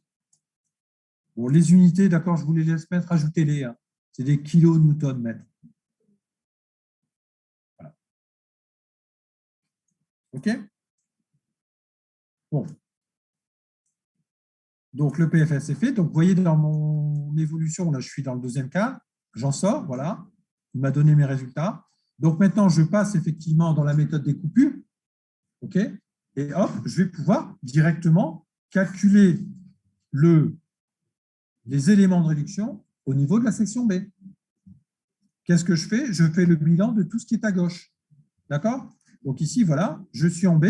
Bon, les unités, d'accord, je vous les laisse mettre, ajoutez-les. Hein. C'est des kilonewton-mètres. Voilà. OK? Bon. Donc, le PFS est fait. Donc, vous voyez, dans mon évolution, là, je suis dans le deuxième cas. J'en sors, voilà. Il m'a donné mes résultats. Donc, maintenant, je passe effectivement dans la méthode des coupures. OK? Et hop, je vais pouvoir directement calculer les éléments de réduction au niveau de la section B. Qu'est-ce que je fais? Je fais le bilan de tout ce qui est à gauche. D'accord? Donc ici, voilà, je suis en B.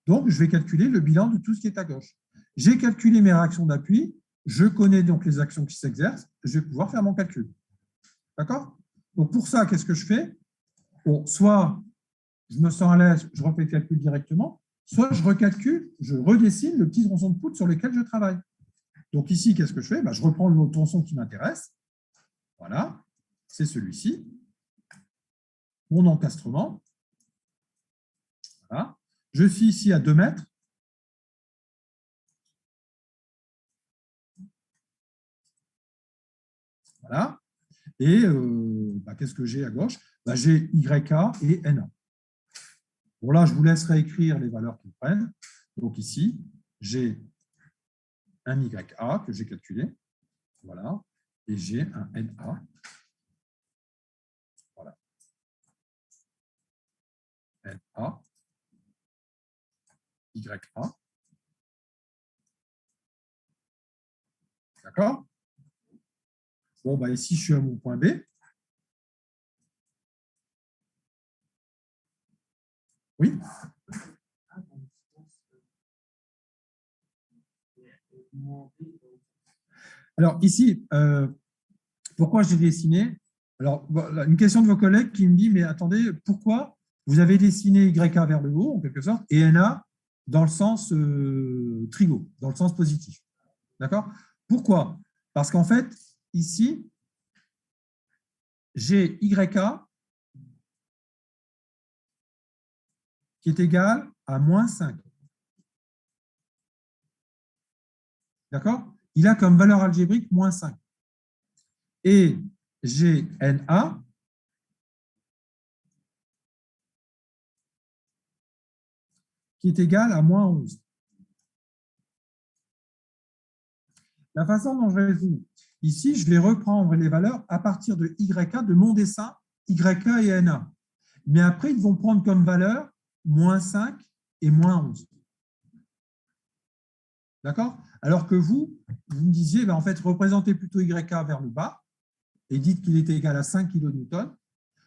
Donc, je vais calculer le bilan de tout ce qui est à gauche. J'ai calculé mes réactions d'appui. Je connais donc les actions qui s'exercent. Je vais pouvoir faire mon calcul. D'accord? Donc, pour ça, qu'est-ce que je fais? Bon, soit je me sens à l'aise, je refais le calcul directement, soit je recalcule, je redessine le petit tronçon de poutre sur lequel je travaille. Donc ici, qu'est-ce que je fais? Je reprends le tronçon qui m'intéresse. Voilà, c'est celui-ci. Mon encastrement. Voilà. Je suis ici à 2 mètres. Voilà. Et qu'est-ce que j'ai à gauche? J'ai YA et NA. Bon, là, je vous laisse réécrire les valeurs qu'ils prennent. Donc ici, j'ai un YA que j'ai calculé. Voilà. Et j'ai un NA. Voilà. NA. YA. D'accord? Bon, ici, je suis à mon point B. Oui? Alors, ici, pourquoi j'ai dessiné? Alors, voilà, une question de vos collègues qui me dit, mais attendez, pourquoi vous avez dessiné YA vers le haut, en quelque sorte, et NA dans le sens trigo, dans le sens positif? D'accord? Pourquoi? Parce qu'en fait, ici, j'ai YA qui est égal à moins 5. D'accord? Il a comme valeur algébrique moins 5. Et j'ai NA qui est égal à moins 11. La façon dont je résous, ici, je vais reprendre les valeurs à partir de YA, de mon dessin, YA et NA. Mais après, ils vont prendre comme valeur moins 5 et moins 11. D'accord? Alors que vous me disiez, en fait, représentez plutôt YA vers le bas et dites qu'il est égal à 5 kN.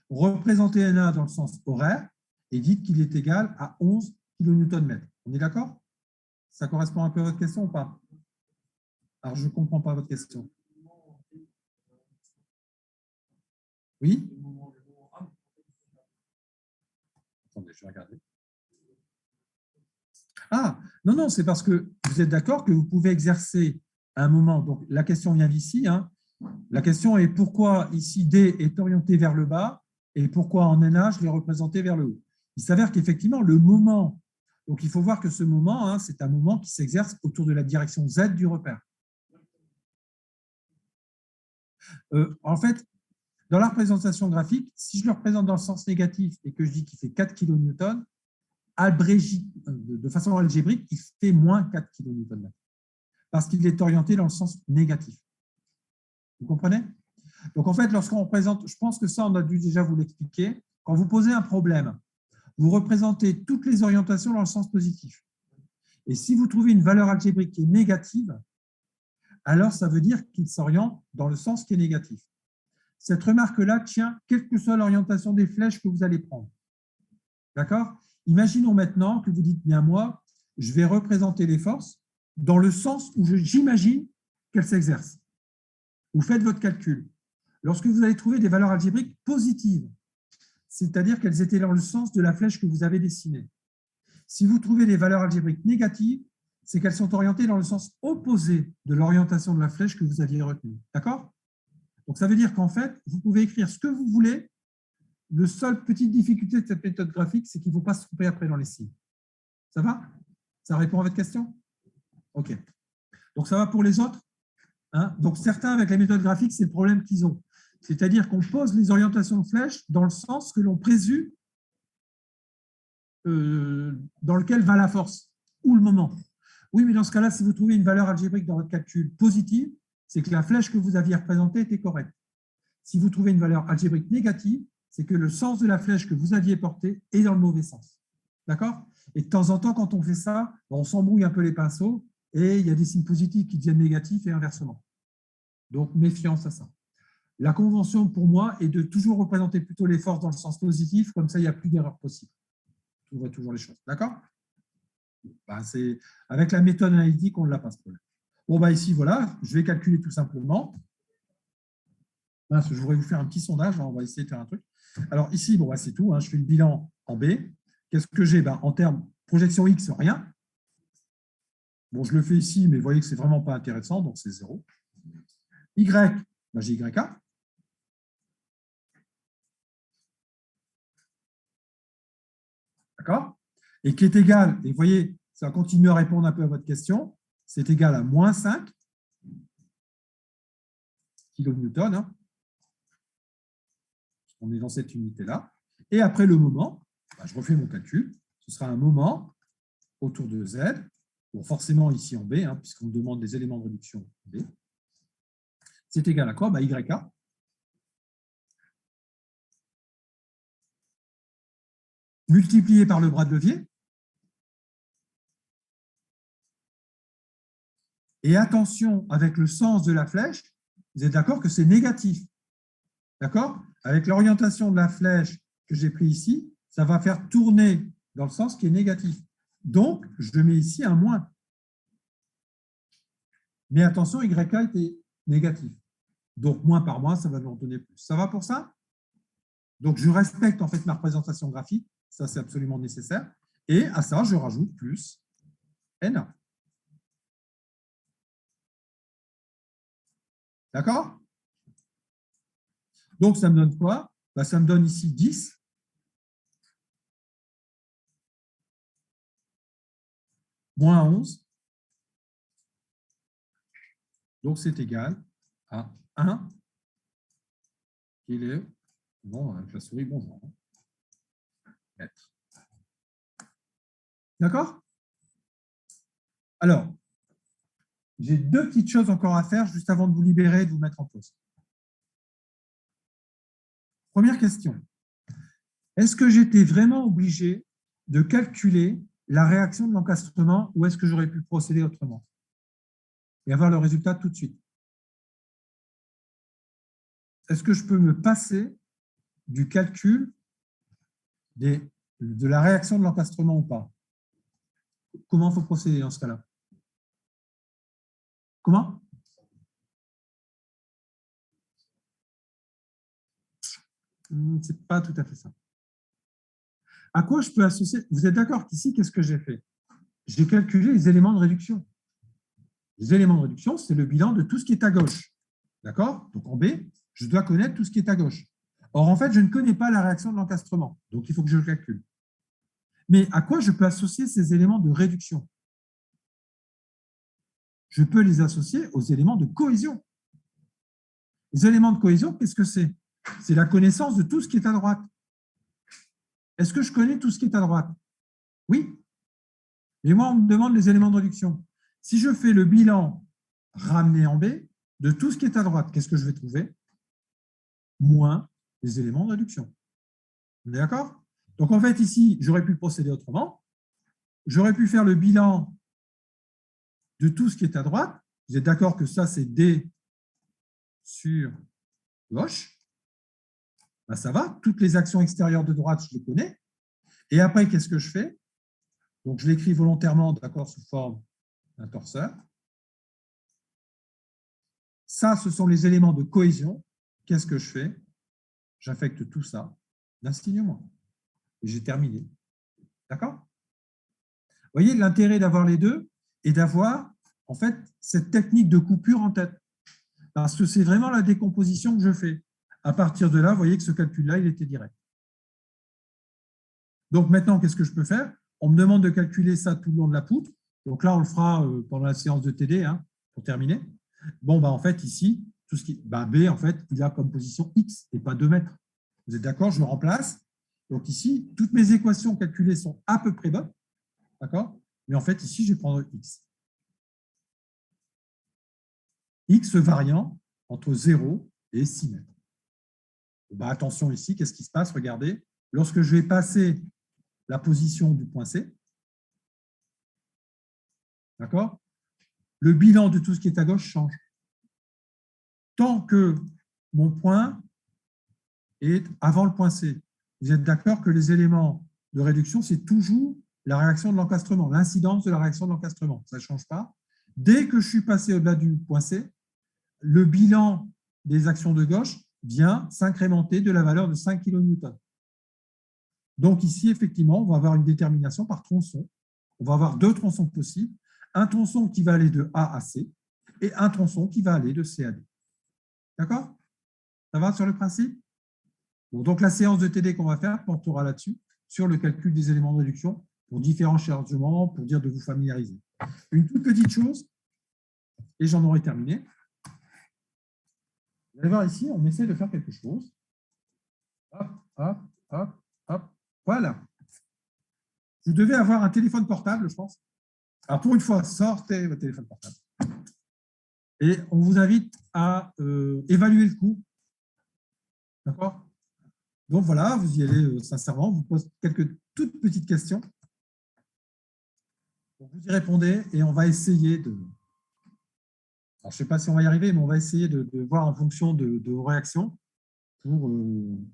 Représentez NA dans le sens horaire et dites qu'il est égal à 11 kN/m. On est d'accord? Ça correspond un peu à votre question ou pas? Alors, je ne comprends pas votre question. Oui? Attendez, je vais regarder. Ah, non, c'est parce que vous êtes d'accord que vous pouvez exercer à un moment. Donc, la question vient d'ici. Hein. La question est pourquoi ici D est orienté vers le bas et pourquoi en NA, je l'ai représenté vers le haut. Il s'avère qu'effectivement, le moment, donc il faut voir que ce moment, hein, c'est un moment qui s'exerce autour de la direction Z du repère. En fait, dans la représentation graphique, si je le représente dans le sens négatif et que je dis qu'il fait 4 kN, de façon algébrique, il fait moins 4 kN parce qu'il est orienté dans le sens négatif. Vous comprenez? Donc, en fait, lorsqu'on représente, je pense que ça, on a dû déjà vous l'expliquer, quand vous posez un problème, vous représentez toutes les orientations dans le sens positif. Et si vous trouvez une valeur algébrique qui est négative, alors ça veut dire qu'il s'oriente dans le sens qui est négatif. Cette remarque-là tient quelle que soit l'orientation des flèches que vous allez prendre. D'accord? Imaginons maintenant que vous dites, bien moi, je vais représenter les forces dans le sens où j'imagine qu'elles s'exercent. Vous faites votre calcul. Lorsque vous allez trouver des valeurs algébriques positives, c'est-à-dire qu'elles étaient dans le sens de la flèche que vous avez dessinée. Si vous trouvez des valeurs algébriques négatives, c'est qu'elles sont orientées dans le sens opposé de l'orientation de la flèche que vous aviez retenue. D'accord? Donc, ça veut dire qu'en fait, vous pouvez écrire ce que vous voulez. La seule petite difficulté de cette méthode graphique, c'est qu'il ne faut pas se tromper après dans les signes. Ça va? Ça répond à votre question? OK. Donc, ça va pour les autres? Hein? Donc, certains, avec la méthode graphique, c'est le problème qu'ils ont. C'est-à-dire qu'on pose les orientations de flèches dans le sens que l'on présume dans lequel va la force ou le moment. Oui, mais dans ce cas-là, si vous trouvez une valeur algébrique dans votre calcul positive, c'est que la flèche que vous aviez représentée était correcte. Si vous trouvez une valeur algébrique négative, c'est que le sens de la flèche que vous aviez portée est dans le mauvais sens. D'accord? Et de temps en temps, quand on fait ça, on s'embrouille un peu les pinceaux et il y a des signes positifs qui deviennent négatifs et inversement. Donc, méfiance à ça. La convention, pour moi, est de toujours représenter plutôt les forces dans le sens positif, comme ça, il n'y a plus d'erreur possible. On voit toujours les choses. D'accord? Avec la méthode analytique, on ne l'a pas ce problème. Bon, ici, voilà, je vais calculer tout simplement. Je voudrais vous faire un petit sondage, on va essayer de faire un truc. Alors ici, c'est tout, hein, je fais le bilan en B. Qu'est-ce que j'ai? En termes projection X, rien. Bon, je le fais ici, mais vous voyez que ce n'est vraiment pas intéressant, donc c'est 0. Y, j'ai YA. D'accord? Et qui est égal, et vous voyez, ça continue à répondre un peu à votre question, c'est égal à moins 5 kN. Hein. On est dans cette unité-là. Et après le moment, je refais mon calcul. Ce sera un moment autour de Z. Bon, forcément ici en B, puisqu'on me demande des éléments de réduction B. C'est égal à quoi? YK. Multiplié par le bras de levier. Et attention, avec le sens de la flèche, vous êtes d'accord que c'est négatif. D'accord? Avec l'orientation de la flèche que j'ai pris ici, ça va faire tourner dans le sens qui est négatif. Donc, je mets ici un moins. Mais attention, YK était négatif. Donc, moins par moins, ça va nous en donner plus. Ça va pour ça? Donc, je respecte en fait ma représentation graphique. Ça, c'est absolument nécessaire. Et à ça, je rajoute plus NA. D'accord? Donc, ça me donne quoi? Ça me donne ici 10. Moins 11. Donc, c'est égal à 1. Il est, bon, avec la souris, bonjour. Mètre. D'accord? Alors, j'ai deux petites choses encore à faire juste avant de vous libérer et de vous mettre en pause. Première question. Est-ce que j'étais vraiment obligé de calculer la réaction de l'encastrement ou est-ce que j'aurais pu procéder autrement et avoir le résultat tout de suite? Est-ce que je peux me passer du calcul de la réaction de l'encastrement ou pas? Comment il faut procéder dans ce cas-là? Comment? Ce n'est pas tout à fait ça. À quoi je peux associer? Vous êtes d'accord qu'ici, qu'est-ce que j'ai fait? J'ai calculé les éléments de réduction. Les éléments de réduction, c'est le bilan de tout ce qui est à gauche. D'accord? Donc en B, je dois connaître tout ce qui est à gauche. Or, en fait, je ne connais pas la réaction de l'encastrement. Donc, il faut que je le calcule. Mais à quoi je peux associer ces éléments de réduction? Je peux les associer aux éléments de cohésion. Les éléments de cohésion, qu'est-ce que c'est? C'est la connaissance de tout ce qui est à droite. Est-ce que je connais tout ce qui est à droite? Oui. Mais moi, on me demande les éléments de réduction. Si je fais le bilan ramené en B de tout ce qui est à droite, qu'est-ce que je vais trouver? Moins les éléments de réduction. On est d'accord? Donc, en fait, ici, j'aurais pu procéder autrement. J'aurais pu faire le bilan de tout ce qui est à droite. Vous êtes d'accord que ça, c'est D sur gauche? Ça va. Toutes les actions extérieures de droite, je les connais. Et après, qu'est-ce que je fais? Donc, je l'écris volontairement, d'accord, sous forme d'un torseur. Ça, ce sont les éléments de cohésion. Qu'est-ce que je fais? J'affecte tout ça d'un signe moins. Et j'ai terminé. D'accord? Vous voyez l'intérêt d'avoir les deux et d'avoir, en fait, cette technique de coupure en tête. Parce que c'est vraiment la décomposition que je fais. À partir de là, vous voyez que ce calcul-là, il était direct. Donc maintenant, qu'est-ce que je peux faire? On me demande de calculer ça tout le long de la poutre. Donc là, on le fera pendant la séance de TD, pour terminer. Bon, en fait, ici, tout ce qui, B, en fait, il a comme position X et pas 2 mètres. Vous êtes d'accord? Je le remplace. Donc ici, toutes mes équations calculées sont à peu près bonnes. D'accord? Mais en fait, ici, je vais prendre X. X variant entre 0 et 6 mètres. Attention ici, qu'est-ce qui se passe? Regardez, lorsque je vais passer la position du point C, d'accord? Le bilan de tout ce qui est à gauche change. Tant que mon point est avant le point C, vous êtes d'accord que les éléments de réduction, c'est toujours la réaction de l'encastrement, l'incidence de la réaction de l'encastrement. Ça ne change pas. Dès que je suis passé au-delà du point C, le bilan des actions de gauche vient s'incrémenter de la valeur de 5 kN. Donc ici, effectivement, on va avoir une détermination par tronçon. On va avoir 2 tronçons possibles. Un tronçon qui va aller de A à C et un tronçon qui va aller de C à D. D'accord? Ça va sur le principe? Bon, donc la séance de TD qu'on va faire portera là-dessus, sur le calcul des éléments de réduction, pour différents chargements, pour dire de vous familiariser. Une toute petite chose, et j'en aurai terminé. Vous allez voir ici, on essaie de faire quelque chose. Hop, hop, hop, hop. Voilà. Vous devez avoir un téléphone portable, je pense. Alors, pour une fois, sortez votre téléphone portable. Et on vous invite à évaluer le cours. D'accord? Donc, voilà, vous y allez sincèrement. Vous posez quelques toutes petites questions. Donc, vous y répondez et on va essayer de… Alors, je ne sais pas si on va y arriver, mais on va essayer de voir en fonction de vos réactions pour vous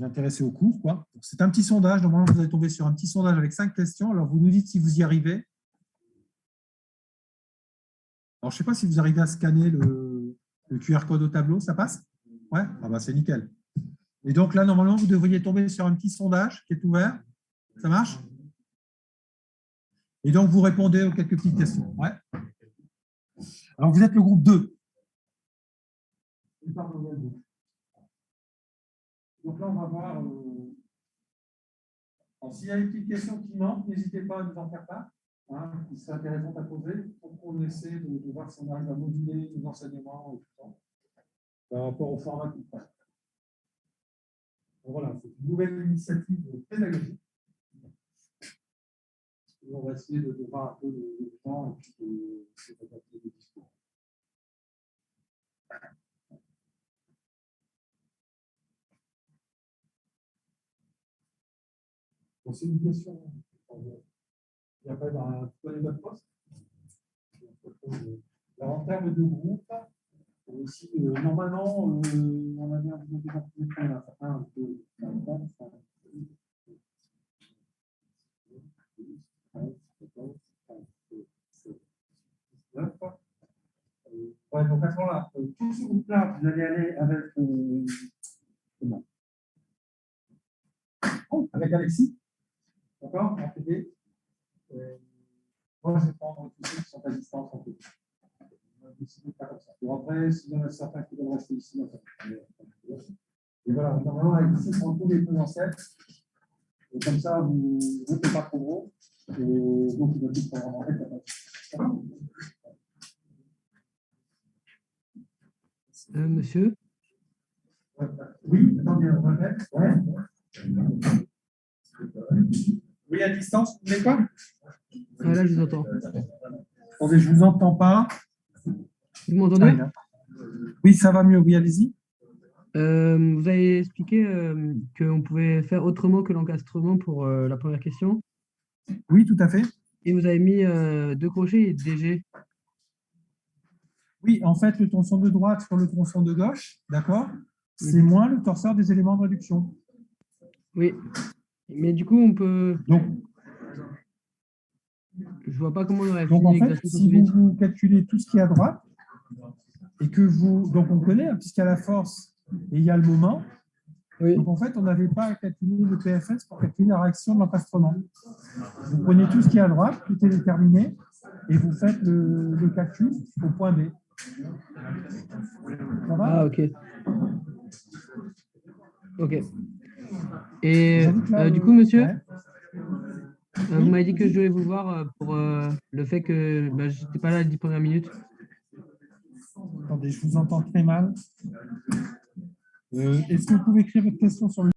intéresser au cours, quoi. C'est un petit sondage. Normalement, vous allez tomber sur un petit sondage avec 5 questions. Alors, vous nous dites si vous y arrivez. Alors, je ne sais pas si vous arrivez à scanner le QR code au tableau. Ça passe? Ouais? Ah bah, c'est nickel. Et donc là, normalement, vous devriez tomber sur un petit sondage qui est ouvert. Ça marche? Et donc, vous répondez aux quelques petites questions. Ouais. Alors, vous êtes le groupe 2. Donc là, on va voir… Alors, s'il y a une petite question qui manque, n'hésitez pas à nous en faire part, hein, qui serait intéressante à poser, pour qu'on essaie de voir si on arrive à moduler nos enseignements et tout ça, par rapport au format qu'il faut. Voilà, c'est une nouvelle initiative pédagogique. Et on va essayer de voir un peu le temps et puis de s'adapter les discours. Donc, c'est une question. Il n'y a pas d'un votre poste. Alors, en termes de groupe, ici, normalement, on a bien vu des entreprises, 1, 2, 3, 4, 5, 6, 9. Ouais, donc à ce moment-là, tout ce groupe-là, vous allez aller avec, avec Alexis. D'accord? En PD. Moi, je vais prendre tous ceux qui sont à distance en fait. On va décider de faire comme ça. Et après, s'il y en a certains qui veulent rester ici, et voilà, normalement, avec ici, on trouve les présentiels. Et comme ça, vous ne faites pas trop gros. Et donc, il va tout prendre en fait. Monsieur? Oui, attendez, on va mettre. Ouais. Oui, à distance, vous voulez quoi? Ah, là, je vous entends. Attendez, je ne vous entends pas. Vous m'entendez? Oui, ça va mieux. Oui, allez-y. Vous avez expliqué qu'on pouvait faire autrement que l'encastrement pour la première question. Oui, tout à fait. Et vous avez mis 2 crochets et DG. Oui, en fait, le tronçon de droite sur le tronçon de gauche, d'accord, c'est moins le torseur des éléments de réduction. Oui. Mais du coup, on peut… Donc, Je vois pas comment on aurait en fini fait, l'exercice si aussi vite. vous calculez tout ce qui est à droite, et que vous… Donc, on connaît, hein, puisqu'il y a la force et il y a le moment. Oui. Donc, en fait, on n'avait pas à calculer le PFS pour calculer la réaction de l'encastrement. Vous prenez tout ce qui est à droite, tout est déterminé, et vous faites le calcul au point B. Ça va? Ah, ok. Ok. Et J'invite là, du coup, monsieur, ouais. vous m'avez dit que je devais vous voir pour le fait que je n'étais pas là les 10 premières minutes. Attendez, je vous entends très mal. Est-ce que vous pouvez écrire votre question sur le